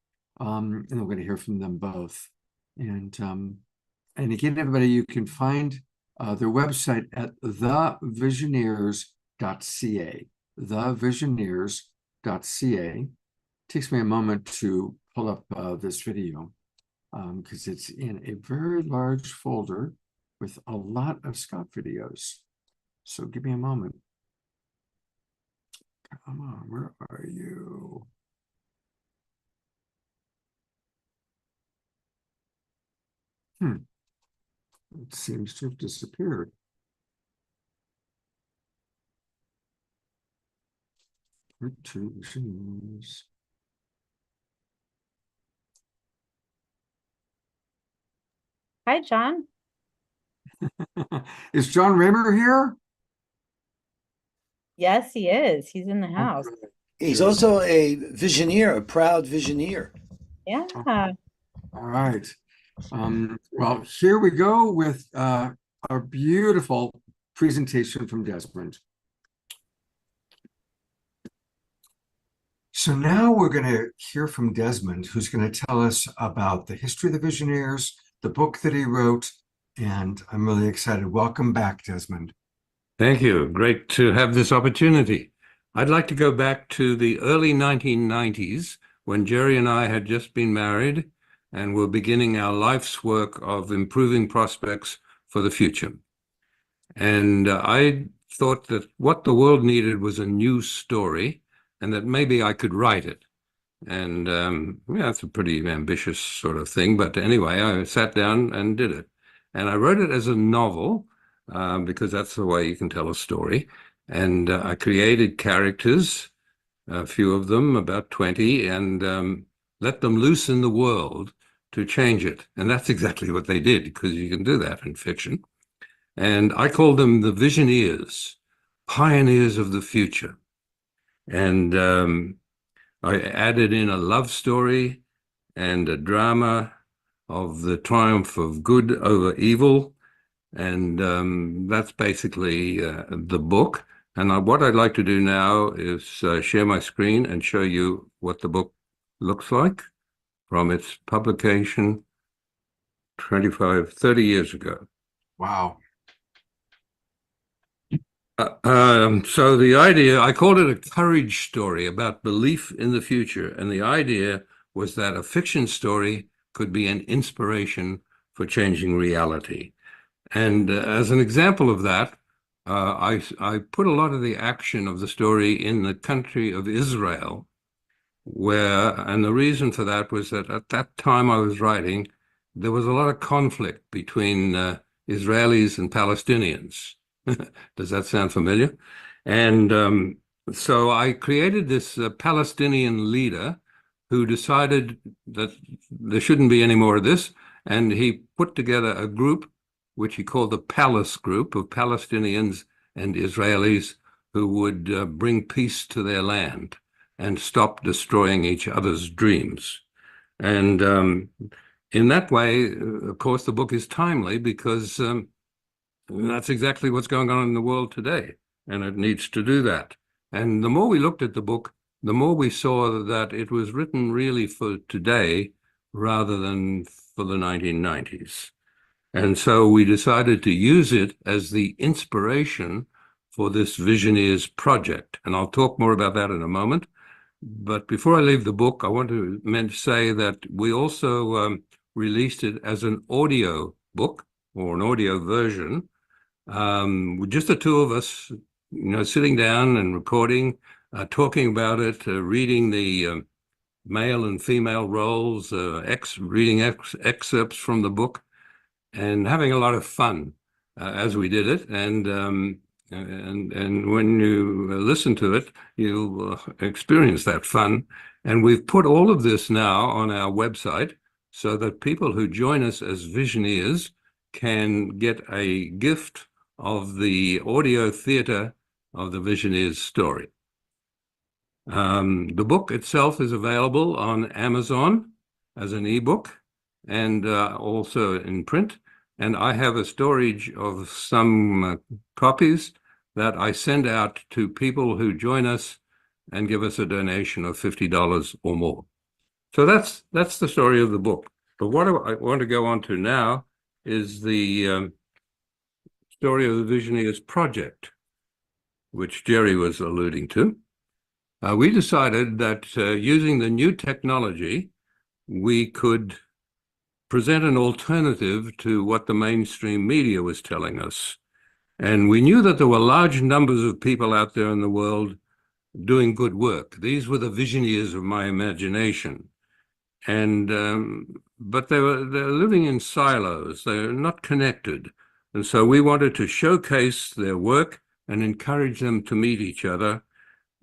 And we're going to hear from them both. And again, everybody, you can find their website at thevisioneers.ca. Thevisioneers.ca. Takes me a moment to pull up this video because it's in a very large folder with a lot of Scott videos. So give me a moment. Come on, where are you? It seems to have disappeared. Two visioneers. Hi, John. Is John Raymer here? Yes, he is. He's in the house. He's also a visioneer, a proud visioneer. Yeah. All right. Well, here we go with our beautiful presentation from Desmond. So now we're going to hear from Desmond, who's going to tell us about the history of the Visioneers, the book that he wrote, and I'm really excited. Welcome back, Desmond. Thank you. Great to have this opportunity. I'd like to go back to the early 1990s when Jerry and I had just been married and were beginning our life's work of improving prospects for the future. And I thought that what the world needed was a new story and that maybe I could write it. And yeah, that's a pretty ambitious sort of thing. But anyway, I sat down and did it. And I wrote it as a novel because that's the way you can tell a story. And I created characters, a few of them, about 20, and let them loose in the world to change it. And that's exactly what they did, because you can do that in fiction. And I called them the Visioneers, pioneers of the future. And I added in a love story and a drama of the triumph of good over evil. And that's basically the book. And what I'd like to do now is share my screen and show you what the book looks like from its publication 30 years ago. Wow. So the idea, I called it a courage story about belief in the future. And the idea was that a fiction story could be an inspiration for changing reality. And as an example of that, I put a lot of the action of the story in the country of Israel, and the reason for that was that at that time I was writing, there was a lot of conflict between Israelis and Palestinians. Does that sound familiar? And so I created this Palestinian leader who decided that there shouldn't be any more of this, and he put together a group which he called the Palace Group of Palestinians and Israelis who would bring peace to their land and stop destroying each other's dreams. And in that way, of course, the book is timely because that's exactly what's going on in the world today, and it needs to do that. And the more we looked at the book, the more we saw that it was written really for today rather than for the 1990s. And so we decided to use it as the inspiration for this Visioneers project. And I'll talk more about that in a moment. But before I leave the book, I want to say that we also released it as an audio book or an audio version, with just the two of us, sitting down and recording, talking about it, reading the male and female roles, reading excerpts from the book, and having a lot of fun as we did it. And when you listen to it, you'll experience that fun. And we've put all of this now on our website so that people who join us as Visioneers can get a gift of the audio theater of the Visioneers story. The book itself is available on Amazon as an ebook and also in print. And I have a storage of some copies that I send out to people who join us and give us a donation of $50 or more. So that's the story of the book. But what I want to go on to now is the story of the Visioneers project, which Jerry was alluding to. We decided that using the new technology, we could present an alternative to what the mainstream media was telling us. And we knew that there were large numbers of people out there in the world doing good work. These were the visioneers of my imagination. And but they're living in silos. They're not connected. And so we wanted to showcase their work and encourage them to meet each other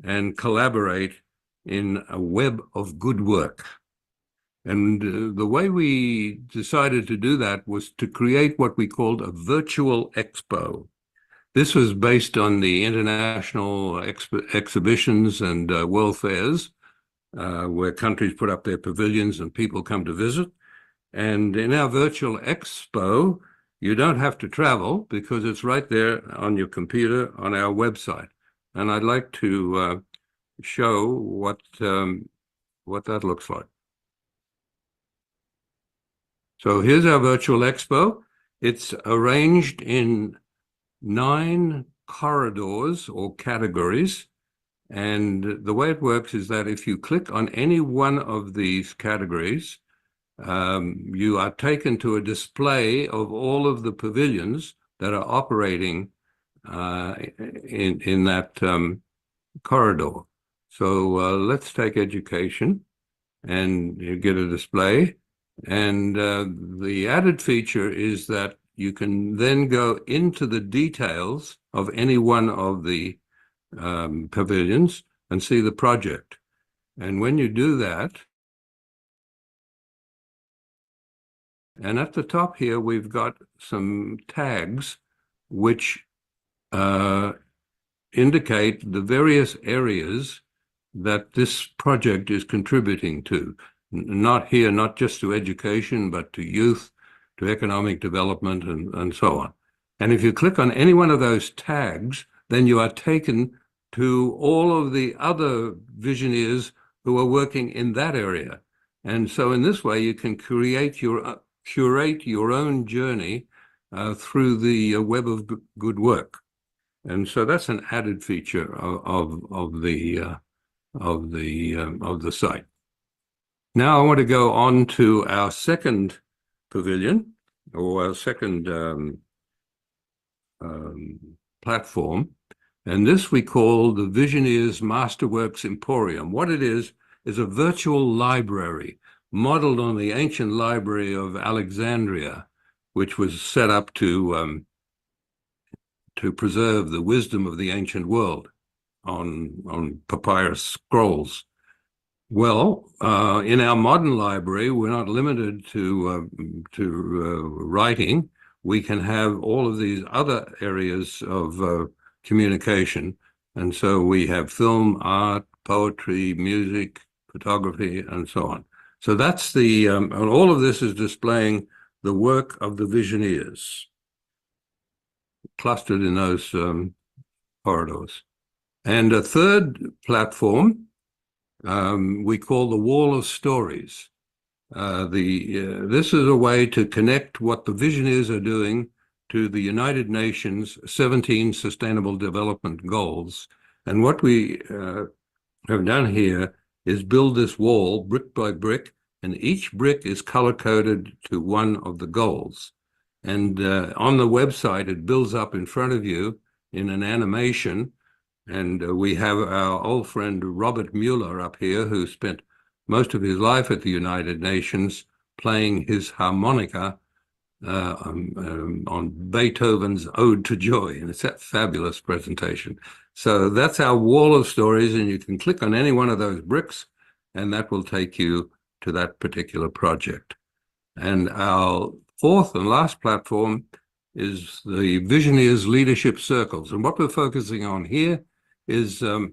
and collaborate in a web of good work. And the way we decided to do that was to create what we called a virtual expo. This was based on the international exhibitions and world fairs, where countries put up their pavilions and people come to visit. And in our virtual expo, you don't have to travel because it's right there on your computer on our website. And I'd like to show what that looks like. So here's our virtual expo. It's arranged in 9 corridors or categories. And the way it works is that if you click on any one of these categories, you are taken to a display of all of the pavilions that are operating in that corridor. So let's take education, and you get a display. And the added feature is that you can then go into the details of any one of the pavilions and see the project. And when you do that, and at the top here, we've got some tags which indicate the various areas that this project is contributing to. Not just to education, but to youth, to economic development, and so on. And if you click on any one of those tags, then you are taken to all of the other visioneers who are working in that area. And so in this way, you can curate your own journey through the web of good work. And so that's an added feature of the site. Now I want to go on to our second pavilion, or our second platform, and this we call the Visioneers Masterworks Emporium. What it is a virtual library modeled on the ancient library of Alexandria, which was set up to preserve the wisdom of the ancient world on papyrus scrolls. Well, in our modern library, we're not limited to writing. We can have all of these other areas of communication. And so we have film, art, poetry, music, photography, and so on. So that's and all of this is displaying the work of the Visioneers clustered in those corridors. And a third platform we call the Wall of Stories. This is a way to connect what the Visioneers are doing to the United Nations 17 Sustainable Development Goals. And what we have done here is build this wall brick by brick, and each brick is color-coded to one of the goals. And on the website, it builds up in front of you in an animation. And we have our old friend Robert Mueller up here, who spent most of his life at the United Nations playing his harmonica on Beethoven's Ode to Joy. And it's a fabulous presentation. So that's our Wall of Stories, and you can click on any one of those bricks, and that will take you to that particular project. And our fourth and last platform is the Visioneers Leadership Circles. And what we're focusing on here is we're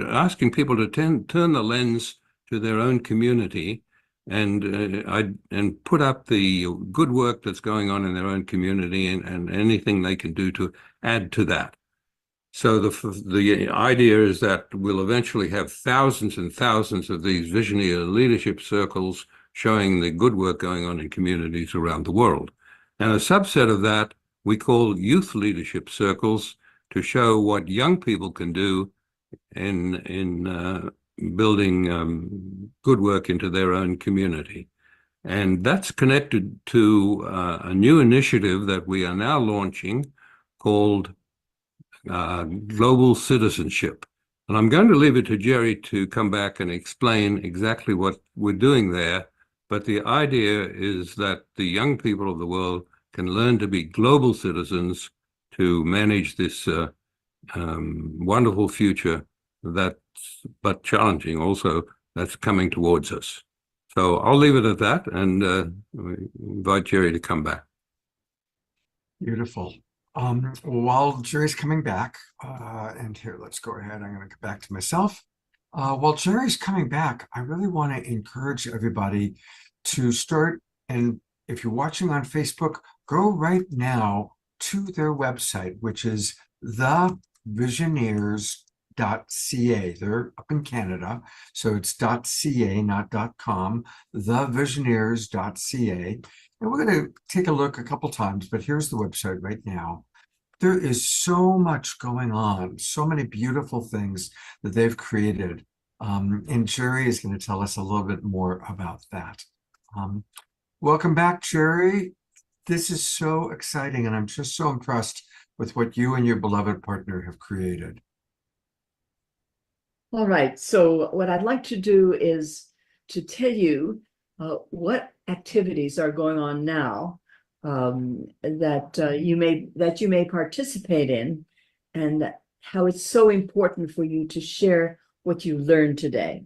asking people to turn the lens to their own community and put up the good work that's going on in their own community and anything they can do to add to that. So the idea is that we'll eventually have thousands and thousands of these visionary leadership circles showing the good work going on in communities around the world. And a subset of that we call youth leadership circles to show what young people can do in building good work into their own community. And that's connected to a new initiative that we are now launching called Global Citizenship. And I'm going to leave it to Jerry to come back and explain exactly what we're doing there. But the idea is that the young people of the world can learn to be global citizens to manage this wonderful future but challenging also, that's coming towards us. So I'll leave it at that and invite Jerry to come back. Beautiful. While Jerry's coming back, and here, let's go ahead. I'm going to go back to myself. While Jerry's coming back, I really want to encourage everybody to start, and if you're watching on Facebook, go right now to their website, which is thevisioneers.ca. They're up in Canada, so it's .ca, not .com, thevisioneers.ca. And we're going to take a look a couple times, but here's the website right now. There is so much going on, so many beautiful things that they've created. And Jerry is going to tell us a little bit more about that. Welcome back, Jerry. This is so exciting, and I'm just so impressed with what you and your beloved partner have created. All right, so what I'd like to do is to tell you what activities are going on now that you may participate in, and how it's so important for you to share what you learned today.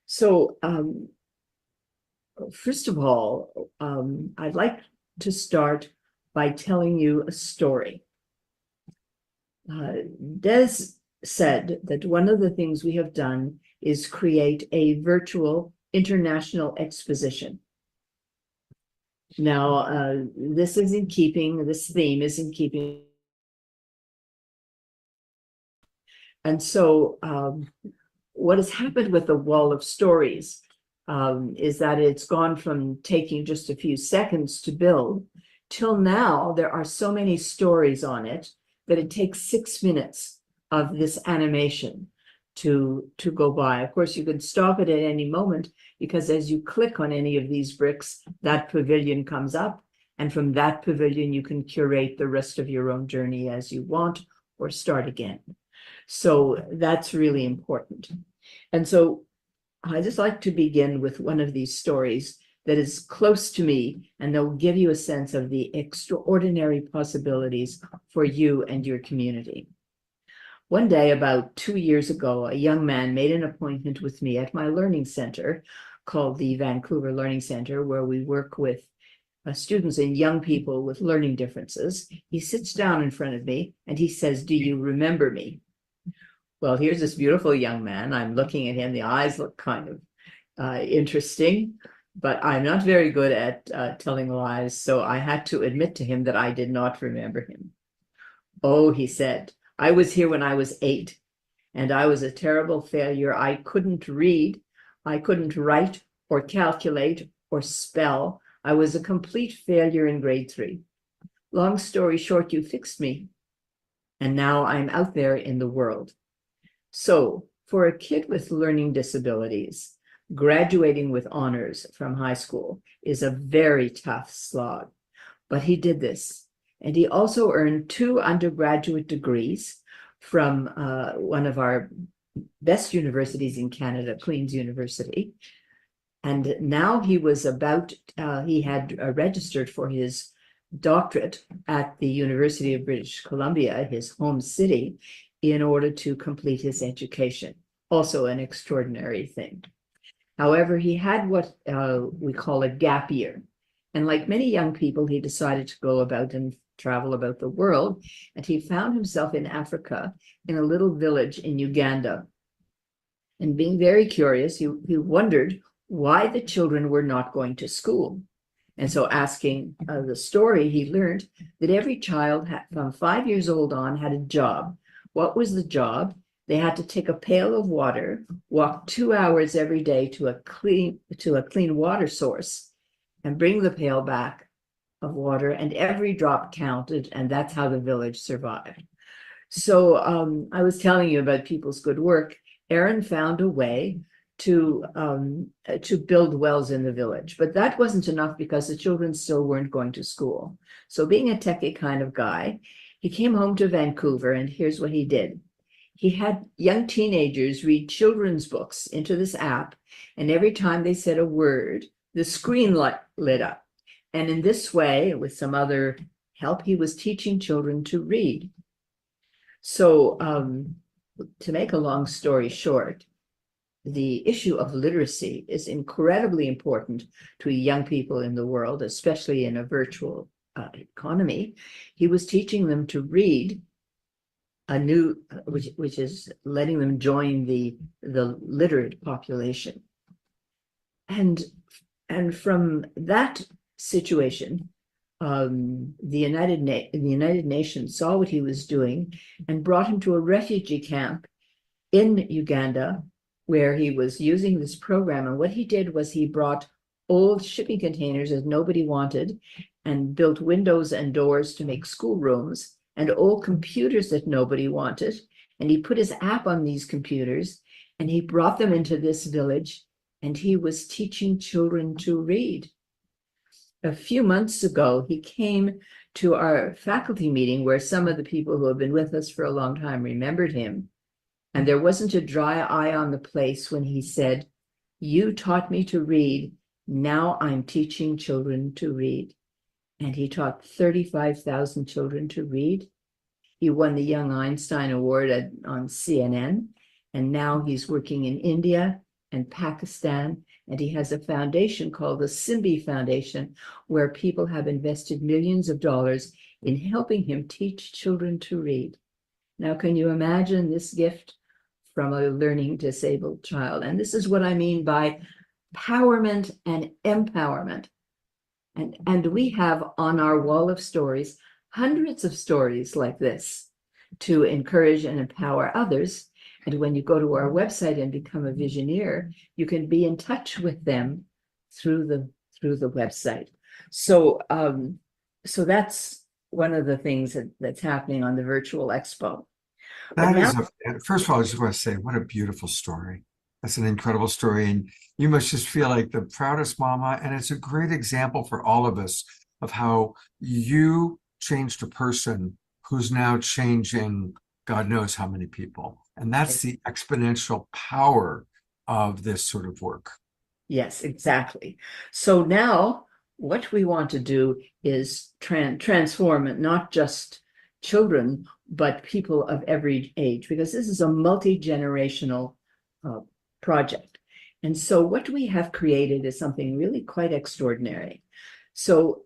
So first of all, I'd like to start by telling you a story. Des said that one of the things we have done is create a virtual international exposition. Now, this theme is in keeping. And so what has happened with the wall of stories is that it's gone from taking just a few seconds to build till now there are so many stories on it that it takes 6 minutes of this animation to go by. Of course, you can stop it at any moment, because as you click on any of these bricks, that pavilion comes up, and from that pavilion you can curate the rest of your own journey as you want, or start again. So that's really important. And so I just like to begin with one of these stories that is close to me, and they'll give you a sense of the extraordinary possibilities for you and your community. One day, about 2 years ago, a young man made an appointment with me at my learning center called the Vancouver Learning Center, where we work with students and young people with learning differences. He sits down in front of me and he says, "Do you remember me?" Well, here's this beautiful young man. I'm looking at him. The eyes look kind of interesting, but I'm not very good at telling lies. So I had to admit to him that I did not remember him. "Oh," he said, "I was here when I was 8, and I was a terrible failure. I couldn't read, I couldn't write or calculate or spell. I was a complete failure in grade 3. Long story short, you fixed me, and now I'm out there in the world." So for a kid with learning disabilities, graduating with honors from high school is a very tough slog, but he did this. And he also earned 2 undergraduate degrees from one of our best universities in Canada, Queen's University. And now he had registered for his doctorate at the University of British Columbia, his home city, in order to complete his education. Also an extraordinary thing. However, he had what we call a gap year. And like many young people, he decided to go about and travel about the world. And he found himself in Africa, in a little village in Uganda. And being very curious, he wondered why the children were not going to school. And so asking the story, he learned that every child from 5 years old on had a job. What was the job? They had to take a pail of water, walk 2 hours every day to a clean water source, and bring the pail back of water, and every drop counted, and that's how the village survived. So I was telling you about people's good work. Aaron found a way to build wells in the village, but that wasn't enough because the children still weren't going to school. So being a techie kind of guy, he came home to Vancouver, and here's what he did. He had young teenagers read children's books into this app, and every time they said a word, the screen lit up. And in this way, with some other help, he was teaching children to read. So to make a long story short, the issue of literacy is incredibly important to young people in the world, especially in a virtual economy. He was teaching them to read a new, which is letting them join the literate population. And from that situation, the United Nations saw what he was doing and brought him to a refugee camp in Uganda, where he was using this program. And what he did was he brought old shipping containers that nobody wanted and built windows and doors to make schoolrooms, and old computers that nobody wanted. And he put his app on these computers, and he brought them into this village, and he was teaching children to read. A few months ago, he came to our faculty meeting where some of the people who have been with us for a long time remembered him. And there wasn't a dry eye on the place when he said, "You taught me to read. Now I'm teaching children to read." And he taught 35,000 children to read. He won the Young Einstein Award on CNN. And now he's working in India and Pakistan. And he has a foundation called the Simbi Foundation, where people have invested millions of dollars in helping him teach children to read. Now, can you imagine this gift from a learning disabled child? And this is what I mean by empowerment and empowerment. And we have on our wall of stories, hundreds of stories like this to encourage and empower others. And when you go to our website and become a visioneer, you can be in touch with them through the website. So so that's one of the things that's happening on the virtual expo. First of all, I just want to say, what a beautiful story. That's an incredible story. And you must just feel like the proudest mama. And it's a great example for all of us of how you changed a person who's now changing God knows how many people. And that's the exponential power of this sort of work. Yes, exactly. So now what we want to do is transform it, not just children, but people of every age, because this is a multi-generational project. And so what we have created is something really quite extraordinary. So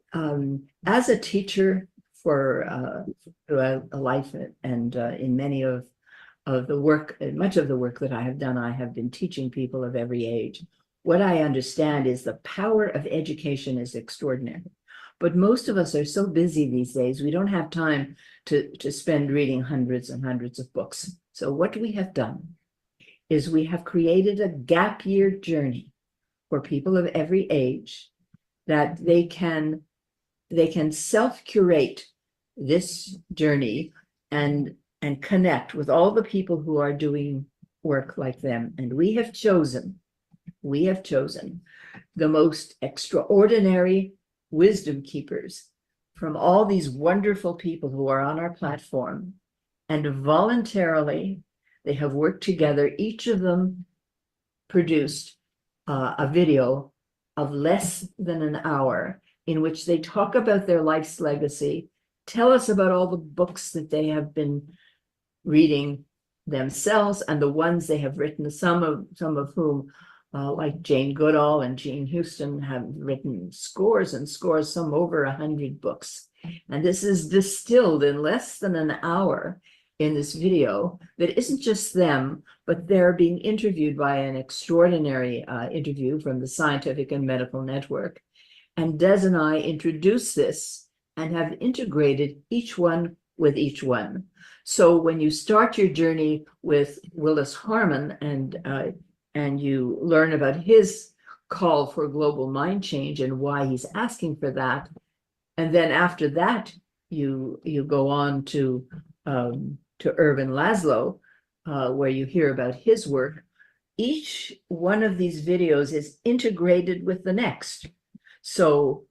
as a teacher for a life, and in many of the work, much of the work that I have done, I have been teaching people of every age. What I understand is the power of education is extraordinary. But most of us are so busy these days, we don't have time to spend reading hundreds and hundreds of books. So what we have done is we have created a gap year journey for people of every age, that they can self-curate this journey and connect with all the people who are doing work like them. And we have chosen the most extraordinary wisdom keepers from all these wonderful people who are on our platform, and voluntarily they have worked together. Each of them produced a video of less than an hour in which they talk about their life's legacy, tell us about all the books that they have been reading themselves and the ones they have written, some of whom like Jane Goodall and Jean Houston have written scores and scores, some over 100 books. And this is distilled in less than an hour in this video that isn't just them, but they're being interviewed by an extraordinary interview from the Scientific and Medical Network. And Des and I introduce this and have integrated each one with each one. So when you start your journey with Willis Harman and you learn about his call for global mind change and why he's asking for that, and then after that you go on to Irvin Laszlo, where you hear about his work. Each one of these videos is integrated with the next. So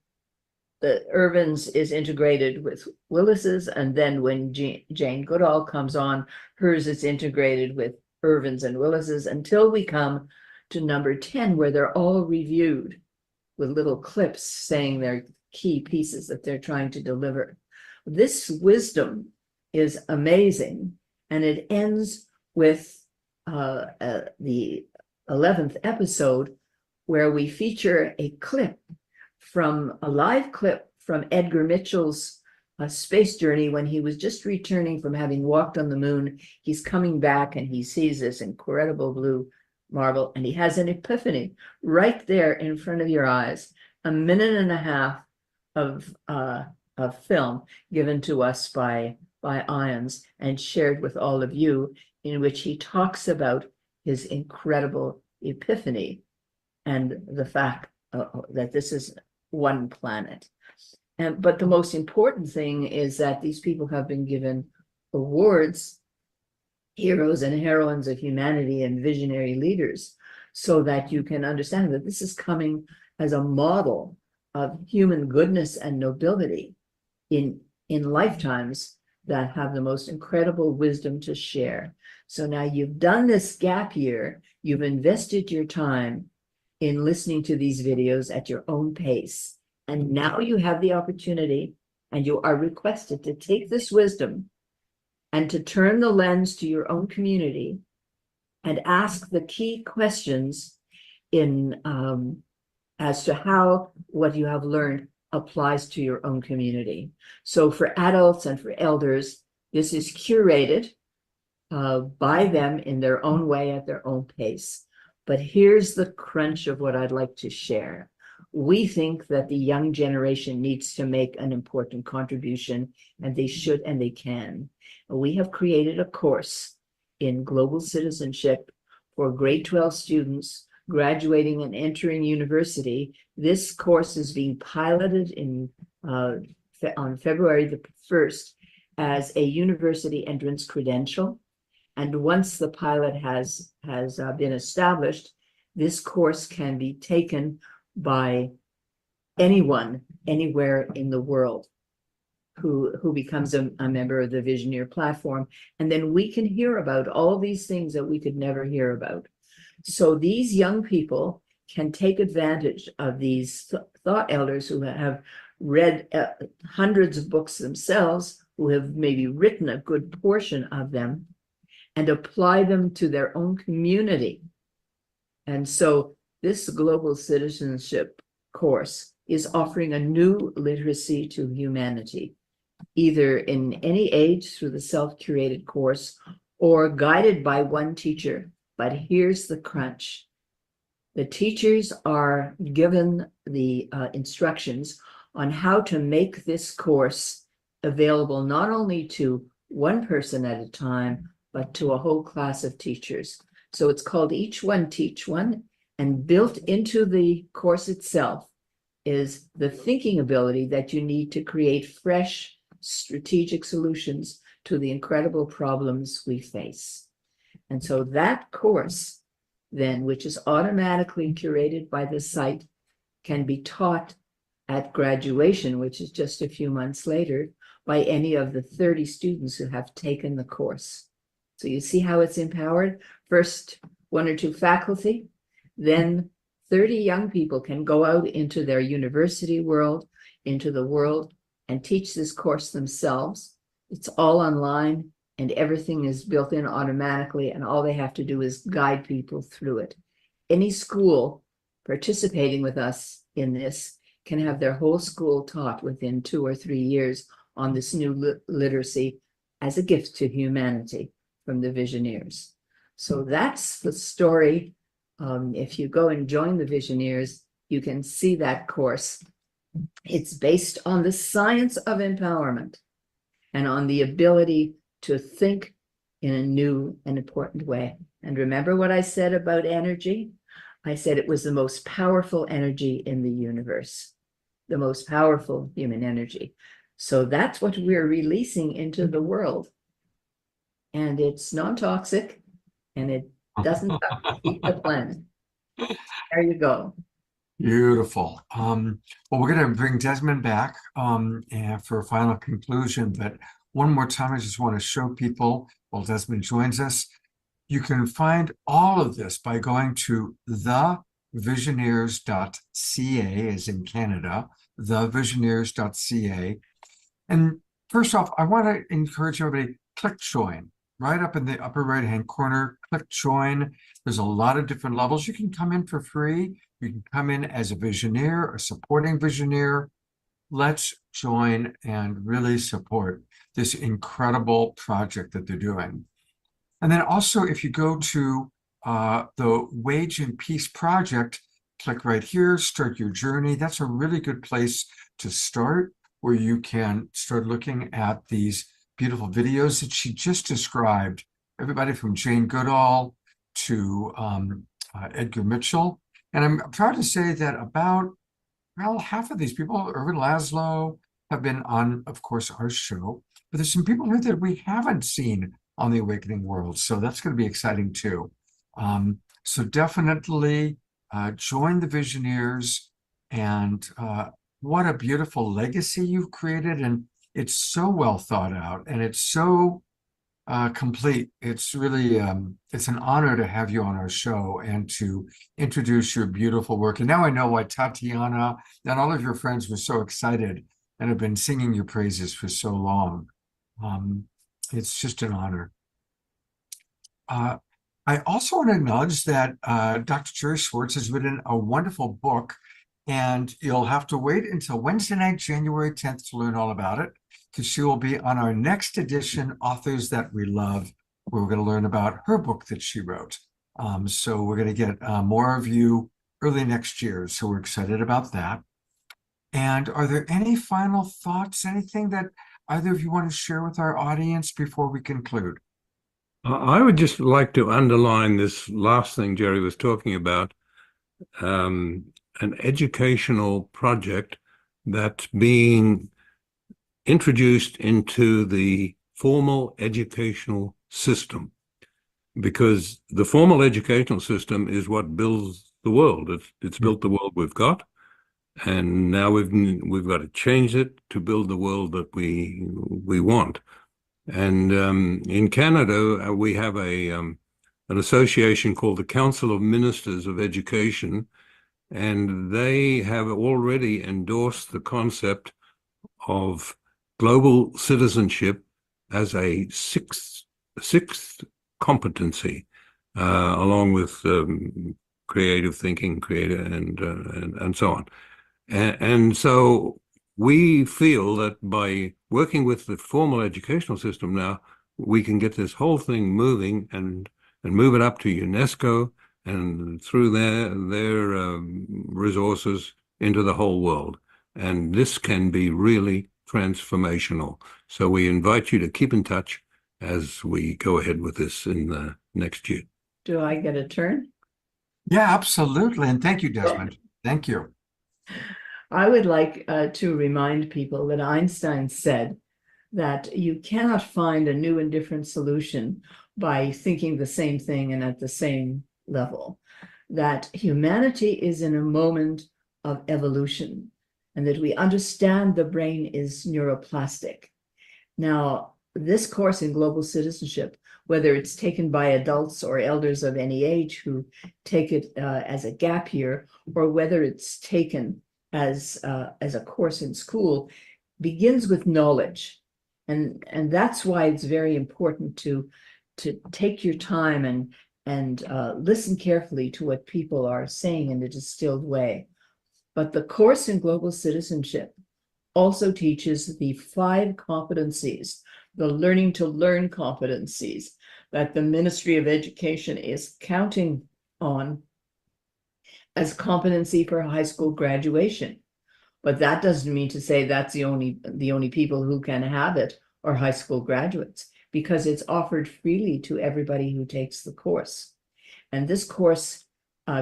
the Irvin's is integrated with Willis's, and then when Jane Goodall comes on, hers is integrated with Irvin's and Willis's, until we come to number 10, where they're all reviewed with little clips saying their key pieces that they're trying to deliver. This wisdom is amazing, and it ends with the 11th episode, where we feature a live clip from Edgar Mitchell's space journey when he was just returning from having walked on the moon. He's coming back and he sees this incredible blue marble, and he has an epiphany right there in front of your eyes. A minute and a half of film given to us by Ions and shared with all of you, in which he talks about his incredible epiphany and the fact that this is one planet. But the most important thing is that these people have been given awards, heroes and heroines of humanity and visionary leaders, so that you can understand that this is coming as a model of human goodness and nobility in lifetimes that have the most incredible wisdom to share. So now you've done this gap year, you've invested your time in listening to these videos at your own pace. And now you have the opportunity, and you are requested to take this wisdom and to turn the lens to your own community and ask the key questions in as to how what you have learned applies to your own community. So for adults and for elders, this is curated by them in their own way at their own pace. But here's the crunch of what I'd like to share. We think that the young generation needs to make an important contribution, and they should and they can. We have created a course in global citizenship for grade 12 students graduating and entering university. This course is being piloted on February the 1st as a university entrance credential. And once the pilot has been established, this course can be taken by anyone, anywhere in the world who becomes a member of the Visioneer platform. And then we can hear about all these things that we could never hear about. So these young people can take advantage of these thought elders who have read hundreds of books themselves, who have maybe written a good portion of them, and apply them to their own community. And so this global citizenship course is offering a new literacy to humanity, either in any age through the self-curated course or guided by one teacher. But here's the crunch. The teachers are given the instructions on how to make this course available not only to one person at a time, but to a whole class of teachers. So it's called Each One Teach One, and built into the course itself is the thinking ability that you need to create fresh, strategic solutions to the incredible problems we face. And so that course, then, which is automatically curated by the site, can be taught at graduation, which is just a few months later, by any of the 30 students who have taken the course. So you see how it's empowered? First, 1 or 2 faculty, then 30 young people can go out into their university world, into the world, and teach this course themselves. It's all online, and everything is built in automatically, and all they have to do is guide people through it. any school participating with us in this can have their whole school taught within 2 or 3 years on this new literacy as a gift to humanity from the Visioneers. So that's the story. If you go and join the Visioneers, you can see that course. It's based on the science of empowerment and on the ability to think in a new and important way. And remember what I said about energy? I said it was the most powerful energy in the universe, the most powerful human energy. So that's what we're releasing into the world. And it's non-toxic, and it doesn't defeat the planet. There you go. Beautiful. Well, we're going to bring Desmond back and for a final conclusion, but one more time, I just want to show people while Desmond joins us, you can find all of this by going to thevisioneers.ca, as in Canada, thevisioneers.ca. And first off, I want to encourage everybody, click join. Right up in the upper right-hand corner, click join. There's a lot of different levels. You can come in for free. You can come in as a Visioneer, a supporting Visioneer. Let's join and really support this incredible project that they're doing. And then also, if you go to the Wage and Peace Project, click right here, start your journey. That's a really good place to start, where you can start looking at these beautiful videos that she just described, everybody from Jane Goodall to Edgar Mitchell. And I'm proud to say that about, well, half of these people, Irvin Laszlo, have been on, of course, our show, but there's some people here that we haven't seen on the Awakening World. So that's going to be exciting too. So definitely join the Visioneers, and what a beautiful legacy you've created. And it's so well thought out, and it's so complete. It's really, it's an honor to have you on our show and to introduce your beautiful work. And now I know why Tatiana and all of your friends were so excited and have been singing your praises for so long. It's just an honor. I also want to acknowledge that Dr. Jerry Schwartz has written a wonderful book, and you'll have to wait until Wednesday night, January 10th, to learn all about it, because she will be on our next edition, Authors That We Love, where we're going to learn about her book that she wrote. So we're going to get more of you early next year. So we're excited about that. And are there any final thoughts, anything that either of you want to share with our audience before we conclude? I would just like to underline this last thing Jerry was talking about, an educational project that's being introduced into the formal educational system, because the formal educational system is what builds the world. It's built the world we've got, and now we've got to change it to build the world that we want. And in Canada, we have an association called the Council of Ministers of Education, and they have already endorsed the concept of global citizenship as a sixth competency, along with creative thinking, and so on. And so we feel that by working with the formal educational system now, we can get this whole thing moving and move it up to UNESCO and through their resources into the whole world. And this can be really transformational. So we invite you to keep in touch as we go ahead with this in the next year. Do I get a turn? Yeah, absolutely. And thank you, Desmond. Thank you. I would like to remind people that Einstein said that you cannot find a new and different solution by thinking the same thing and at the same level, that humanity is in a moment of evolution, and that we understand the brain is neuroplastic. Now, this course in global citizenship, whether it's taken by adults or elders of any age who take it as a gap year, or whether it's taken as a course in school, begins with knowledge. And that's why it's very important to take your time and listen carefully to what people are saying in a distilled way. But the course in global citizenship also teaches the 5 competencies, the learning to learn competencies that the Ministry of Education is counting on as competency for high school graduation. But that doesn't mean to say that's the only people who can have it are high school graduates, because it's offered freely to everybody who takes the course. And this course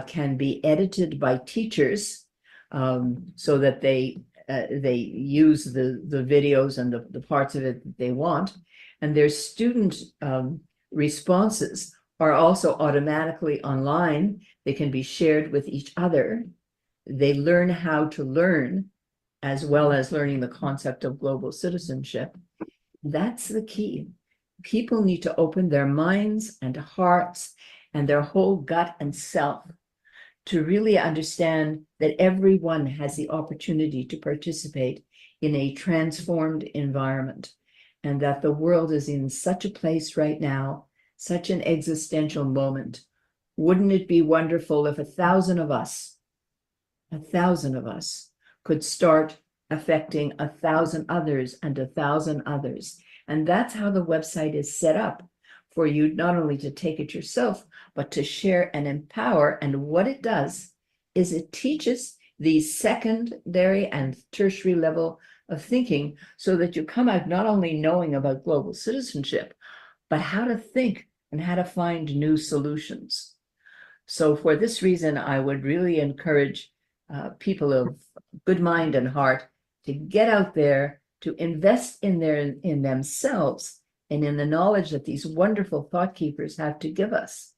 can be edited by teachers so that they use the videos and the parts of it that they want. And their student responses are also automatically online. They can be shared with each other. They learn how to learn, as well as learning the concept of global citizenship. That's the key. People need to open their minds and hearts and their whole gut and self to really understand that everyone has the opportunity to participate in a transformed environment, and that the world is in such a place right now, such an existential moment. Wouldn't it be wonderful if 1,000 of us could start affecting 1,000 others and 1,000 others? And that's how the website is set up, for you not only to take it yourself, but to share and empower. And what it does is it teaches the secondary and tertiary level of thinking, so that you come out not only knowing about global citizenship, but how to think and how to find new solutions. So for this reason, I would really encourage people of good mind and heart to get out there, to invest in themselves and in the knowledge that these wonderful thought keepers have to give us,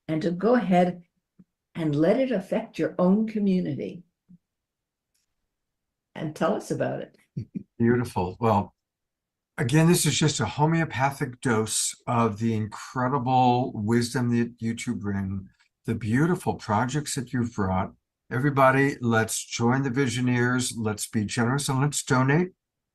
and to go ahead and let it affect your own community. And tell us about it. Beautiful. Well, again, this is just a homeopathic dose of the incredible wisdom that you two bring, the beautiful projects that you've brought. Everybody, let's join the Visioneers. Let's be generous and let's donate.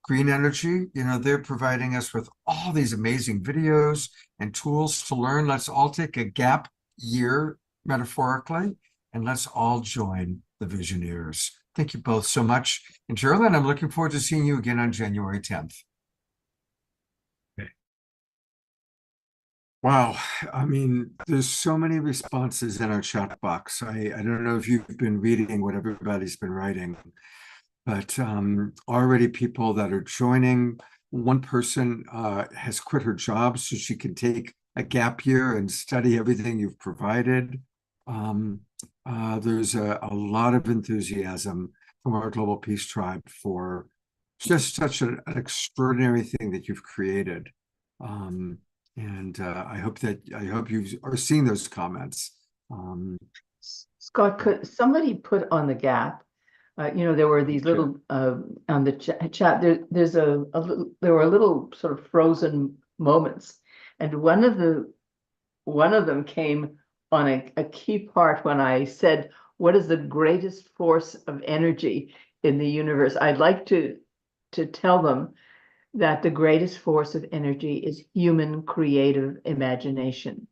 Green Energy, they're providing us with all these amazing videos and tools to learn. Let's all take a gap year, metaphorically, and let's all join the Visioneers. Thank you both so much. And Geraldine, I'm looking forward to seeing you again on January 10th. Okay. Wow. I mean, there's so many responses in our chat box. I don't know if you've been reading what everybody's been writing, but already people that are joining. One person has quit her job so she can take a gap year and study everything you've provided. There's a lot of enthusiasm from our Global Peace Tribe for just such an extraordinary thing that you've created. And I hope you are seeing those comments. Scott, could somebody put on the gap? There were these little on the chat. There were little sort of frozen moments, and one of them came on a key part when I said, "What is the greatest force of energy in the universe?" I'd like to tell them that the greatest force of energy is human creative imagination,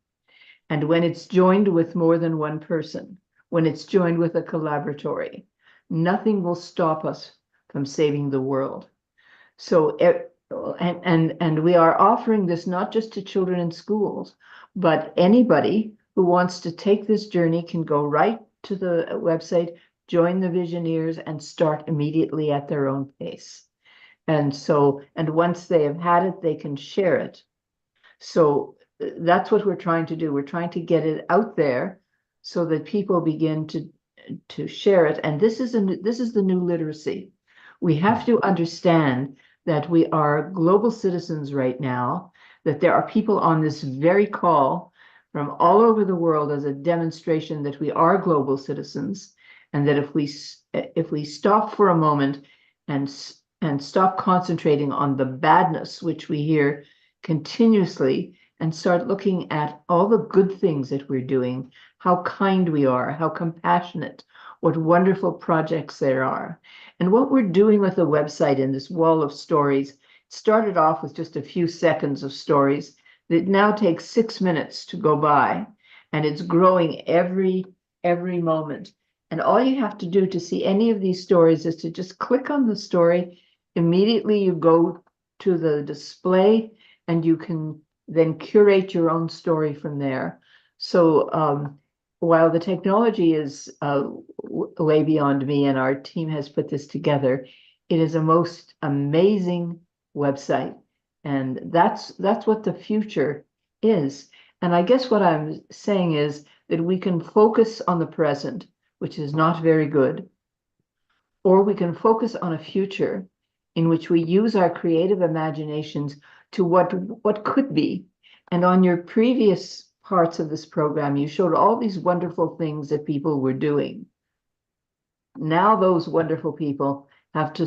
and when it's joined with more than one person, when it's joined with a collaboratory, nothing will stop us from saving the world. So, and we are offering this not just to children in schools, but anybody who wants to take this journey can go right to the website, join the Visioneers, and start immediately at their own pace. And once they have had it, they can share it. So that's what we're trying to do. We're trying to get it out there so that people begin to share it. And this is the new literacy. We have to understand that we are global citizens right now, that there are people on this very call from all over the world as a demonstration that we are global citizens, and that if we stop for a moment and stop concentrating on the badness which we hear continuously, and start looking at all the good things that we're doing, how kind we are, how compassionate, what wonderful projects there are. And what we're doing with the website in this wall of stories started off with just a few seconds of stories that now take 6 minutes to go by. and it's growing every moment. And all you have to do to see any of these stories is to just click on the story. Immediately you go to the display and you can then curate your own story from there. So while the technology is way beyond me and our team has put this together, it is a most amazing website. And that's what the future is. And I guess what I'm saying is that we can focus on the present, which is not very good, or we can focus on a future in which we use our creative imaginations to what could be. And on your previous parts of this program, you showed all these wonderful things that people were doing. Now those wonderful people have to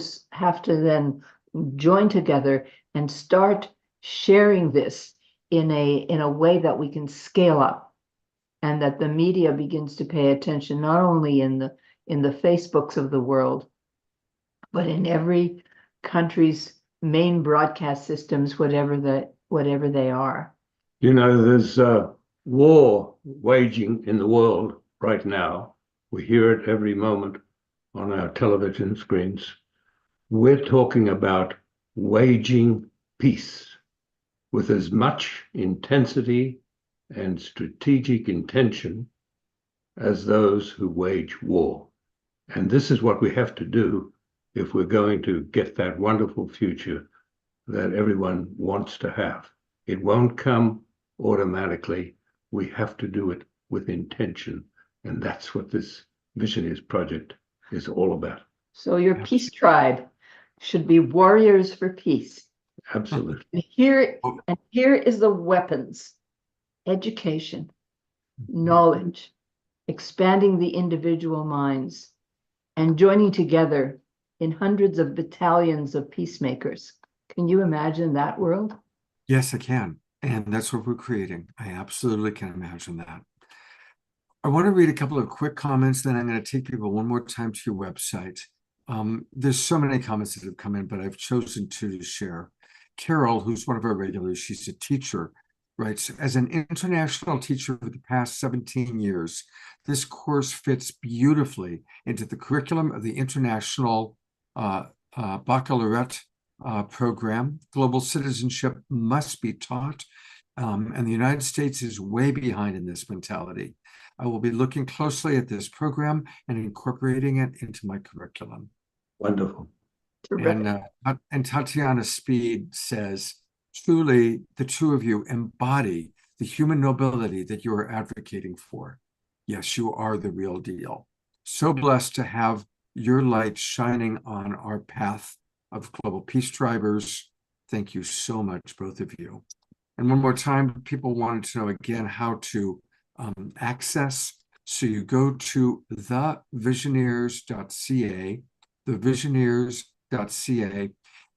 then join together and start sharing this in a way that we can scale up, and that the media begins to pay attention, not only in the Facebooks of the world, but in every country's main broadcast systems, whatever they are. You know, there's war waging in the world right now. We hear it every moment on our television screens. We're talking about waging peace with as much intensity and strategic intention as those who wage war. And this is what we have to do if we're going to get that wonderful future that everyone wants to have. It won't come automatically. We have to do it with intention. And that's what this Visioneers project is all about. So your peace tribe should be warriors for peace. Absolutely. And here is the weapons: education, knowledge, expanding the individual minds, and joining together in hundreds of battalions of peacemakers. Can you imagine that world? Yes, I can. And that's what we're creating. I absolutely can imagine that. I want to read a couple of quick comments, then I'm going to take people one more time to your website. There's so many comments that have come in, but I've chosen two to share. Carol, who's one of our regulars, she's a teacher, writes, as an international teacher for the past 17 years, this course fits beautifully into the curriculum of the International Baccalaureate program. Global citizenship must be taught, and the United States is way behind in this mentality. I will be looking closely at this program and incorporating it into my curriculum. Wonderful. And Tatiana Speed says, truly, the two of you embody the human nobility that you are advocating for. Yes, you are the real deal. So blessed to have your light shining on our path of global peace drivers. Thank you so much, both of you. And one more time, people wanted to know again how to access. So you go to thevisioneers.ca, thevisioneers.ca,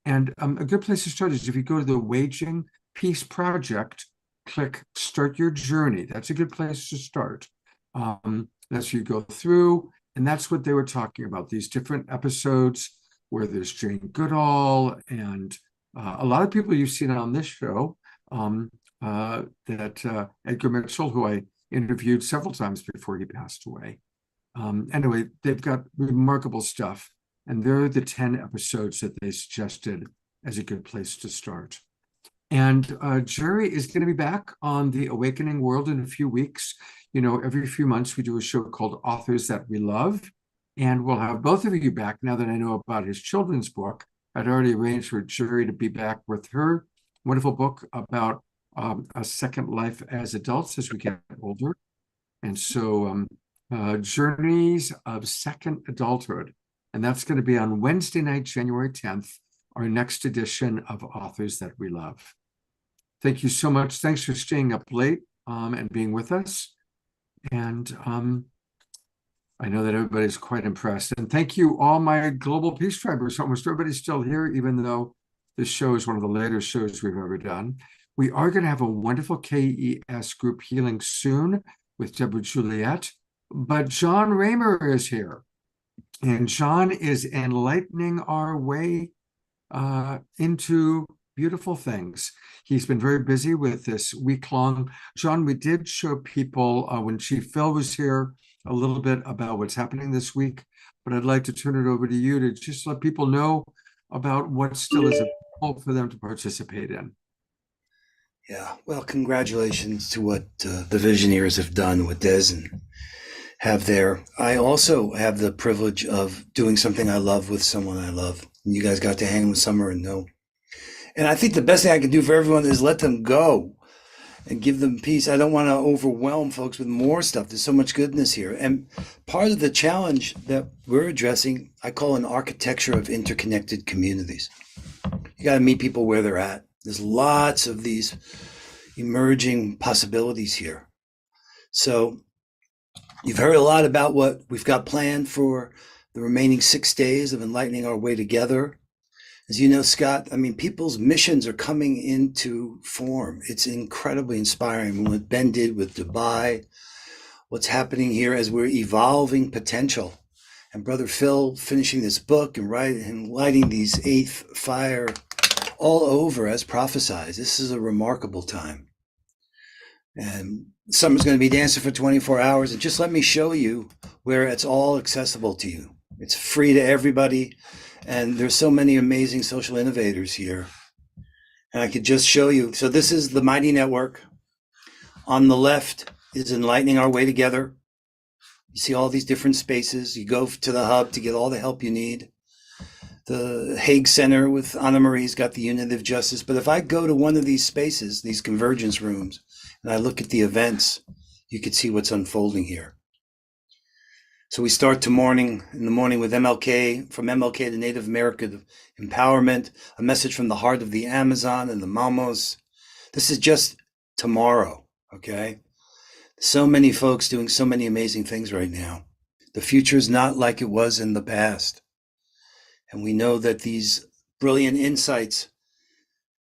and a good place to start is if you go to the Waging Peace Project, click Start Your Journey. That's a good place to start. That's you go through, and that's what they were talking about, these different episodes where there's Jane Goodall and a lot of people you've seen on this show, that Edgar Mitchell, who I interviewed several times before he passed away. Anyway, they've got remarkable stuff, and they're the 10 episodes that they suggested as a good place to start. And Jerry is going to be back on the Awakening World in a few weeks. You know, every few months we do a show called Authors That We Love, and we'll have both of you back now that I know about his children's book. I'd already arranged for Jerry to be back with her wonderful book about a second life as adults as we get older. And so Journeys of Second Adulthood. And that's going to be on Wednesday night, January 10th, our next edition of Authors That We Love. Thank you so much. Thanks for staying up late and being with us. And I know that everybody's quite impressed. And thank you, all my global peace tribers. Almost everybody's still here, even though this show is one of the later shows we've ever done. We are going to have a wonderful KES group healing soon with Deborah Juliet. But John Raymer is here. And John is enlightening our way into beautiful things. He's been very busy with this week-long. John, we did show people when Chief Phil was here a little bit about what's happening this week, but I'd like to turn it over to you to just let people know about what still is available for them to participate in. Yeah, well, congratulations to what the Visioneers have done with Des and have there. I also have the privilege of doing something I love with someone I love. And you guys got to hang with Summer and know. And I think the best thing I can do for everyone is let them go and give them peace. I don't want to overwhelm folks with more stuff. There's so much goodness here. And part of the challenge that we're addressing, I call an architecture of interconnected communities. You got to meet people where they're at. There's lots of these emerging possibilities here. So you've heard a lot about what we've got planned for the remaining 6 days of enlightening our way together. As you know, Scott, I mean, people's missions are coming into form. It's incredibly inspiring what Ben did with Dubai, what's happening here as we're evolving potential. And Brother Phil finishing this book and writing and lighting these eighth fire all over as prophesied. This is a remarkable time. And Summer's going to be dancing for 24 hours. And just let me show you where it's all accessible to you. It's free to everybody. And there's so many amazing social innovators here. And I could just show you. So this is the Mighty Network. On the left is Enlightening Our Way Together. You see all these different spaces. You go to the hub to get all the help you need. The Hague Center with Anna Marie's got the Unity of Justice. But if I go to one of these spaces, these convergence rooms, and I look at the events, you can see what's unfolding here. So we start in the morning with MLK, from MLK to Native American empowerment, a message from the heart of the Amazon and the Mamos. This is just tomorrow, okay? So many folks doing so many amazing things right now. The future is not like it was in the past. And we know that these brilliant insights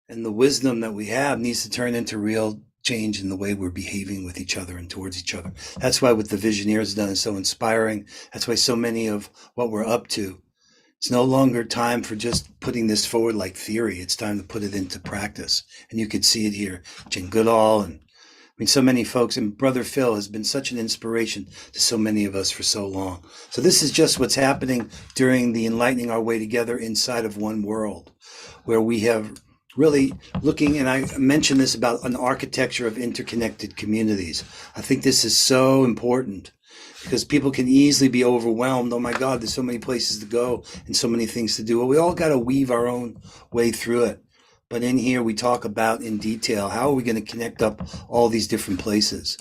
and the wisdom that we have needs to turn into real change in the way we're behaving with each other and towards each other. That's why what the Visioneers done is so inspiring. That's why so many of what we're up to, it's no longer time for just putting this forward like theory. It's time to put it into practice. And you could see it here. Jane Goodall and so many folks, and Brother Phil has been such an inspiration to so many of us for so long. So this is just what's happening during the Enlightening Our Way Together inside of one world, where we have really looking, and I mentioned this about an architecture of interconnected communities. I think this is so important because people can easily be overwhelmed. Oh my God, there's so many places to go and so many things to do. Well, we all got to weave our own way through it. But in here, we talk about in detail, how are we going to connect up all these different places?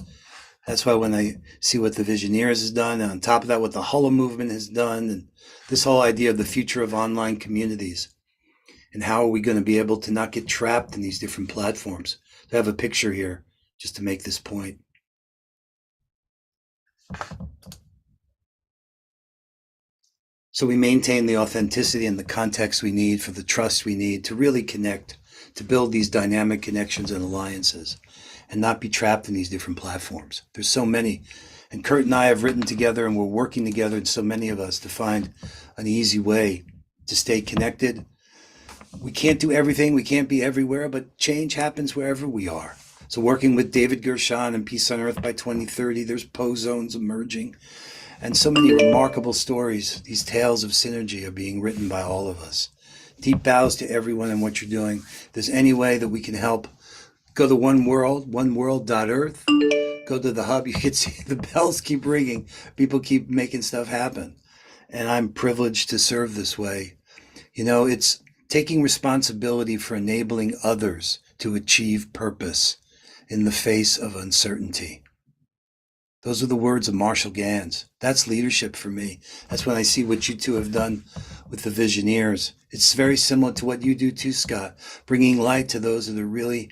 That's why when I see what the Visioneers has done, and on top of that, what the Holo movement has done, and this whole idea of the future of online communities, and how are we going to be able to not get trapped in these different platforms? I have a picture here just to make this point. So we maintain the authenticity and the context we need for the trust we need to really connect, to build these dynamic connections and alliances and not be trapped in these different platforms. There's so many. And Kurt and I have written together and we're working together, and so many of us, to find an easy way to stay connected. We can't do everything. We can't be everywhere, but change happens wherever we are. So working with David Gershon and Peace on Earth by 2030, there's Poe zones emerging. And so many remarkable stories. These tales of synergy are being written by all of us. Deep bows to everyone and what you're doing. If there's any way that we can help, go to One World, oneworld.earth. Go to the hub. You can see the bells keep ringing. People keep making stuff happen. And I'm privileged to serve this way. You know, it's taking responsibility for enabling others to achieve purpose in the face of uncertainty. Those are the words of Marshall Gans. That's leadership for me. That's when I see what you two have done with the Visioneers. It's very similar to what you do too, Scott, bringing light to those that are really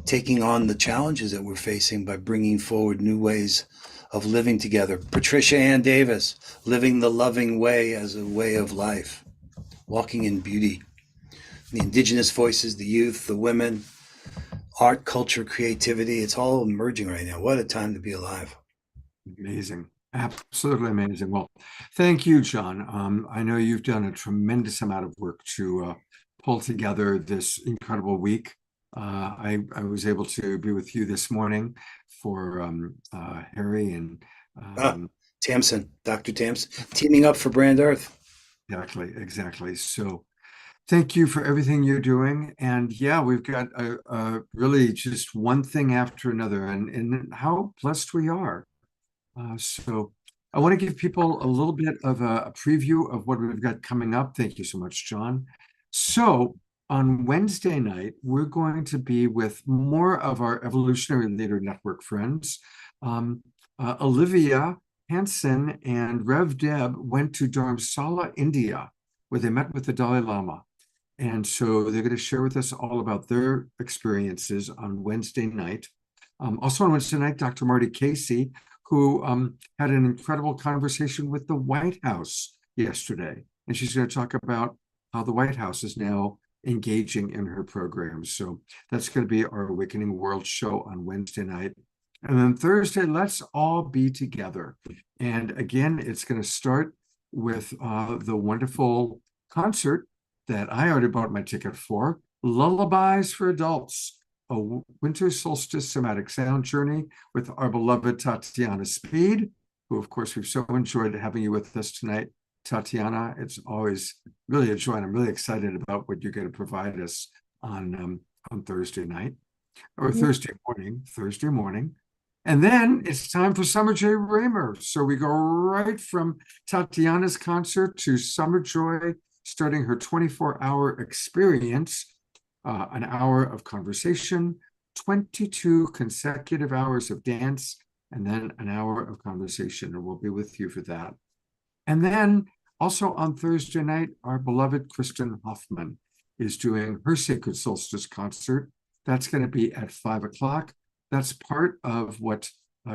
taking on the challenges that we're facing by bringing forward new ways of living together. Patricia Ann Davis, living the loving way as a way of life, walking in beauty. The indigenous voices, the youth, the women, art, culture, creativity, it's all emerging right now. What a time to be alive. Amazing. Absolutely amazing. Well, thank you, John. I know you've done a tremendous amount of work to pull together this incredible week. I was able to be with you this morning for Harry and Tamsin, Dr. Tamsin, teaming up for Brand Earth. Exactly. So thank you for everything you're doing. And yeah, we've got really just one thing after another, and how blessed we are. So I want to give people a little bit of a preview of what we've got coming up. Thank you so much, John. So on Wednesday night, we're going to be with more of our Evolutionary Leader Network friends. Olivia Hansen and Rev Deb went to Dharamsala, India, where they met with the Dalai Lama. And so they're going to share with us all about their experiences on Wednesday night. Also on Wednesday night, Dr. Marty Casey, who had an incredible conversation with the White House yesterday. And she's going to talk about how the White House is now engaging in her programs. So that's going to be our Awakening World show on Wednesday night. And then Thursday, let's all be together. And again, it's going to start with the wonderful concert that I already bought my ticket for, Lullabies for Adults, a winter solstice somatic sound journey with our beloved Tatiana Speed, who of course we've so enjoyed having you with us tonight. Tatiana, it's always really a joy, and I'm really excited about what you're going to provide us on Thursday night, or Thursday morning. And then it's time for Summer J. Raymer. So we go right from Tatiana's concert to Summer Joy, starting her 24-hour experience, an hour of conversation, 22 consecutive hours of dance, and then an hour of conversation. And we'll be with you for that. And then also on Thursday night, our beloved Kristen Hoffman is doing her Sacred Solstice concert. That's going to be at 5 o'clock. That's part of what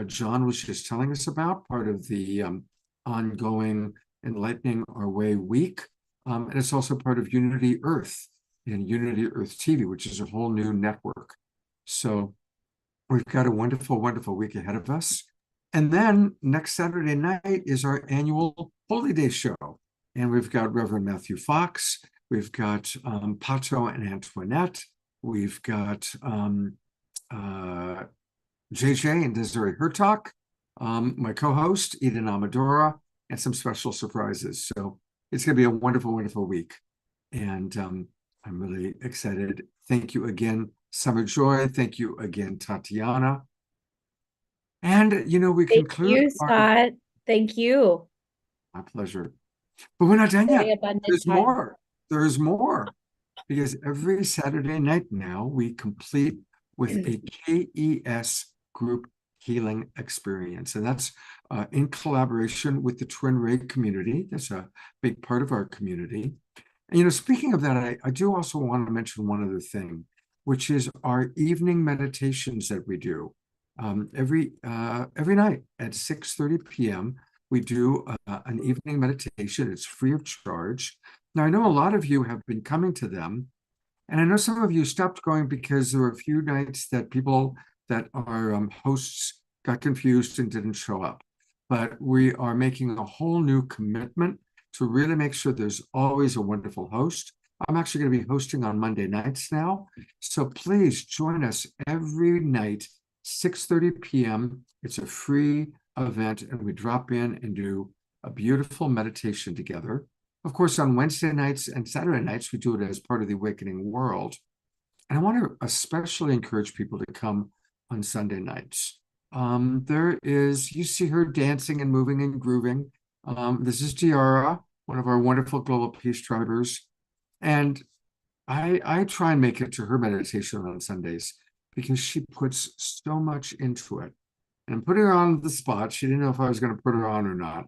John was just telling us about, part of the ongoing Enlightening Our Way week. And it's also part of Unity Earth and Unity Earth TV, which is a whole new network. So we've got a wonderful, wonderful week ahead of us. And then next Saturday night is our annual Holy Day show. And we've got Reverend Matthew Fox. We've got Pato and Antoinette. We've got JJ and Desiree Hertok, my co-host, Eden Amadora, and some special surprises. So it's going to be a wonderful, wonderful week. And I'm really excited. Thank you again, Summer Joy. Thank you again, Tatiana. And, you know, we conclude. Thank you, Scott. Thank you. My pleasure. But we're not done Very yet. abundant There's time. more. There's more. Because every Saturday night now, we complete with a KES group healing experience. And that's in collaboration with the Twin Ray community. That's a big part of our community. And, you know, speaking of that, I do also want to mention one other thing, which is our evening meditations that we do. Every night at 6:30 p.m., we do an evening meditation. It's free of charge. Now, I know a lot of you have been coming to them, and I know some of you stopped going because there were a few nights that people that are hosts got confused and didn't show up. But we are making a whole new commitment to really make sure there's always a wonderful host. I'm actually going to be hosting on Monday nights now. So please join us every night, 6:30 p.m. It's a free event, and we drop in and do a beautiful meditation together. Of course, on Wednesday nights and Saturday nights, we do it as part of the Awakening World. And I want to especially encourage people to come on Sunday nights. You see her dancing and moving and grooving. This is Tiara, one of our wonderful Global Peace Tribers. And I try and make it to her meditation on Sundays because she puts so much into it. And I'm putting her on the spot. She didn't know if I was going to put her on or not.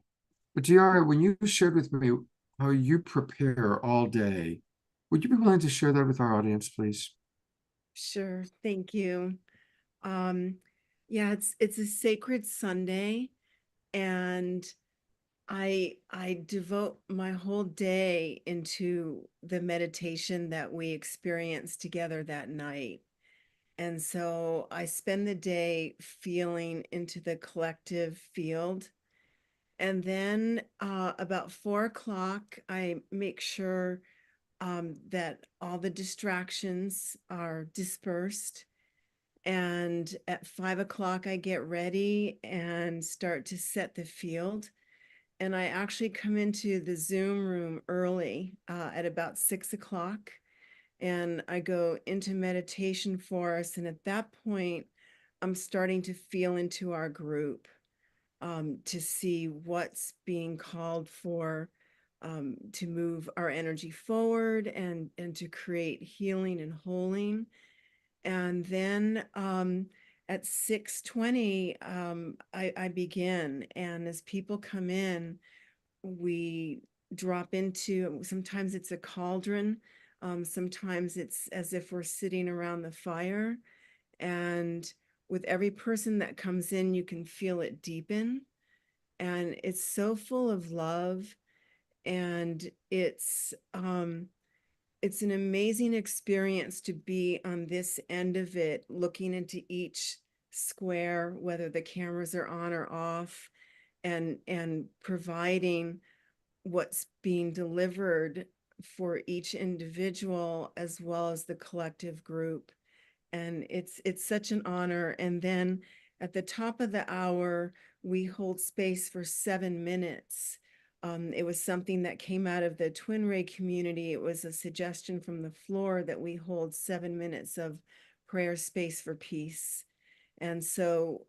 But Tiara, when you shared with me how you prepare all day, would you be willing to share that with our audience, please? Sure, thank you. Yeah, it's a sacred Sunday, and I devote my whole day into the meditation that we experience together that night. And so I spend the day feeling into the collective field. And then about 4 o'clock, I make sure that all the distractions are dispersed. And at 5 o'clock, I get ready and start to set the field. And I actually come into the Zoom room early at about 6 o'clock. And I go into meditation for us. And at that point, I'm starting to feel into our group to see what's being called for to move our energy forward and to create healing and holding. And then at 6:20, I begin. And as people come in, we drop into, sometimes it's a cauldron, sometimes it's as if we're sitting around the fire. And with every person that comes in, you can feel it deepen. And it's so full of love. And it's an amazing experience to be on this end of it, looking into each square, whether the cameras are on or off, and providing what's being delivered for each individual as well as the collective group. And it's such an honor. And then at the top of the hour, we hold space for 7 minutes. It was something that came out of the Twin Ray community. It was a suggestion from the floor that we hold 7 minutes of prayer space for peace. And so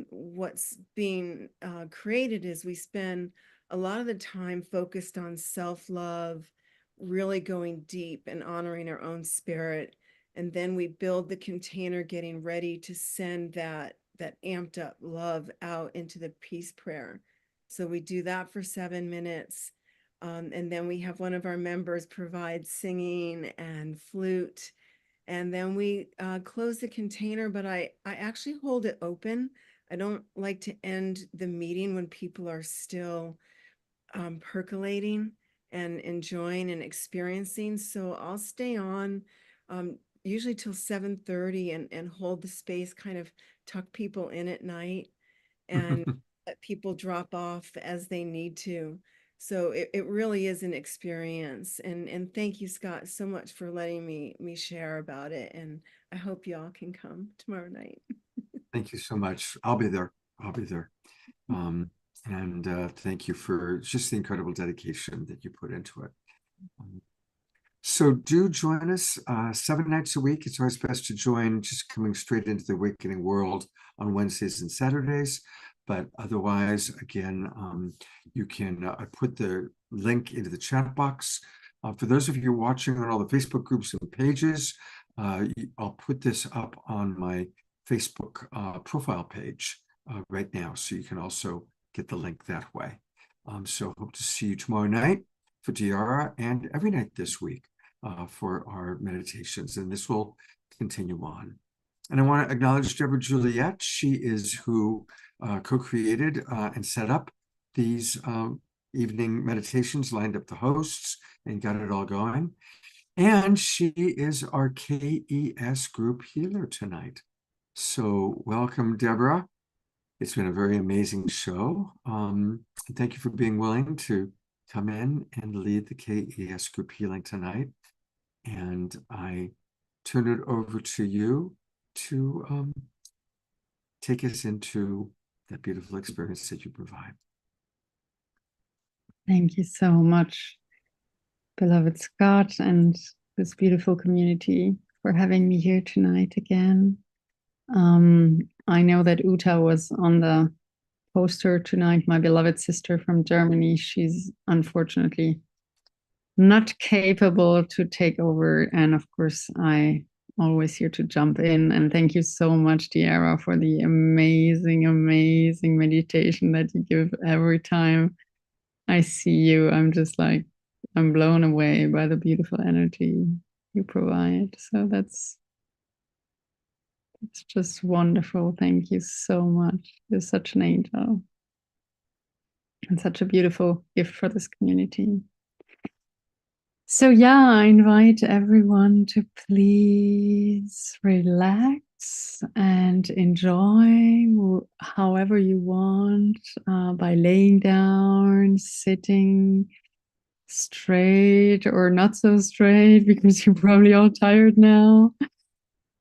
what's being created is we spend a lot of the time focused on self-love, really going deep and honoring our own spirit. And then we build the container, getting ready to send that amped up love out into the peace prayer. So we do that for 7 minutes. And then we have one of our members provide singing and flute. And then we close the container, but I actually hold it open. I don't like to end the meeting when people are still percolating and enjoying and experiencing. So I'll stay on usually till 7:30 and hold the space, kind of tuck people in at night and let people drop off as they need to. So it really is an experience. And thank you, Scott, so much for letting me share about it. And I hope y'all can come tomorrow night. Thank you so much. I'll be there. I'll be there. And thank you for just the incredible dedication that you put into it. So do join us 7 nights a week. It's always best to join just coming straight into the awakening world on Wednesdays and Saturdays. But otherwise, again, you can I put the link into the chat box. For those of you watching on all the Facebook groups and pages, I'll put this up on my Facebook profile page right now, so you can also get the link that way. So hope to see you tomorrow night for Diara and every night this week for our meditations, and this will continue on. And I want to acknowledge Deborah Juliet. She is who co-created and set up these evening meditations, lined up the hosts, and got it all going. And she is our KES group healer tonight. So welcome, Deborah. It's been a very amazing show. Thank you for being willing to come in and lead the KES group healing tonight. And I turn it over to you to take us into that beautiful experience that you provide. Thank you so much, beloved Scott, and this beautiful community for having me here tonight again. I know that Uta was on the poster tonight, my beloved sister from Germany. She's unfortunately not capable to take over. And of course, I always here to jump in. And thank you so much, Diara, for the amazing, amazing meditation that you give every time I see you. I'm just like, I'm blown away by the beautiful energy you provide. So it's just wonderful. Thank you so much. You're such an angel and such a beautiful gift for this community. So yeah, I invite everyone to please relax and enjoy however you want, by laying down, sitting, straight or not so straight, because you're probably all tired now.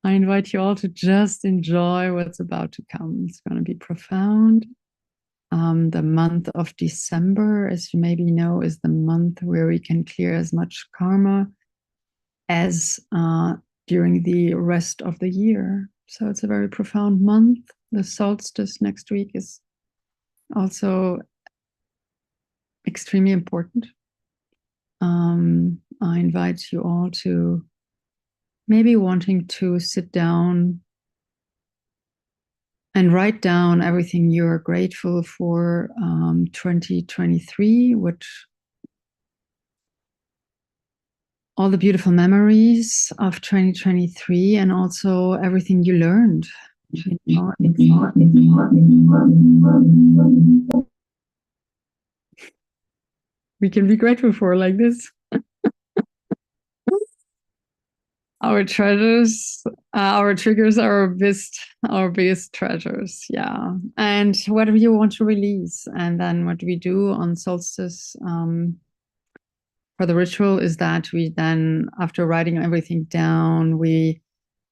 I invite you all to just enjoy what's about to come. It's going to be profound. The month of December, as you maybe know, is the month where we can clear as much karma as during the rest of the year. So it's a very profound month. The solstice next week is also extremely important. I invite you all to maybe wanting to sit down and write down everything you're grateful for 2023, which all the beautiful memories of 2023 and also everything you learned. We can be grateful for like this. Our treasures, our triggers are our biggest treasures. Yeah. And what do you want to release? And then what we do on solstice for the ritual is that we then, after writing everything down, we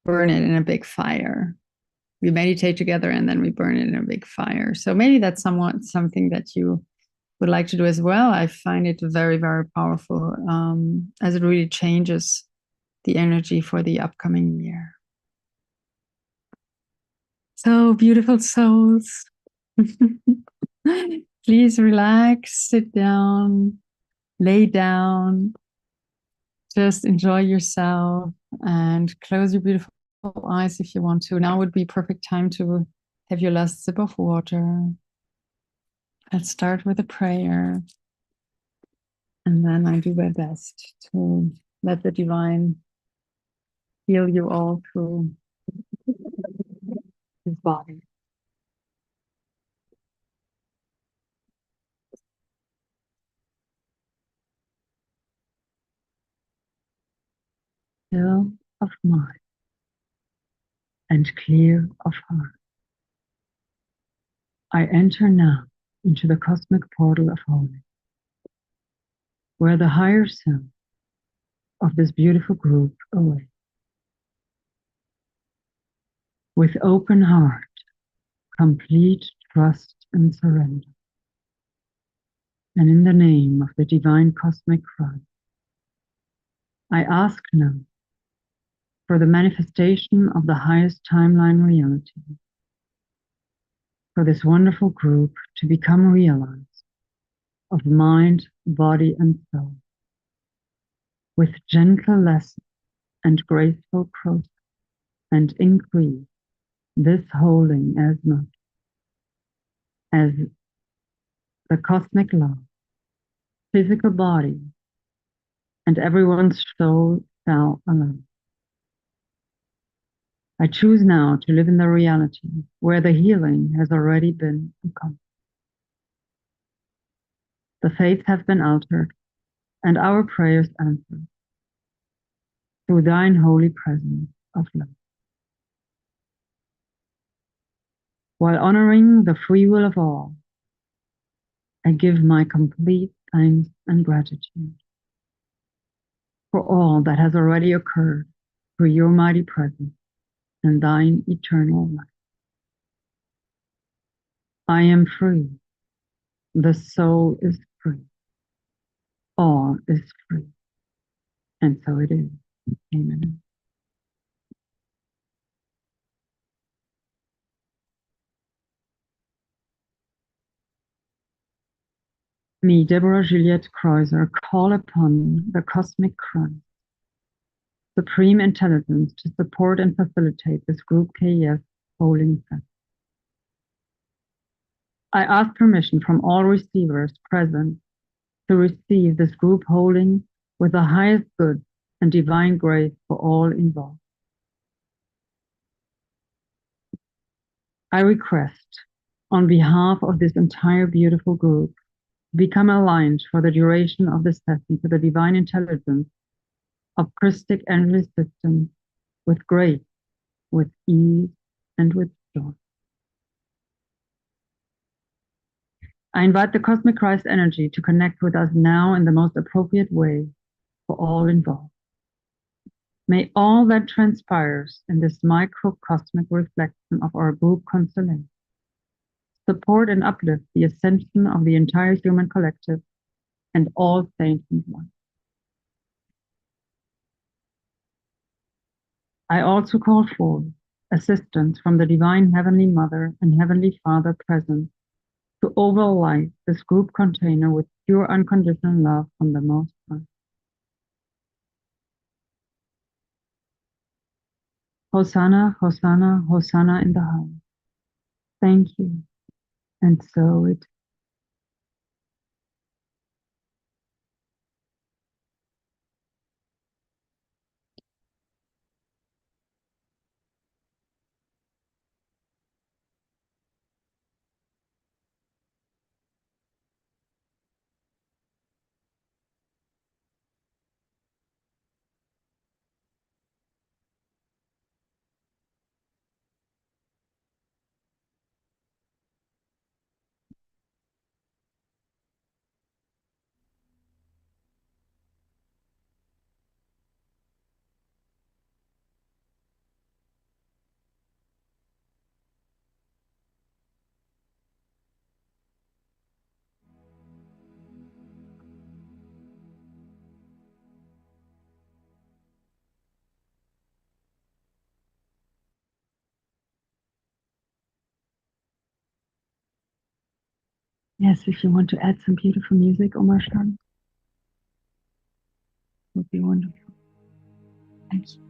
burn it in a big fire. We meditate together and then we burn it in a big fire. So maybe that's something that you would like to do as well. I find it very, very powerful as it really changes the energy for the upcoming year. So beautiful souls, please relax, sit down, lay down, just enjoy yourself and close your beautiful eyes if you want to. Now would be perfect time to have your last sip of water. Let's start with a prayer. And then I do my best to let the divine heal you all through his body. Still of mind and clear of heart. I enter now into the cosmic portal of holy, where the higher self of this beautiful group awaits. With open heart, complete trust and surrender. And in the name of the divine cosmic Christ, I ask now for the manifestation of the highest timeline reality, for this wonderful group to become realized of mind, body, and soul, with gentle lesson and graceful process, and increase this holding as much as the cosmic love, physical body, and everyone's soul shall allow. I choose now to live in the reality where the healing has already been accomplished. The fates have been altered and our prayers answered through thine holy presence of love. While honoring the free will of all, I give my complete thanks and gratitude for all that has already occurred through your mighty presence and thine eternal life. I am free. The soul is free. All is free. And so it is. Amen. Me, Deborah Juliette Kreuzer, call upon the cosmic Christ, supreme intelligence, to support and facilitate this group KES holding fest. I ask permission from all receivers present to receive this group holding with the highest good and divine grace for all involved. I request, on behalf of this entire beautiful group, become aligned for the duration of this session to the divine intelligence of Christic endless systems with grace, with ease, and with joy. I invite the cosmic Christ energy to connect with us now in the most appropriate way for all involved. May all that transpires in this microcosmic reflection of our group constellation support and uplift the ascension of the entire human collective and all sentient life. I also call forth assistance from the Divine Heavenly Mother and Heavenly Father present to overlight this group container with pure unconditional love from the Most High. Hosanna, Hosanna, Hosanna in the highest. Thank you. And so it Yes, if you want to add some beautiful music, Omar Shan, would be wonderful. Thank you.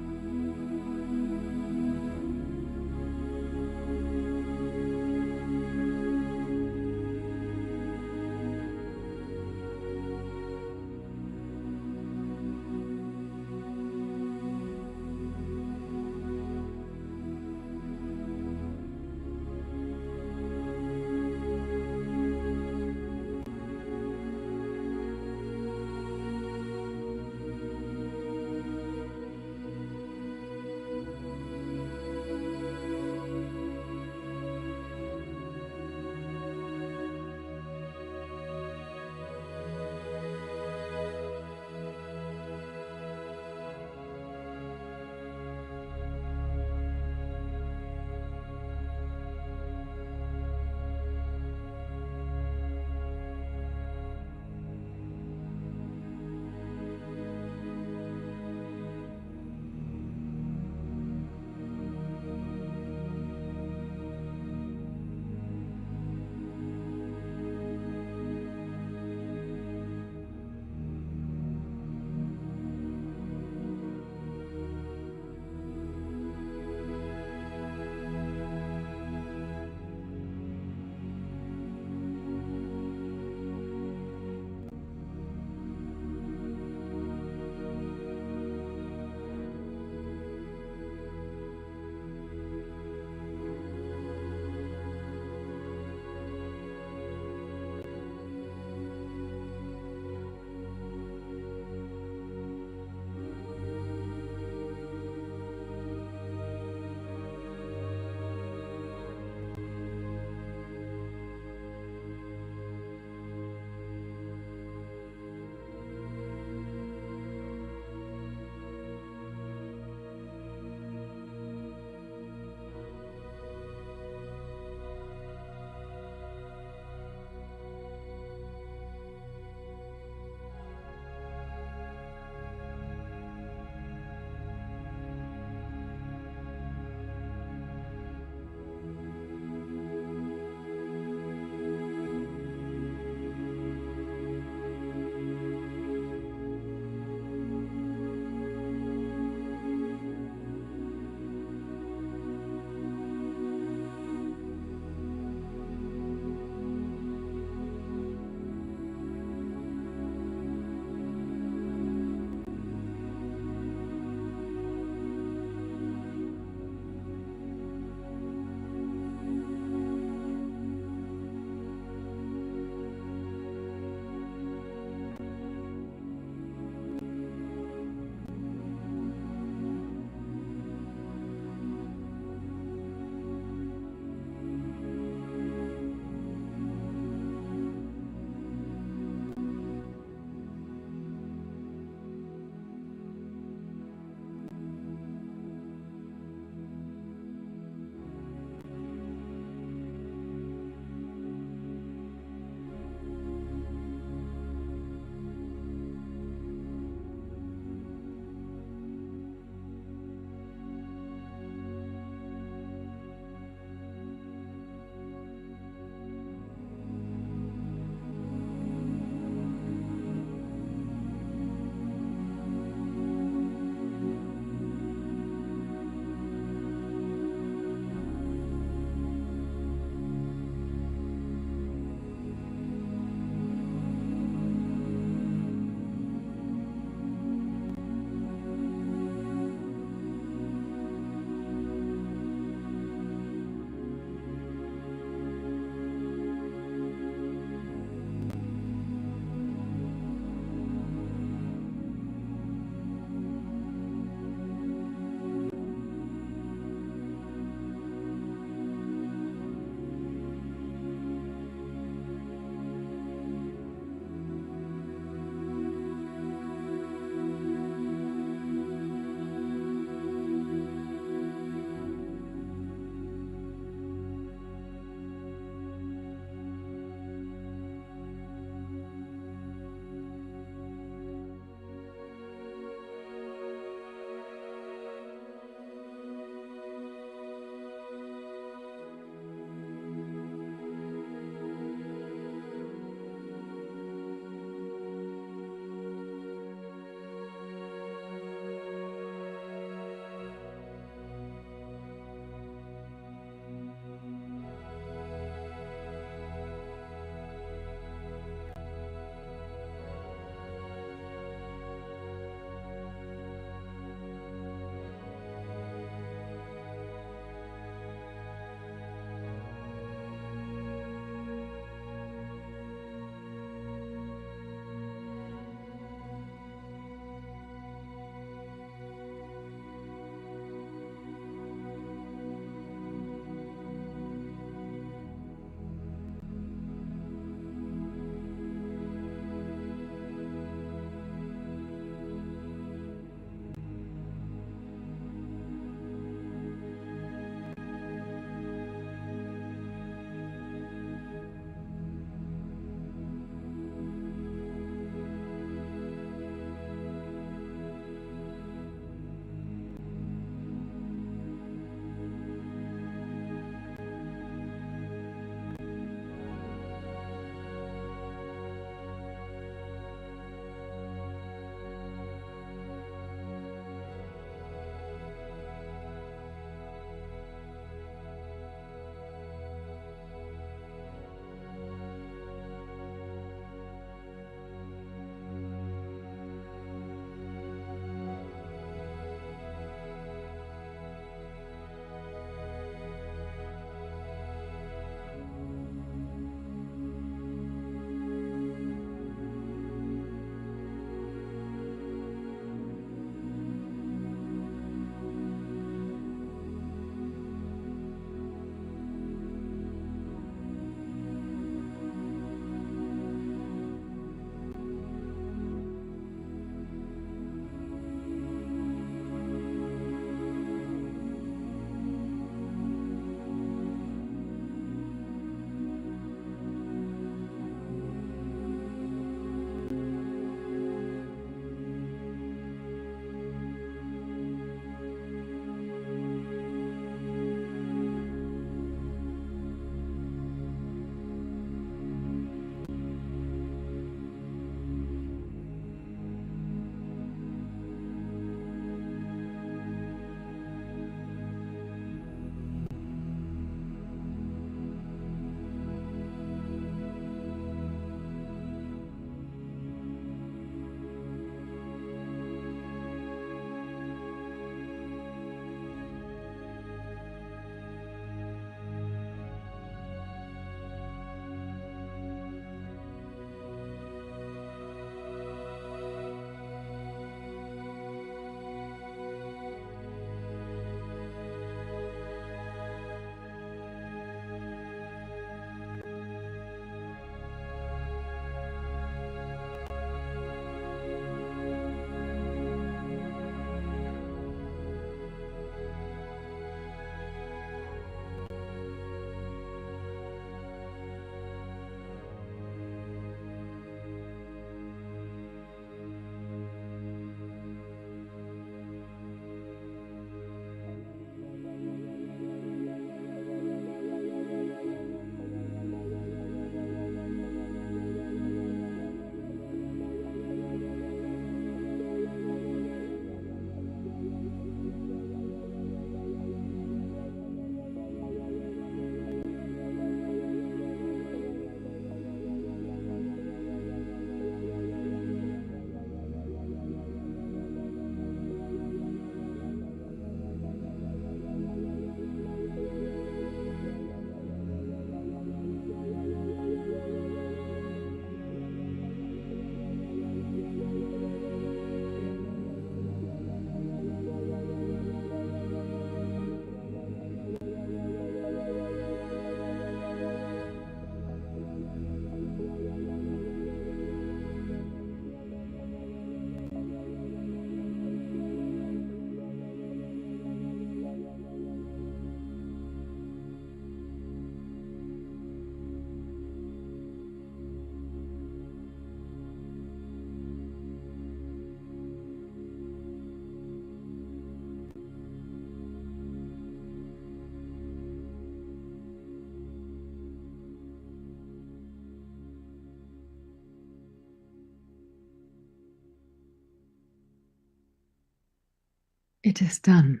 It is done.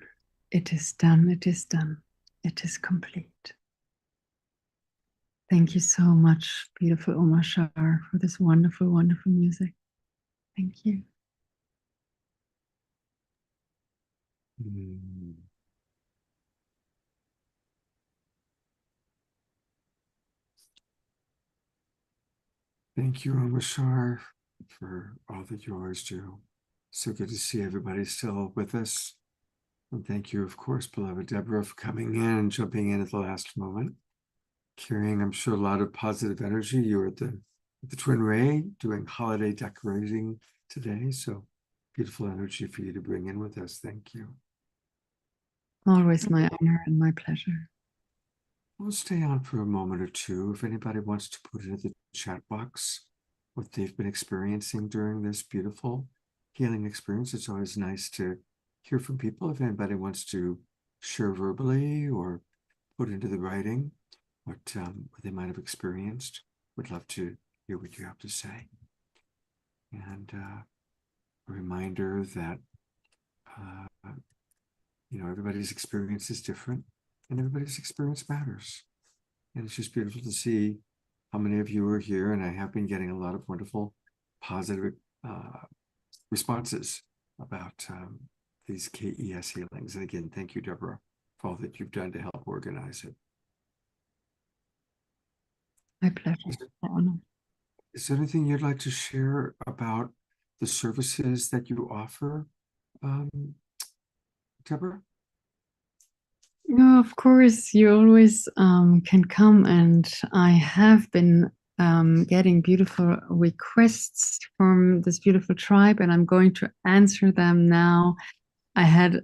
It is done. It is done. It is complete. Thank you so much, beautiful Omar Shar, for this wonderful, wonderful music. Thank you. Thank you, Omar, for all that you always do. So good to see everybody still with us. And thank you, of course, beloved Deborah, for coming in and jumping in at the last moment, carrying, I'm sure, a lot of positive energy. You were at the Twin Ray doing holiday decorating today. So beautiful energy for you to bring in with us. Thank you. Always my honor and my pleasure. We'll stay on for a moment or two. If anybody wants to put into the chat box what they've been experiencing during this beautiful healing experience, it's always nice to hear from people. If anybody wants to share verbally or put into the writing what they might have experienced, would love to hear what you have to say. And a reminder that everybody's experience is different and everybody's experience matters. And it's just beautiful to see how many of you are here. And I have been getting a lot of wonderful, positive responses about these KES healings. And again, thank you, Deborah, for all that you've done to help organize it. My pleasure. Honor. Is there anything you'd like to share about the services that you offer, Deborah? No, of course, you always can come, and I have been getting beautiful requests from this beautiful tribe, and I'm going to answer them now. I had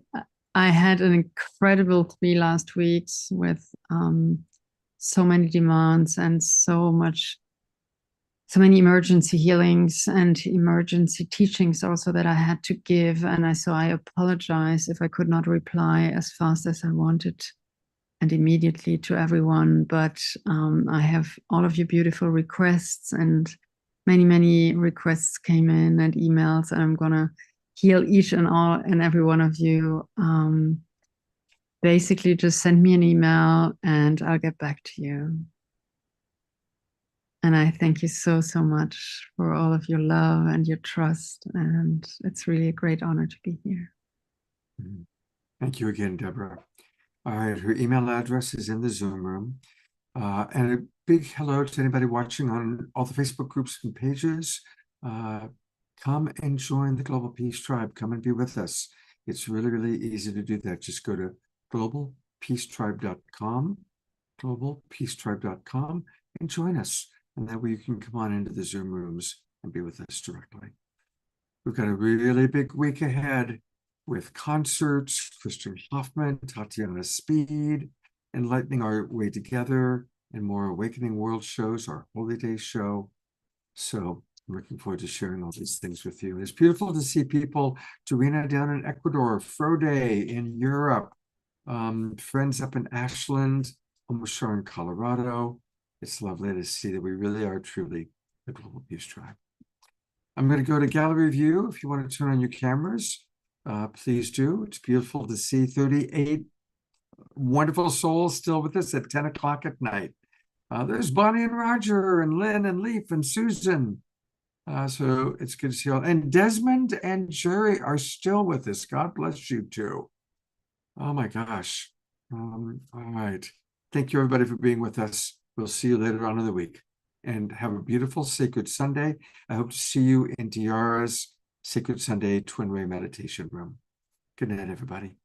an incredible 3 last weeks with so many demands and so many emergency healings and emergency teachings also that I had to give. And so I apologize if I could not reply as fast as I wanted and immediately to everyone. But I have all of your beautiful requests, and many, many requests came in and emails, and I'm going to heal each and every one of you. Basically, just send me an email and I'll get back to you. And I thank you so, so much for all of your love and your trust. And it's really a great honor to be here. Thank you again, Deborah. All right, her email address is in the Zoom room. And a big hello to anybody watching on all the Facebook groups and pages. Come and join the Global Peace Tribe. Come and be with us. It's really, really easy to do that. Just go to globalpeacetribe.com, globalpeacetribe.com, and join us. And that way you can come on into the Zoom rooms and be with us directly. We've got a really big week ahead with concerts, Christian Hoffman, Tatiana Speed, Enlightening Our Way Together, and more Awakening World shows, our Holy Day show. So I'm looking forward to sharing all these things with you. It's beautiful to see people, Dorina down in Ecuador, Frode in Europe, friends up in Ashland, Omashar in Colorado. It's lovely to see that we really are truly the Global Peace Tribe. I'm going to go to gallery view. If you want to turn on your cameras, please do. It's beautiful to see 38 wonderful souls still with us at 10 o'clock at night. There's Bonnie and Roger and Lynn and Leaf and Susan. So it's good to see all. And Desmond and Jerry are still with us. God bless you too. Oh my gosh. All right. Thank you everybody for being with us. We'll see you later on in the week. And have a beautiful Sacred Sunday. I hope to see you in Tiara's Sacred Sunday Twin Ray Meditation Room. Good night, everybody.